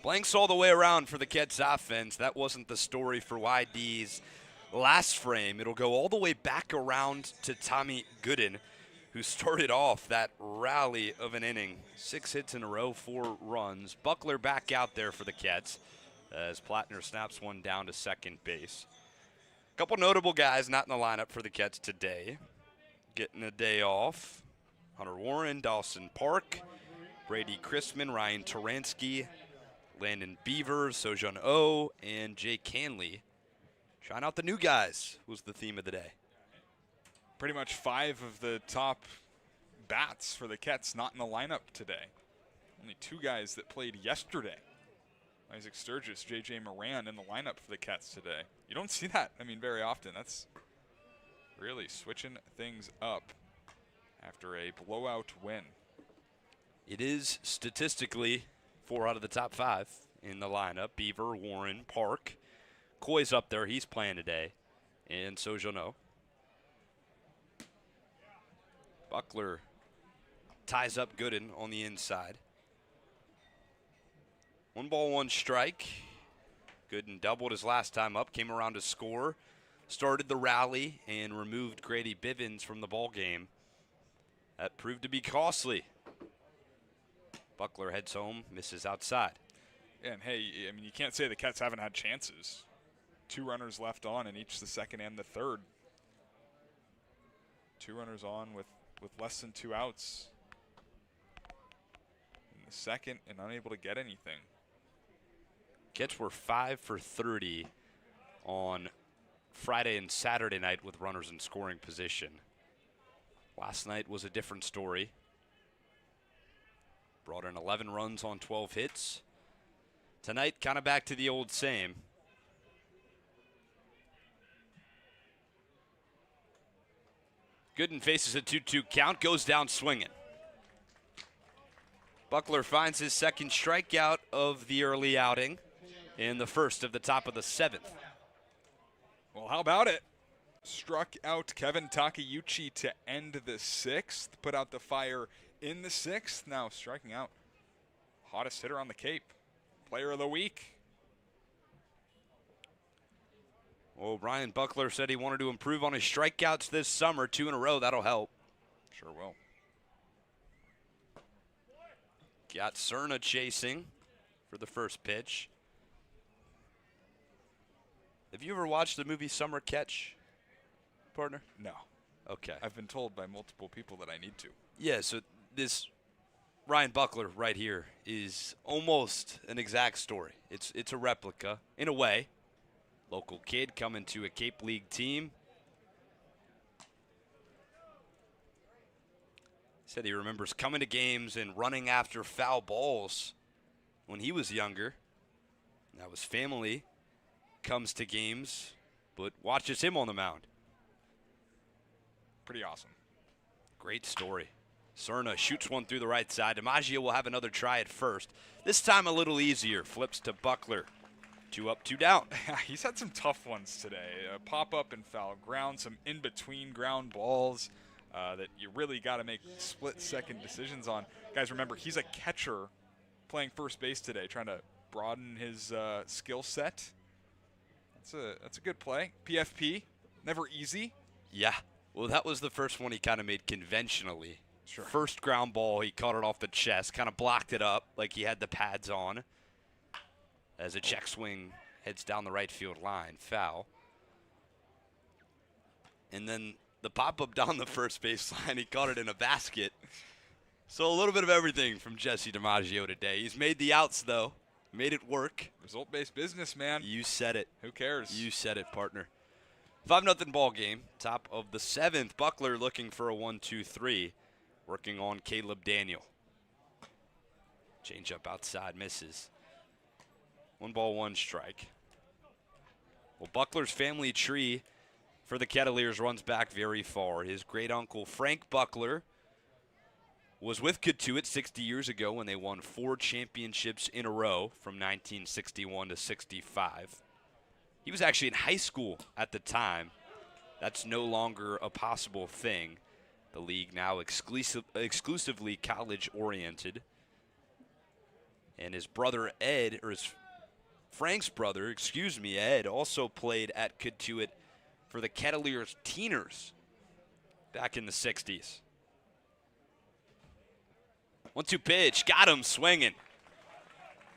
Blanks all the way around for the Cats offense. That wasn't the story for YD's last frame. It'll go all the way back around to Tommy Gooden, who started off that rally of an inning. 6 hits in a row, 4 runs. Buckler back out there for the Cats as Plattner snaps one down to second base. A couple notable guys not in the lineup for the Cats today. Getting a day off. Hunter Warren, Dawson Park, Brady Chrisman, Ryan Taransky, Landon Beaver, Sojun O, and Jake Canley. Trying out the new guys was the theme of the day. Pretty much 5 of the top bats for the Cats not in the lineup today. Only 2 guys that played yesterday. Isaac Sturgis, J.J. Moran in the lineup for the Cats today. You don't see that, very often. That's really switching things up after a blowout win. It is statistically 4 out of the top 5 in the lineup. Beaver, Warren, Park. Coy's up there. He's playing today. And Sojourno. Buckler ties up Gooden on the inside. 1 ball, 1 strike. Gooden doubled his last time up, came around to score, started the rally, and removed Grady Bivens from the ball game. That proved to be costly. Buckler heads home, misses outside. And hey, you can't say the Cats haven't had chances. 2 runners left on in each the second and the third. 2 runners on with less than 2 outs in the second and unable to get anything. Cats were 5 for 30 on Friday and Saturday night with runners in scoring position. Last night was a different story. Brought in 11 runs on 12 hits. Tonight, kind of back to the old same. Gooden faces a 2-2 count, goes down swinging. Buckler finds his second strikeout of the early outing in the first of the top of the 7th. Well, how about it? Struck out Kevin Takeuchi to end the 6th, put out the fire in the 6th, now striking out hottest hitter on the Cape, player of the week. Well, Ryan Buckler said he wanted to improve on his strikeouts this summer. 2 in a row, that'll help. Sure will. Got Cerna chasing for the first pitch. Have you ever watched the movie Summer Catch, partner? No. Okay. I've been told by multiple people that I need to. Yeah, so this Ryan Buckler right here is almost an exact story. It's a replica, in a way. Local kid coming to a Cape League team. Said he remembers coming to games and running after foul balls when he was younger. Now his family comes to games, but watches him on the mound. Pretty awesome. Great story. Cerna shoots one through the right side. DiMaggio will have another try at first. This time a little easier. Flips to Buckler. 2 up, 2 down. He's had some tough ones today. Pop up and foul ground, some in-between ground balls that you really got to make split-second decisions on. Guys, remember, he's a catcher playing first base today, trying to broaden his skill set. That's a good play. PFP, never easy. Yeah. Well, that was the first one he kind of made conventionally. Sure. First ground ball, he caught it off the chest, kind of blocked it up like he had the pads on. As a check swing heads down the right field line, foul. And then the pop-up down the first base line, he caught it in a basket. So a little bit of everything from Jesse DiMaggio today. He's made the outs, though. Made it work. Result-based business, man. You said it. Who cares? You said it, partner. 5-0 ball game. Top of the 7th. Buckler looking for a 1-2-3. Working on Caleb Daniel. Change up outside, misses. 1 ball, 1 strike. Well, Buckler's family tree for the Kettleers runs back very far. His great-uncle Frank Buckler was with Cotuit 60 years ago when they won 4 championships in a row from 1961 to 65. He was actually in high school at the time. That's no longer a possible thing. The league now exclusively college-oriented. And his brother Ed, or Frank's brother, Ed, also played at Cotuit for the Kettleers Teeners back in the 60s. 1-2 pitch, got him swinging.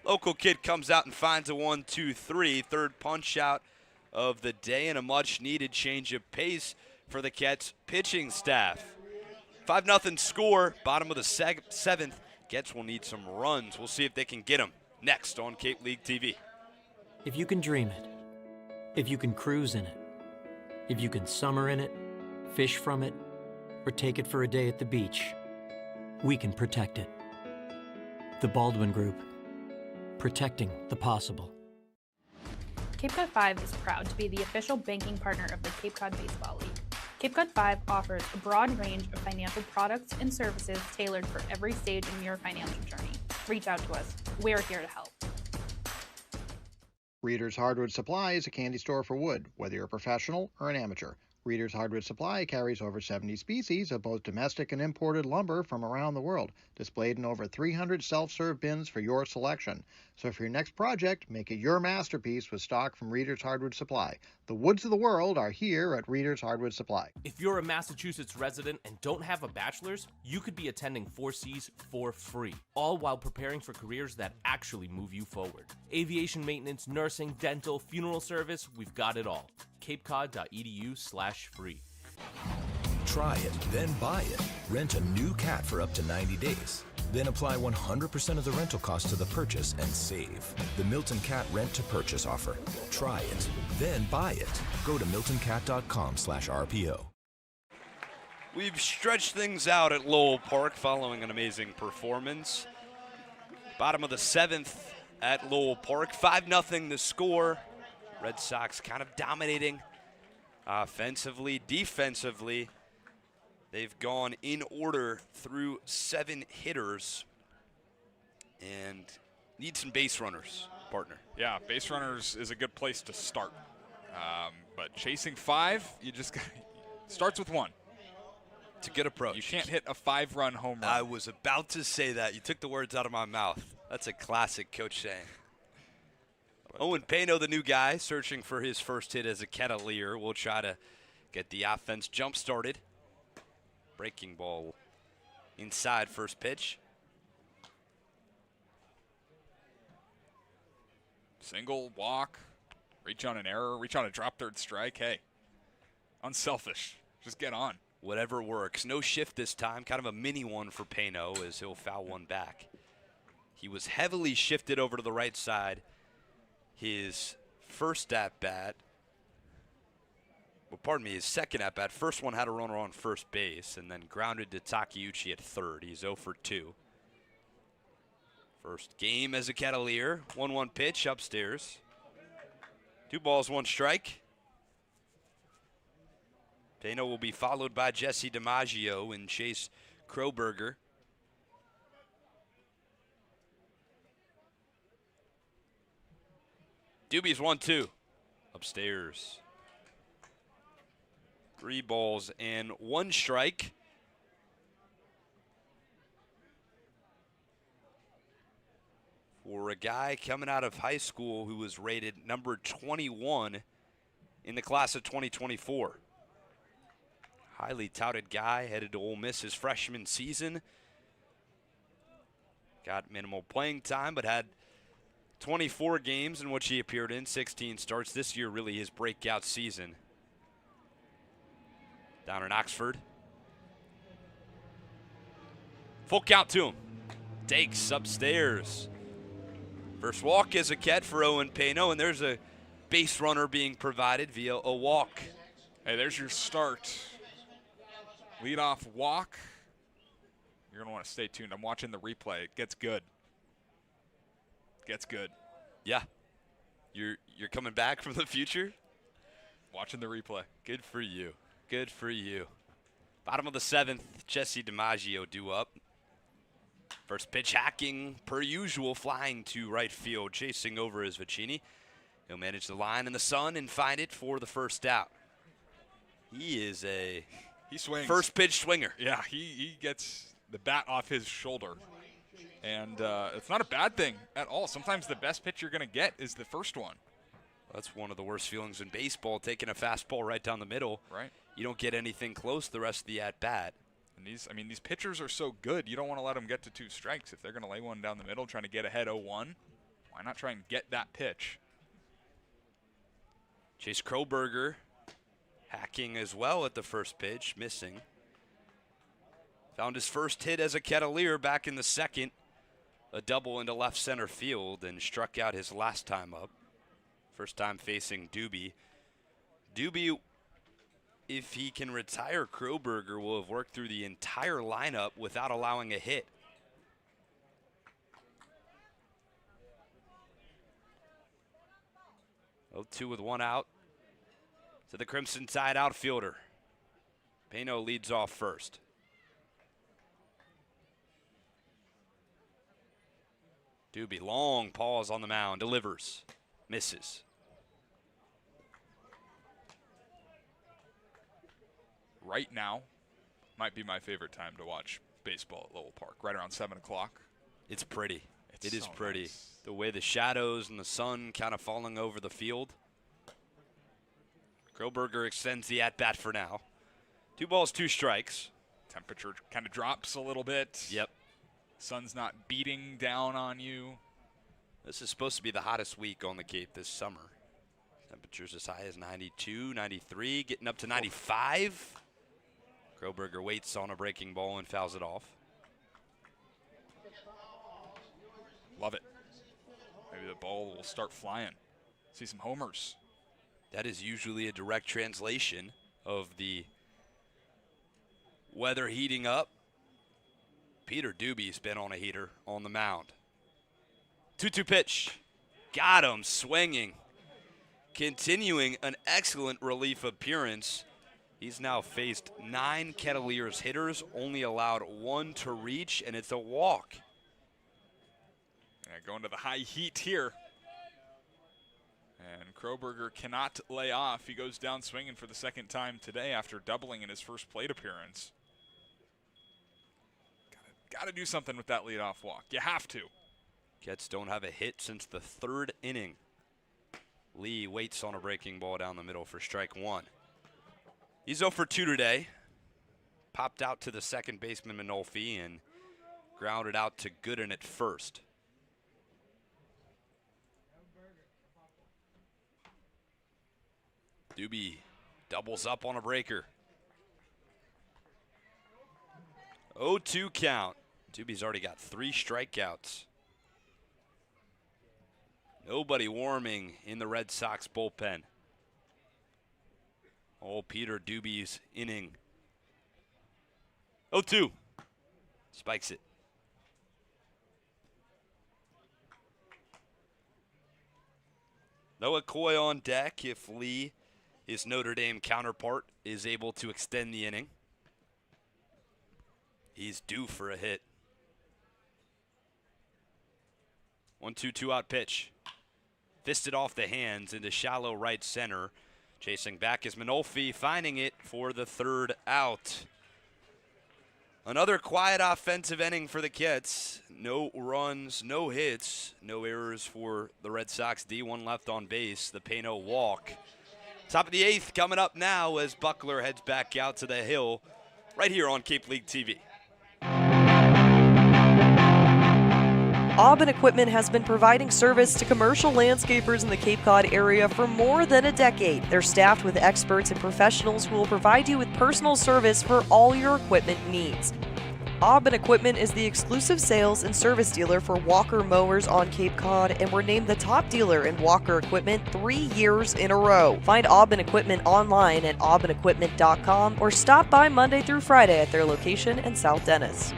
Local kid comes out and finds a 1-2-3, third punch out of the day, and a much-needed change of pace for the Kets pitching staff. 5-0 score, bottom of the 7th. Kets will need some runs. We'll see if they can get them next on Cape League TV. If you can dream it, if you can cruise in it, if you can summer in it, fish from it, or take it for a day at the beach, we can protect it. The Baldwin Group, protecting the possible. Cape Cod 5 is proud to be the official banking partner of the Cape Cod Baseball League. Cape Cod 5 offers a broad range of financial products and services tailored for every stage in your financial journey. Reach out to us. We're here to help. Reader's Hardwood Supply is a candy store for wood, whether you're a professional or an amateur. Reader's Hardwood Supply carries over 70 species of both domestic and imported lumber from around the world, displayed in over 300 self-serve bins for your selection. So for your next project, make it your masterpiece with stock from Reader's Hardwood Supply. The woods of the world are here at Reader's Hardwood Supply. If you're a Massachusetts resident and don't have a bachelor's, you could be attending 4Cs for free, all while preparing for careers that actually move you forward. Aviation maintenance, nursing, dental, funeral service, we've got it all. capecod.edu/free. Try it, then buy it. Rent a new cat for up to 90 days. Then apply 100% of the rental cost to the purchase and save. The Milton Cat Rent to Purchase offer. Try it, then buy it. Go to miltoncat.com/RPO. We've stretched things out at Lowell Park following an amazing performance. Bottom of the 7th at Lowell Park. 5-0 the score. Red Sox kind of dominating offensively, defensively. They've gone in order through 7 hitters and need some base runners, partner. Yeah, base runners is a good place to start. But chasing 5, you just got starts with 1. It's a good approach. You can't hit a 5-run home run. I was about to say that. You took the words out of my mouth. That's a classic coach saying. Owen Pano, the new guy, searching for his first hit as a Kettleer. We'll try to get the offense jump-started. Breaking ball inside first pitch. Single, walk, reach on an error, reach on a drop third strike. Hey, unselfish. Just get on. Whatever works. No shift this time. Kind of a mini one for Pano as he'll foul one back. He was heavily shifted over to the right side. His first at-bat, well, pardon me, his second at-bat. First one had a runner on first base and then grounded to Takeuchi at third. He's 0 for 2. First game as a Kettleer. 1-1 pitch upstairs. 2 balls, 1 strike. Pano will be followed by Jesse DiMaggio and Chase Kroberger. Doobie's 1-2. Upstairs. 3 balls and 1 strike. For a guy coming out of high school who was rated number 21 in the class of 2024. Highly touted guy, headed to Ole Miss his freshman season. Got minimal playing time, but had 24 games in which he appeared in, 16 starts. This year really his breakout season. Down in Oxford. Full count to him. Takes upstairs. First walk is a Ket for Owen Pano, and there's a base runner being provided via a walk. Hey, there's your start. Leadoff walk. You're going to want to stay tuned. I'm watching the replay. It gets good. Gets good. Yeah. You're coming back from the future? Watching the replay. Good for you. Good for you. Bottom of the 7th, Jesse DiMaggio due up. First pitch hacking, per usual, flying to right field, chasing over is Vicini. He'll manage the line in the sun and find it for the first out. He is a first pitch swinger. Yeah, he gets the bat off his shoulder. And it's not a bad thing at all. Sometimes the best pitch you're going to get is the first one. That's one of the worst feelings in baseball, taking a fastball right down the middle. Right. You don't get anything close the rest of the at-bat. And these pitchers are so good, you don't want to let them get to 2 strikes. If they're going to lay one down the middle, trying to get ahead 0-1, why not try and get that pitch? Chase Kroberger hacking as well at the first pitch, missing. Found his first hit as a Kettleer back in the 2nd. A double into left center field and struck out his last time up. First time facing Doobie. Doobie, if he can retire Kroberger, will have worked through the entire lineup without allowing a hit. Oh, 2 with 1 out. To the Crimson Tide outfielder. Pano leads off first. Doobie, long pause on the mound, delivers, misses. Right now might be my favorite time to watch baseball at Lowell Park, right around 7 o'clock. It's pretty. It is so pretty. Nice. The way the shadows and the sun kind of falling over the field. Kroberger extends the at-bat for now. 2 balls, 2 strikes. Temperature kind of drops a little bit. Yep. Sun's not beating down on you. This is supposed to be the hottest week on the Cape this summer. Temperatures as high as 92, 93, getting up to 95. Kroberger waits on a breaking ball and fouls it off. Love it. Maybe the ball will start flying. See some homers. That is usually a direct translation of the weather heating up. Peter Doobie's been on a heater on the mound. 2-2 pitch. Got him swinging. Continuing an excellent relief appearance. He's now faced 9 Kettleers hitters, only allowed 1 to reach, and it's a walk. Yeah, going to the high heat here. And Kroberger cannot lay off. He goes down swinging for the 2nd time today after doubling in his first plate appearance. Got to do something with that leadoff walk. You have to. Jets don't have a hit since the 3rd inning. Lee waits on a breaking ball down the middle for strike one. He's 0 for 2 today. Popped out to the second baseman Manolfi and grounded out to Gooden at first. Doobie doubles up on a breaker. 0-2 count. Doobie's already got 3 strikeouts. Nobody warming in the Red Sox bullpen. Oh, Peter Doobie's inning. 0-2. Spikes it. Noah Coy on deck if Lee, his Notre Dame counterpart, is able to extend the inning. He's due for a hit. 1-2, 2-out pitch. Fisted off the hands into shallow right center. Chasing back is Manolfi, finding it for the 3rd out. Another quiet offensive inning for the Kits. No runs, no hits, no errors for the Red Sox D. 1 left on base. The Pano walk. Top of the 8th coming up now as Buckler heads back out to the hill right here on Cape League TV. Aubin Equipment has been providing service to commercial landscapers in the Cape Cod area for more than a decade. They're staffed with experts and professionals who will provide you with personal service for all your equipment needs. Aubin Equipment is the exclusive sales and service dealer for Walker mowers on Cape Cod, and we're named the top dealer in Walker equipment 3 years in a row. Find Aubin Equipment online at aubinequipment.com or stop by Monday through Friday at their location in South Dennis.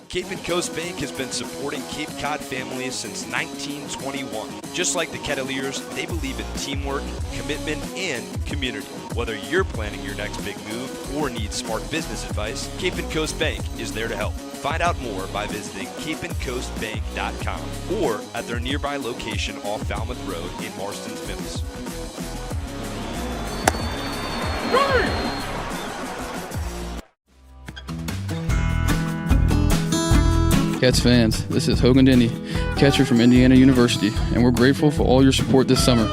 Cape and Coast Bank has been supporting Cape Cod families since 1921. Just like the Kettleers, they believe in teamwork, commitment, and community. Whether you're planning your next big move or need smart business advice, Cape and Coast Bank is there to help. Find out more by visiting capeandcoastbank.com or at their nearby location off Falmouth Road in Marston's Mills. Cats fans, this is Hogan Denny, catcher from Indiana University, and we're grateful for all your support this summer.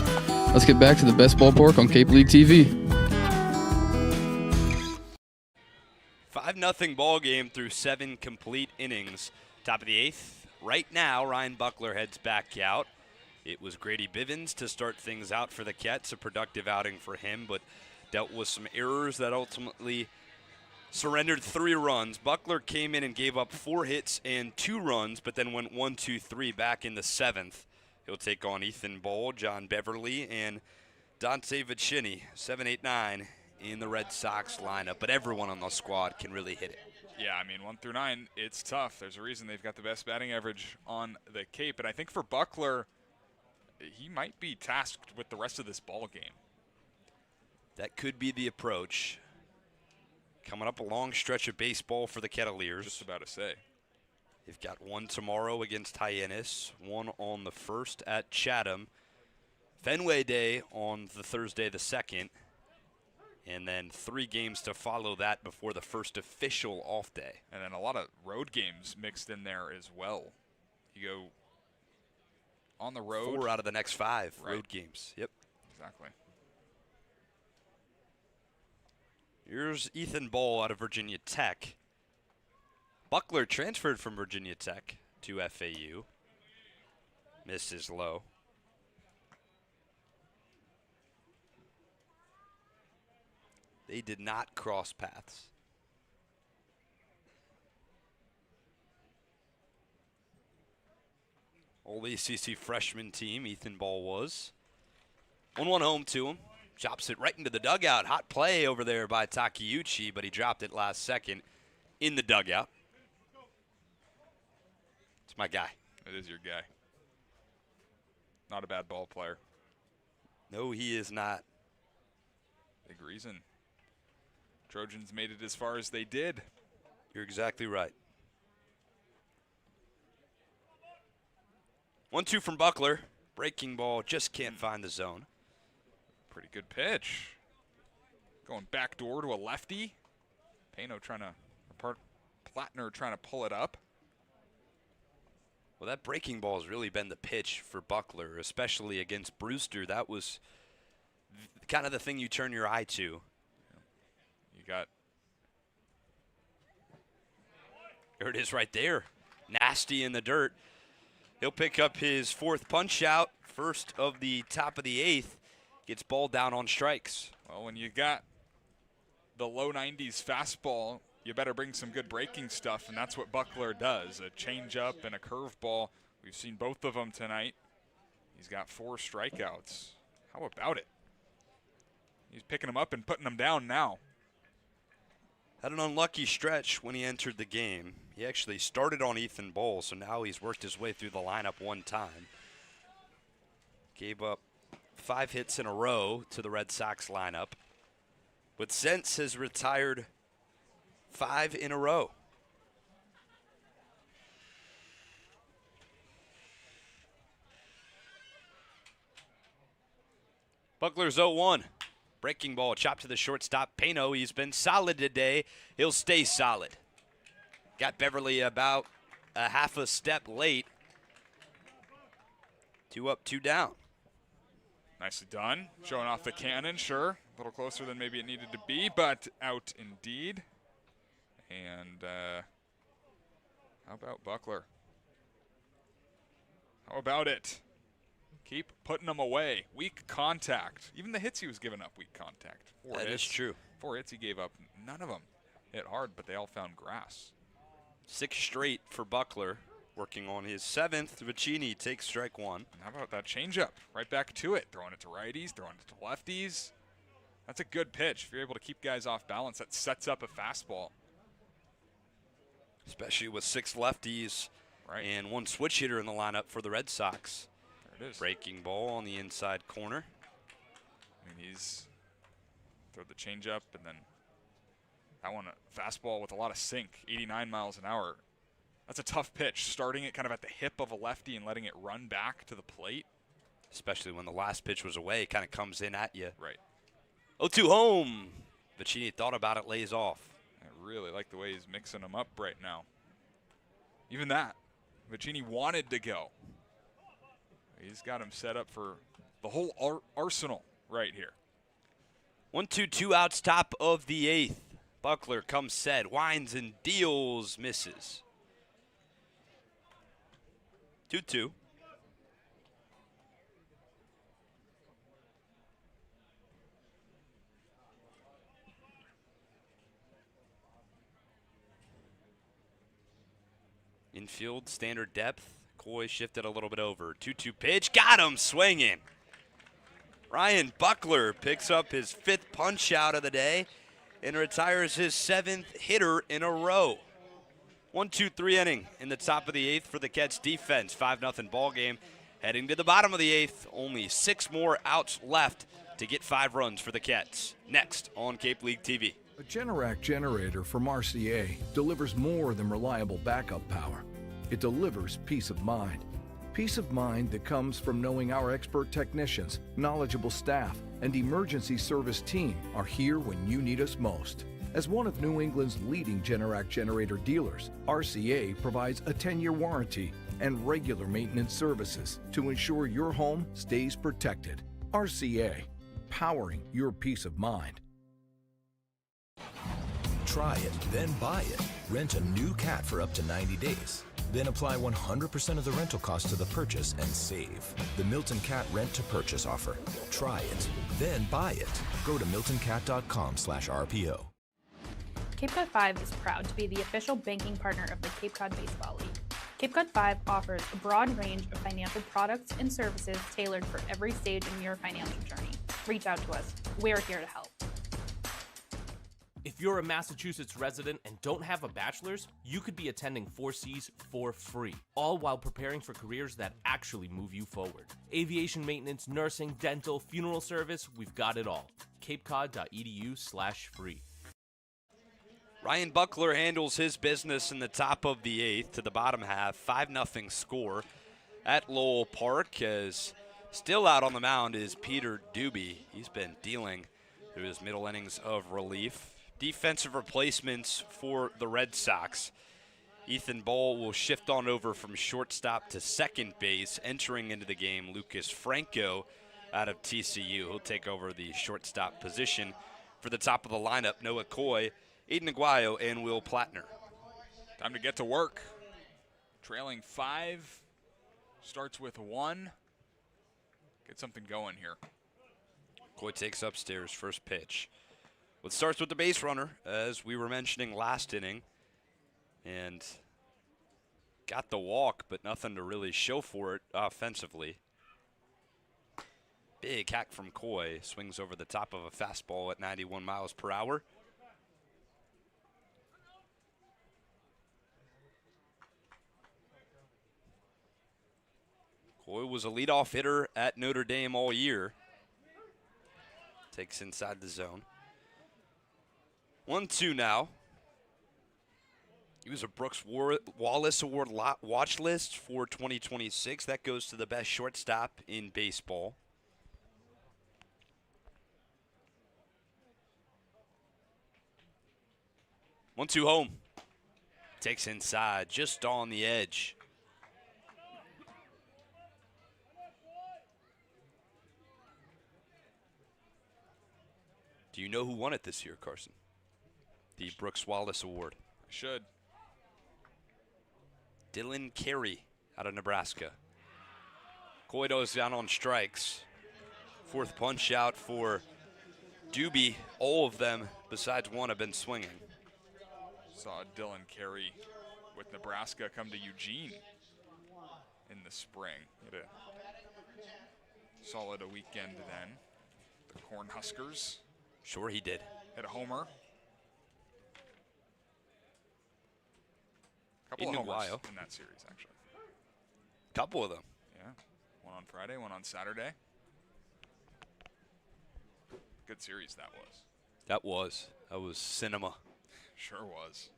Let's get back to the best ballpark on Cape League TV. 5-0 ball game through 7 complete innings. Top of the 8th. Right now, Ryan Buckler heads back out. It was Grady Bivens to start things out for the Cats, a productive outing for him, but dealt with some errors that ultimately surrendered 3 runs. Buckler came in and gave up 4 hits and 2 runs, but then went 1-2-3 back in the 7th. He'll take on Ethan Ball, John Beverly, and Dante Vicini, 7-8-9 in the Red Sox lineup. But everyone on the squad can really hit it. Yeah, I mean, 1 through 9, it's tough. There's a reason they've got the best batting average on the Cape. And I think for Buckler, he might be tasked with the rest of this ball game. That could be the approach. Coming up a long stretch of baseball for the Kettleers. Just about to say. They've got 1 tomorrow against Hyannis, 1 on the 1st at Chatham, Fenway Day on the Thursday the 2nd, and then 3 games to follow that before the first official off day. And then a lot of road games mixed in there as well. You go on the road. 4 out of the next 5 right. road games. Yep. Exactly. Here's Ethan Ball out of Virginia Tech. Buckler transferred from Virginia Tech to FAU. Misses low. They did not cross paths. Old ACC freshman team, Ethan Ball was. 1-1 home to him. Chops it right into the dugout. Hot play over there by Takeuchi, but he dropped it last second in the dugout. It's my guy. It is your guy. Not a bad ball player. No, he is not. Big reason. Trojans made it as far as they did. You're exactly right. 1-2 from Buckler. Breaking ball, just can't find the zone. Pretty good pitch. Going backdoor to a lefty. Pano trying to Flatner trying to pull it up. Well, that breaking ball has really been the pitch for Buckler, especially against Brewster. That was kind of the thing you turn your eye to. You got. There it is right there. Nasty in the dirt. He'll pick up his 4th punch out. First of the top of the 8th. Gets ball down on strikes. Well, when you got the low 90s fastball, you better bring some good breaking stuff, and that's what Buckler does. A changeup and a curveball. We've seen both of them tonight. He's got 4 strikeouts. How about it? He's picking them up and putting them down now. Had an unlucky stretch when he entered the game. He actually started on Ethan Ball, so now he's worked his way through the lineup 1 time. Gave up 5 hits in a row to the Red Sox lineup, but since has retired 5 in a row. Buckler's 0-1. Breaking ball, chopped to the shortstop. Pano, he's been solid today. He'll stay solid. Got Beverly about a half a step late. 2 up, 2 down. Nicely done. Showing off the cannon, sure. A little closer than maybe it needed to be, but out indeed. And how about Buckler? How about it? Keep putting them away. Weak contact. Even the hits he was giving up, weak contact. 4 That hits. is true. 4 hits he gave up. None of them hit hard, but they all found grass. 6 straight for Buckler. Working on his 7th. Vicini takes strike 1. And how about that changeup? Right back to it. Throwing it to righties, throwing it to lefties. That's a good pitch. If you're able to keep guys off balance, that sets up a fastball. Especially with 6 lefties and 1 switch hitter in the lineup for the Red Sox. There it is. Breaking ball on the inside corner. I mean, he's throw the changeup and then that one, a fastball with a lot of sink, 89 miles an hour. That's a tough pitch, starting it kind of at the hip of a lefty and letting it run back to the plate. Especially when the last pitch was away, it kind of comes in at you. Right. 0-2 home. Vicini thought about it, lays off. I really like the way he's mixing them up right now. Even that, Vicini wanted to go. He's got him set up for the whole arsenal right here. 1-2, 2 outs, top of the 8th. Buckler comes set, winds and deals, misses. 2-2. Infield, standard depth. Coy shifted a little bit over. 2-2 pitch, got him swinging. Ryan Buckler picks up his 5th punch out of the day and retires his 7th hitter in a row. 1-2-3 inning in the top of the 8th for the Cats defense. 5-0 ball game. Heading to the bottom of the 8th, only 6 more outs left to get 5 runs for the Cats. Next on Cape League TV. A Generac generator from Mercier delivers more than reliable backup power. It delivers peace of mind. Peace of mind that comes from knowing our expert technicians, knowledgeable staff, and emergency service team are here when you need us most. As one of New England's leading Generac generator dealers, RCA provides a 10-year warranty and regular maintenance services to ensure your home stays protected. RCA, powering your peace of mind. Try it, then buy it. Rent a new cat for up to 90 days. Then apply 100% of the rental cost to the purchase and save. The Milton Cat Rent to Purchase offer. Try it, then buy it. Go to miltoncat.com/RPO. Cape Cod 5 is proud to be the official banking partner of the Cape Cod Baseball League. Cape Cod 5 offers a broad range of financial products and services tailored for every stage in your financial journey. Reach out to us. We're here to help. If you're a Massachusetts resident and don't have a bachelor's, you could be attending 4Cs for free, all while preparing for careers that actually move you forward. Aviation maintenance, nursing, dental, funeral service, we've got it all. capecod.edu/free. Ryan Buckler handles his business in the top of the 8th to the bottom half. 5-0 score at Lowell Park. As still out on the mound is Peter Doobie. He's been dealing through his middle innings of relief. defensive replacements for the Red Sox. Ethan Ball will shift on over from shortstop to second base. Entering into the game, Lucas Franco out of TCU. He'll take over the shortstop position. For the top of the lineup, Noah Coy, Aiden Aguayo, and Will Plattner. Time to get to work. Trailing 5, starts with 1. Get something going here. Coy takes upstairs, first pitch. It starts with the base runner, as we were mentioning last inning. And got the walk, but nothing to really show for it offensively. Big hack from Coy. Swings over the top of a fastball at 91 miles per hour. Coy was a leadoff hitter at Notre Dame all year. Takes inside the zone. 1-2 now. He was a Brooks Wallace Award watch list for 2026. That goes to the best shortstop in baseball. One-two home. Takes inside, just on the edge. Do you know who won it this year, Carson? The Brooks Wallace Award. I should. Dylan Carey out of Nebraska. Coy goes down on strikes. Fourth punch out for Doobie. All of them, besides one, have been swinging. Saw Dylan Carey with Nebraska come to Eugene in the spring. He had a solid weekend then. The Cornhuskers. Sure he did. Hit a homer. Couple Aiden of homers Aguayo in that series, actually. Couple of them. Yeah. One on Friday, one on Saturday. Good series that was. That was cinema. Sure was.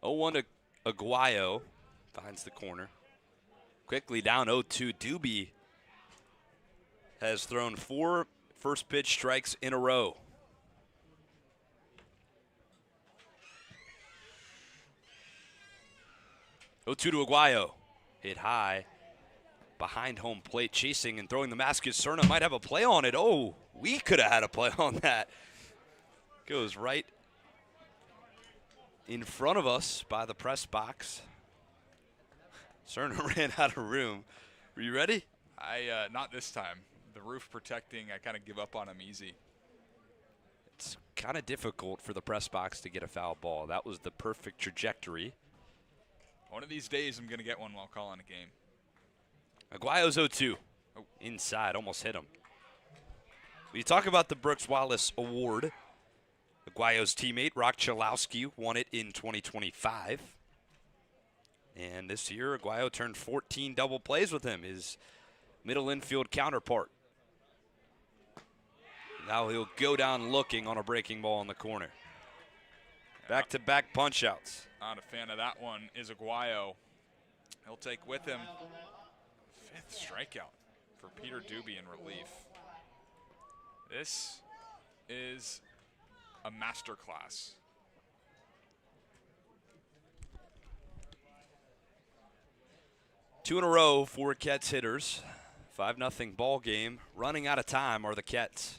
0-1 to Aguayo. Finds the corner. Quickly down 0-2. Doobie has thrown 4 first pitch strikes in a row. To Aguayo. Hit high. Behind home plate. Chasing and throwing the mask. Cerna might have a play on it. Oh, we could have had a play on that. Goes right in front of us by the press box. Cerna ran out of room. Were you ready? Not this time. The roof protecting, I kind of give up on him easy. It's kind of difficult for the press box to get a foul ball. That was the perfect trajectory. One of these days, I'm going to get one while calling a game. Aguayo's 0-2. Oh, inside, almost hit him. When you talk about the Brooks Wallace Award, Aguayo's teammate, Rock Chalowski, won it in 2025. And this year, Aguayo turned 14 double plays with him, his middle infield counterpart. Now he'll go down looking on a breaking ball in the corner. Back-to-back punch-outs. Not a fan of that one is Aguayo. He'll take with him 5th strikeout for Peter Doobie in relief. This is a masterclass. Two in a row for Kets hitters. 5-0 ball game. Running out of time are the Kets.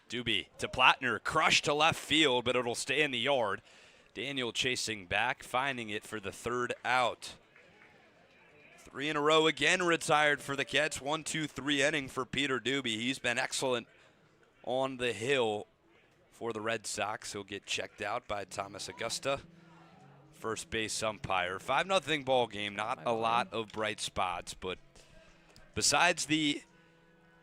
Doobie to Plattner, crushed to left field, but it'll stay in the yard. Daniel chasing back, finding it for the 3rd out. 3 in a row again retired for the Kets. 1-2-3 inning for Peter Doobie. He's been excellent on the hill for the Red Sox. He'll get checked out by Thomas Augusta, first base umpire. 5-0 ball game. Not a lot of bright spots, but besides the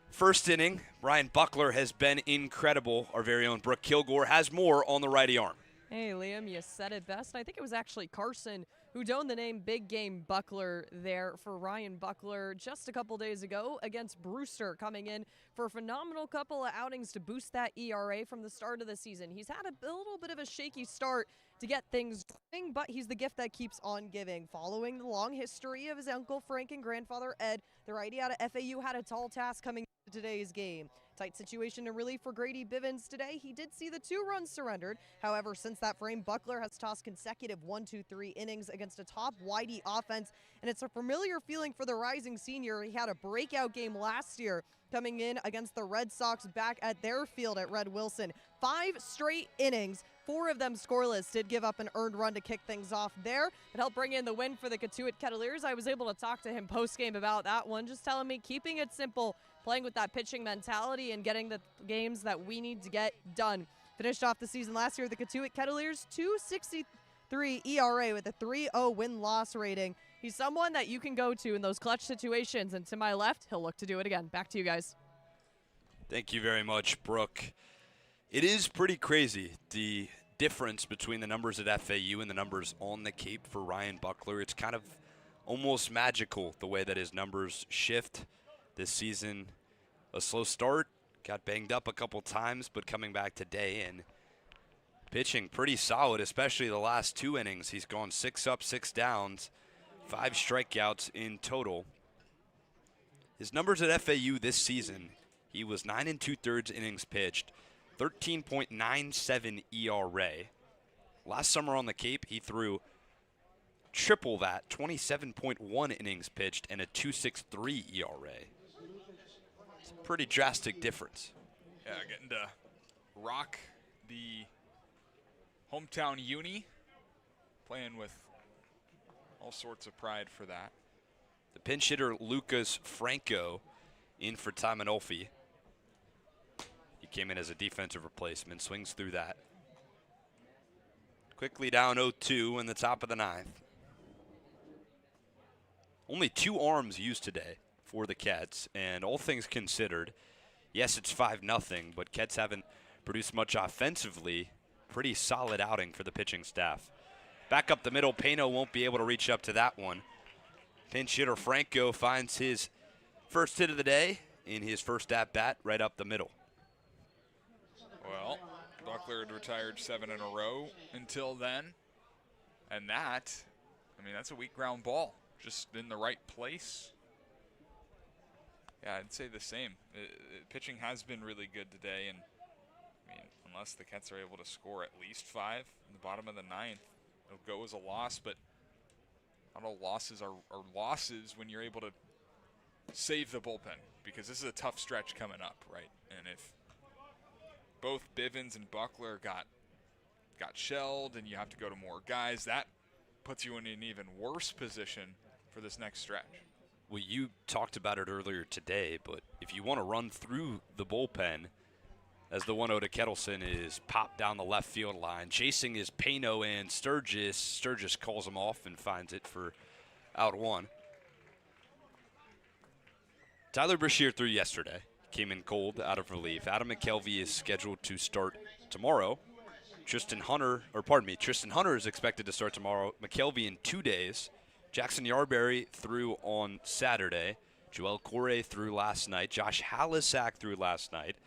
first inning, Brian Buckler has been incredible. Our very own Brooke Killgore has more on the righty arm. Hey, Liam, you said it best. I think it was actually Carson who donned the name Big Game Buckler there for Ryan Buckler just a couple days ago against Brewster, coming in for a phenomenal couple of outings to boost that ERA from the start of the season. He's had a little bit of a shaky start to get things going, but he's the gift that keeps on giving. Following the long history of his uncle Frank and grandfather Ed, the righty out of FAU had a tall task coming into today's game. Tight situation in relief for Grady Bivens today. He did see the 2 runs surrendered. However, since that frame, Buckler has tossed consecutive 1, 2, 3 innings against a top Whitey offense, and it's a familiar feeling for the rising senior. He had a breakout game last year coming in against the Red Sox back at their field at Red Wilson. 5 straight innings, 4 of them scoreless. Did give up an earned run to kick things off there. It helped bring in the win for the Cotuit Kettleers. I was able to talk to him post-game about that one, just telling me keeping it simple, playing with that pitching mentality and getting the games that we need to get done. Finished off the season last year, the Cotuit Kettleers, 2.63 ERA with a 3.0 win-loss rating. He's someone that you can go to in those clutch situations, and to my left, he'll look to do it again. Back to you guys. Thank you very much, Brooke. It is pretty crazy, the difference between the numbers at FAU and the numbers on the Cape for Ryan Buckler. It's kind of almost magical the way that his numbers shift this season. A slow start, got banged up a couple times, but coming back today and pitching pretty solid, especially the last 2 innings. He's gone 6 up, 6 downs, 5 strikeouts in total. His numbers at FAU this season, he was 9 2/3 innings pitched, 13.97 ERA. Last summer on the Cape, he threw triple that, 27.1 innings pitched and a 2.63 ERA. It's a pretty drastic difference. Yeah, getting to rock the hometown uni, playing with all sorts of pride for that. The pinch hitter Lucas Franco in for Tamanolfi. He came in as a defensive replacement, swings through that. Quickly down 0-2 in the top of the 9th. Only 2 arms used today for the Cats, and all things considered, yes, it's 5-0, but Cats haven't produced much offensively. Pretty solid outing for the pitching staff. Back up the middle, Pano won't be able to reach up to that one. Pinch hitter Franco finds his first hit of the day in his first at-bat right up the middle. Well, Buckler had retired 7 in a row until then. And that, I mean, that's a weak ground ball. Just in the right place. Yeah, I'd say the same. Pitching has been really good today. And, I mean, unless the Cats are able to score at least 5 in the bottom of the 9th, it'll go as a loss. But not all losses are losses when you're able to save the bullpen. Because this is a tough stretch coming up, right? And if both Bivens and Buckler got shelled and you have to go to more guys, that puts you in an even worse position for this next stretch. Well, you talked about it earlier today, but if you want to run through the bullpen, as the 1-0 to Kettleson is popped down the left field line, chasing is Pano and Sturgis. Sturgis calls him off and finds it for out 1. Tyler Mercier threw yesterday. Came in cold, out of relief. Adam McKelvey is scheduled to start tomorrow. Tristan Hunter is expected to start tomorrow. McKelvey in 2 days. Jackson Yarberry threw on Saturday. Joel Corey threw last night. Josh Halisak threw last night.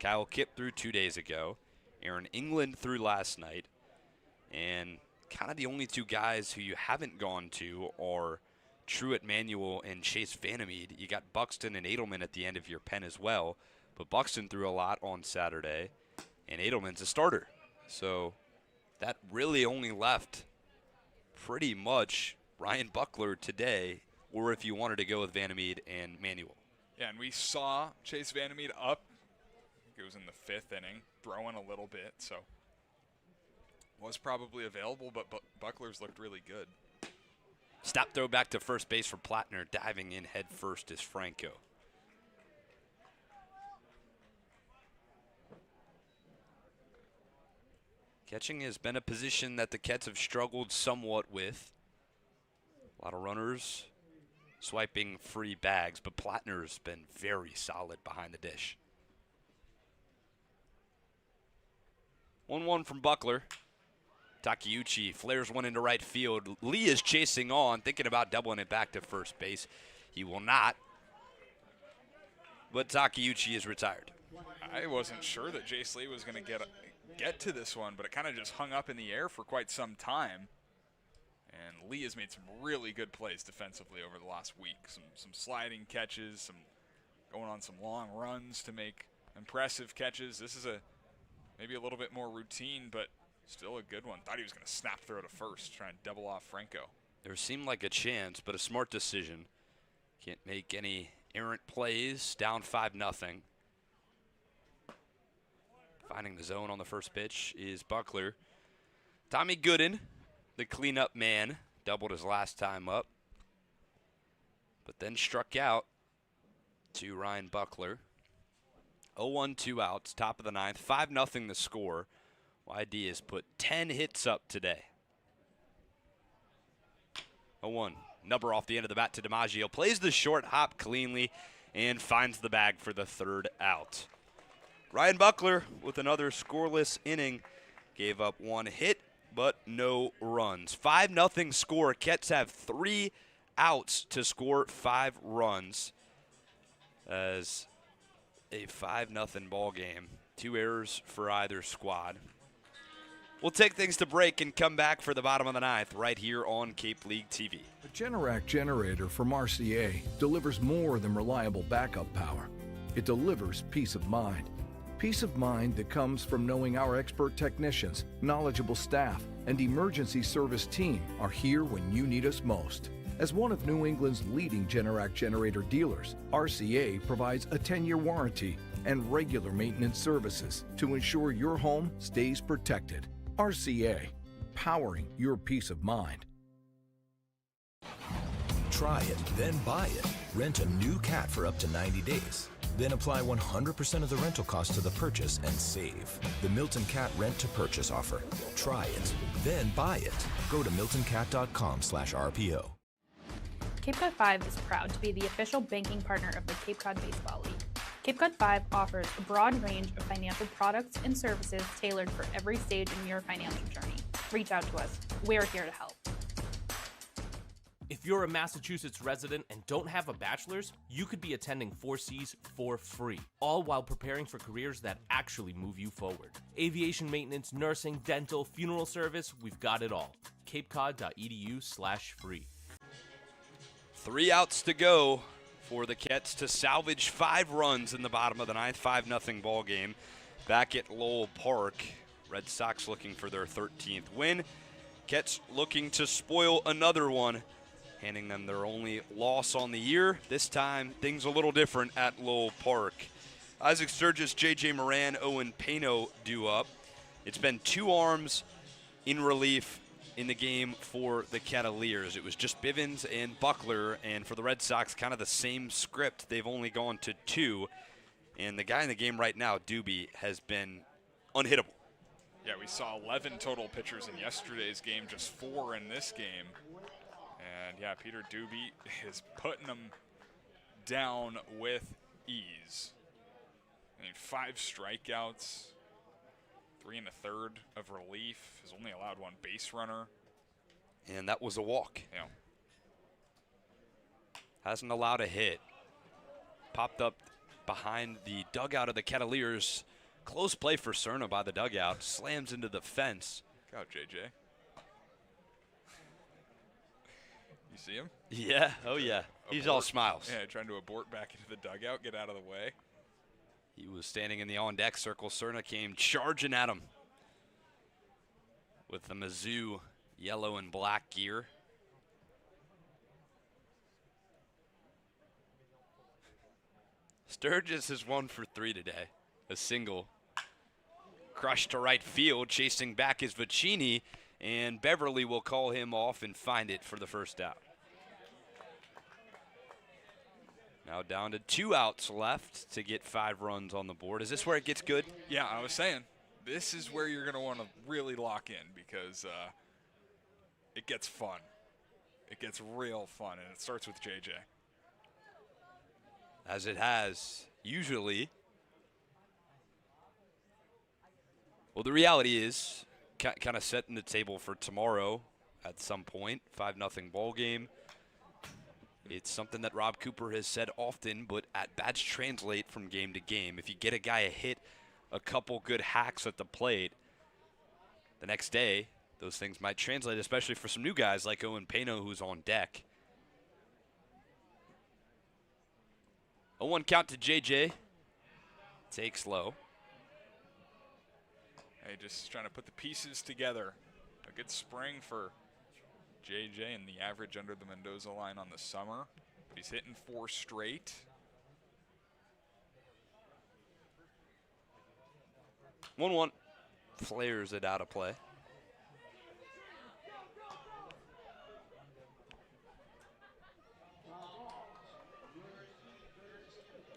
Kyle Kipp threw 2 days ago. Aaron England threw last night. And kind of the only 2 guys who you haven't gone to are Truett Manuel and Chase Vandermeed. You got Buxton and Edelman at the end of your pen as well. But Buxton threw a lot on Saturday. And Edelman's a starter. So that really only left pretty much Ryan Buckler today, or if you wanted to go with Vandermeed and Manuel. Yeah, and we saw Chase Vandermeed up. It was in the 5th inning, throwing a little bit, so was probably available, but Buckler's looked really good. Stop throw back to first base for Plattner. Diving in head first is Franco. Catching has been a position that the Cats have struggled somewhat with. A lot of runners swiping free bags, but Plattner's been very solid behind the dish. 1-1 from Buckler. Takeuchi flares one into right field. Lee is chasing on, thinking about doubling it back to first base. He will not. But Takeuchi is retired. I wasn't sure that Jace Lee was going to get to this one, but it kind of just hung up in the air for quite some time. And Lee has made some really good plays defensively over the last week. Some sliding catches, some going on some long runs to make impressive catches. This is maybe a little bit more routine, but still a good one. Thought he was going to snap throw to first, try and double off Franco. There seemed like a chance, but a smart decision. Can't make any errant plays. Down 5-0. Finding the zone on the first pitch is Buckler. Tommy Gooden, the cleanup man, doubled his last time up, but then struck out to Ryan Buckler. 0-1, 2 outs, top of the ninth, 5-0 the score. YD has put 10 hits up today. 0-1, number off the end of the bat to DiMaggio. Plays the short hop cleanly and finds the bag for the third out. Ryan Buckler with another scoreless inning. Gave up 1 hit, but no runs. 5-0 score. Kets have 3 outs to score 5 runs. As a 5-0 ball game. 2 errors for either squad. We'll take things to break and come back for the bottom of the ninth right here on Cape League TV. The Generac generator from Mercier delivers more than reliable backup power. It delivers peace of mind. Peace of mind that comes from knowing our expert technicians, knowledgeable staff, and emergency service team are here when you need us most. As one of New England's leading Generac generator dealers, RCA provides a 10-year warranty and regular maintenance services to ensure your home stays protected. RCA, powering your peace of mind. Try it, then buy it. Rent a new cat for up to 90 days. Then apply 100% of the rental cost to the purchase and save. The Milton Cat Rent to Purchase offer. Try it, then buy it. Go to miltoncat.com/RPO. Cape Cod 5 is proud to be the official banking partner of the Cape Cod Baseball League. Cape Cod 5 offers a broad range of financial products and services tailored for every stage in your financial journey. Reach out to us. We're here to help. If you're a Massachusetts resident and don't have a bachelor's, you could be attending 4Cs for free, all while preparing for careers that actually move you forward. Aviation maintenance, nursing, dental, funeral service, we've got it all. capecod.edu/free. 3 outs to go for the Kets to salvage 5 runs in the bottom of the ninth. 5-0 ball game back at Lowell Park. Red Sox looking for their 13th win. Kets looking to spoil another one, handing them their only loss on the year. This time, things a little different at Lowell Park. Isaac Sturgis, J.J. Moran, Owen Pano due up. It's been 2 arms in relief in the game for the Kettleers. It was just Bivens and Buckler, and for the Red Sox, kind of the same script. They've only gone to 2, and the guy in the game right now, Doobie, has been unhittable. Yeah, we saw 11 total pitchers in yesterday's game, just 4 in this game. And yeah, Peter Doobie is putting them down with ease. I mean, 5 strikeouts, 3 1/3 of relief. Has only allowed 1 base runner. And that was a walk. Yeah. Hasn't allowed a hit. Popped up behind the dugout of the Kettleers. Close play for Cerna by the dugout. Slams into the fence. Look out, JJ. You see him? Yeah. Oh, yeah. He's all smiles. Yeah, trying to abort back into the dugout, get out of the way. He was standing in the on-deck circle. Cerna came charging at him with the Mizzou yellow and black gear. Sturgis is 1 for 3 today. A single. Crushed to right field. Chasing back is Vicini, and Beverly will call him off and find it for the first out. Now down to 2 outs left to get 5 runs on the board. Is this where it gets good? Yeah, I was saying, this is where you're going to want to really lock in, because it gets fun. It gets real fun, and it starts with JJ. As it has usually. Well, the reality is kind of setting the table for tomorrow at some point. 5-0 ball game. It's something that Rob Cooper has said often, but at-bats translate from game to game. If you get a guy a hit, a couple good hacks at the plate, the next day, those things might translate, especially for some new guys like Owen Pano, who's on deck. 0-1 count to JJ. Takes low. Hey, just trying to put the pieces together. A good spring for JJ and the average under the Mendoza line on the summer. But he's hitting 4 straight. 1-1. Flares it out of play.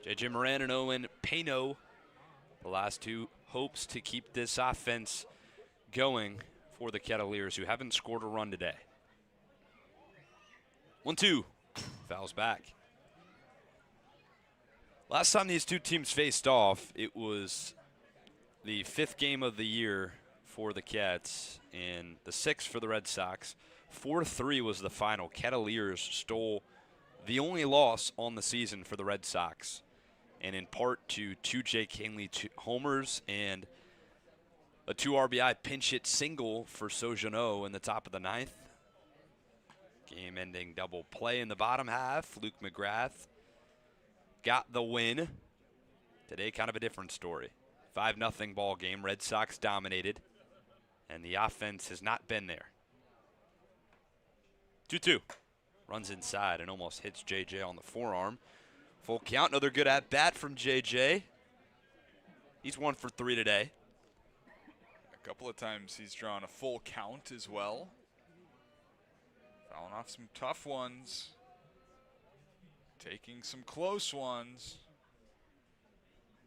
JJ Moran and Owen Pano, the last two hopes to keep this offense going for the Kettleers, who haven't scored a run today. 1-2. Fouls back. Last time these two teams faced off, it was the 5th game of the year for the Cats and the 6th for the Red Sox. 4-3 was the final. Kettleers stole the only loss on the season for the Red Sox, and in part to 2 Jake Hanley homers and a 2 RBI pinch hit single for Sojourneau in the top of the 9th. Game-ending double play in the bottom half. Luke McGrath got the win. Today, kind of a different story. 5-0 ball game. Red Sox dominated, and the offense has not been there. 2-2. Runs inside and almost hits JJ on the forearm. Full count. Another good at-bat from JJ. He's 1 for 3 today. A couple of times he's drawn a full count as well. Fouling off some tough ones. Taking some close ones.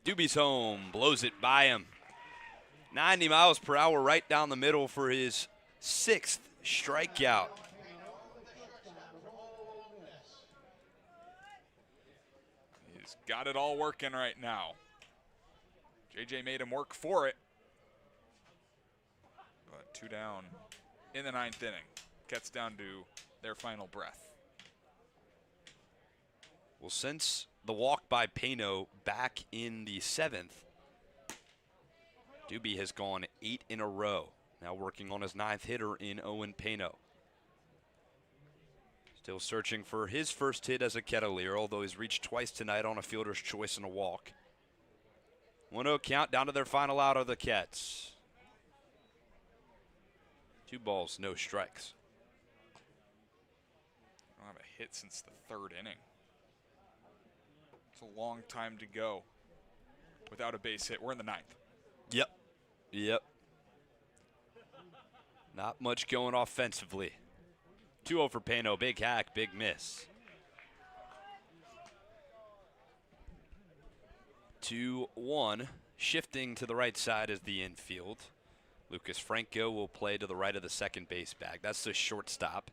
Doobie's home. Blows it by him. 90 miles per hour right down the middle for his 6th strikeout. He's got it all working right now. JJ made him work for it. But 2 down in the 9th inning. Gets down to their final breath. Well, since the walk by Pano back in the 7th, Doobie has gone 8 in a row. Now working on his 9th hitter in Owen Pano. Still searching for his first hit as a Kettleer, although he's reached twice tonight on a fielder's choice and a walk. 1-0 count down to their final out of the Cats. 2 balls, no strikes. I don't have a hit since the 3rd inning. It's a long time to go without a base hit. We're in the 9th. Yep. Not much going offensively. 2-0 for Pano. Big hack, big miss. 2-1. Shifting to the right side is the infield. Lucas Franco will play to the right of the second base bag. That's the shortstop.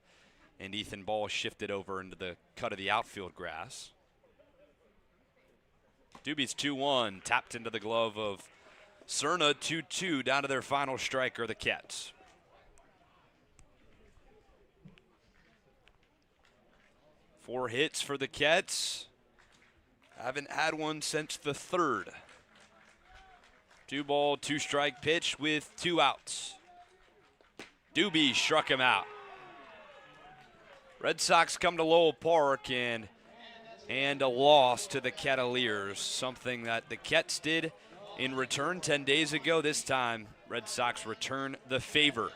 And Ethan Ball shifted over into the cut of the outfield grass. Doobie's 2-1. Tapped into the glove of Cerna. 2-2 down to their final striker, the Cats. Four hits for the Cats. Haven't had one since the 3rd. 2-ball, 2-strike pitch with 2 outs. Doobie struck him out. Red Sox come to Lowell Park and a loss to the Kettleers, something that the Kets did in return 10 days ago. This time, Red Sox return the favor.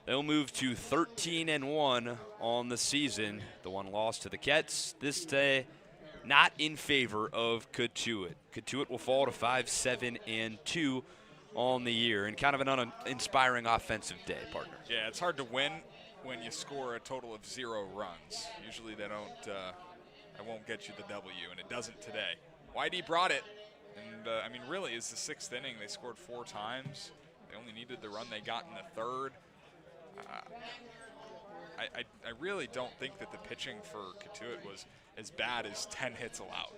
They'll move to 13-1 on the season. The one loss to the Kets this day, not in favor of Cotuit. Cotuit will fall to 5-7-2 on the year, and kind of an uninspiring offensive day, partner. Yeah, it's hard to win when you score a total of 0 runs. Usually they don't, I won't get you the W, and it doesn't today. YD brought it, and I mean, really, it's the 6th inning. They scored 4 times. They only needed the run they got in the 3rd. I really don't think that the pitching for Cotuit was as bad as 10 hits allowed.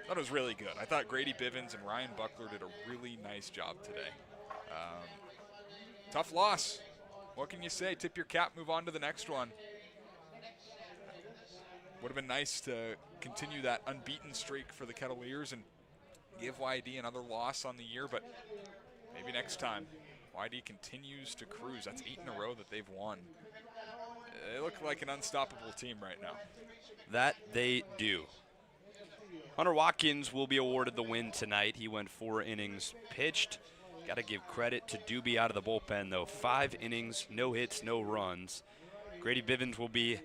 I thought it was really good. I thought Grady Bivens and Ryan Buckler did a really nice job today. Tough loss. What can you say? Tip your cap, move on to the next one. Would have been nice to continue that unbeaten streak for the Kettleers and give YD another loss on the year, but maybe next time. YD continues to cruise. That's 8 in a row that they've won. They look like an unstoppable team right now. That they do. Hunter Watkins will be awarded the win tonight. He went 4 innings pitched. Got to give credit to Doobie out of the bullpen, though. 5 innings, no hits, no runs. Grady Bivens will be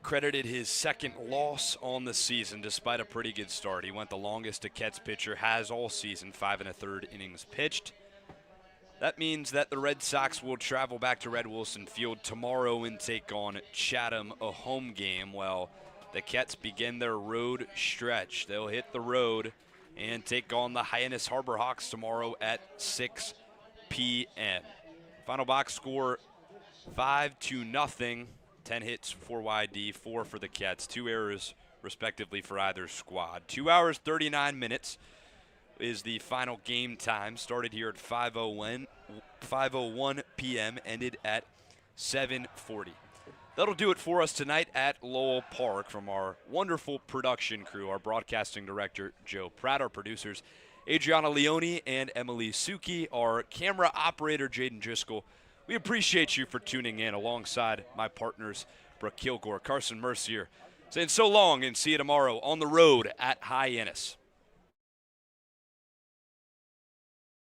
credited his second loss on the season despite a pretty good start. He went the longest a Kets pitcher has all season, 5 1/3 innings pitched. That means that the Red Sox will travel back to Red Wilson Field tomorrow and take on Chatham, a home game, while the Kets begin their road stretch. They'll hit the road and take on the Hyannis Harbor Hawks tomorrow at 6 p.m. Final box score 5-0. 10 hits, 4 YD, 4 for the Kets, 2 errors respectively for either squad. 2 hours, 39 minutes is the final game time. Started here at 5:01 p.m., ended at 7:40. That'll do it for us tonight at Lowell Park. From our wonderful production crew, our broadcasting director, Joe Pratt, our producers, Adriana Leone and Emily Suki, our camera operator, Jaden Driscoll. We appreciate you for tuning in alongside my partners, Brooke Killgore, Carson Mercier, saying so long and see you tomorrow on the road at Hyannis.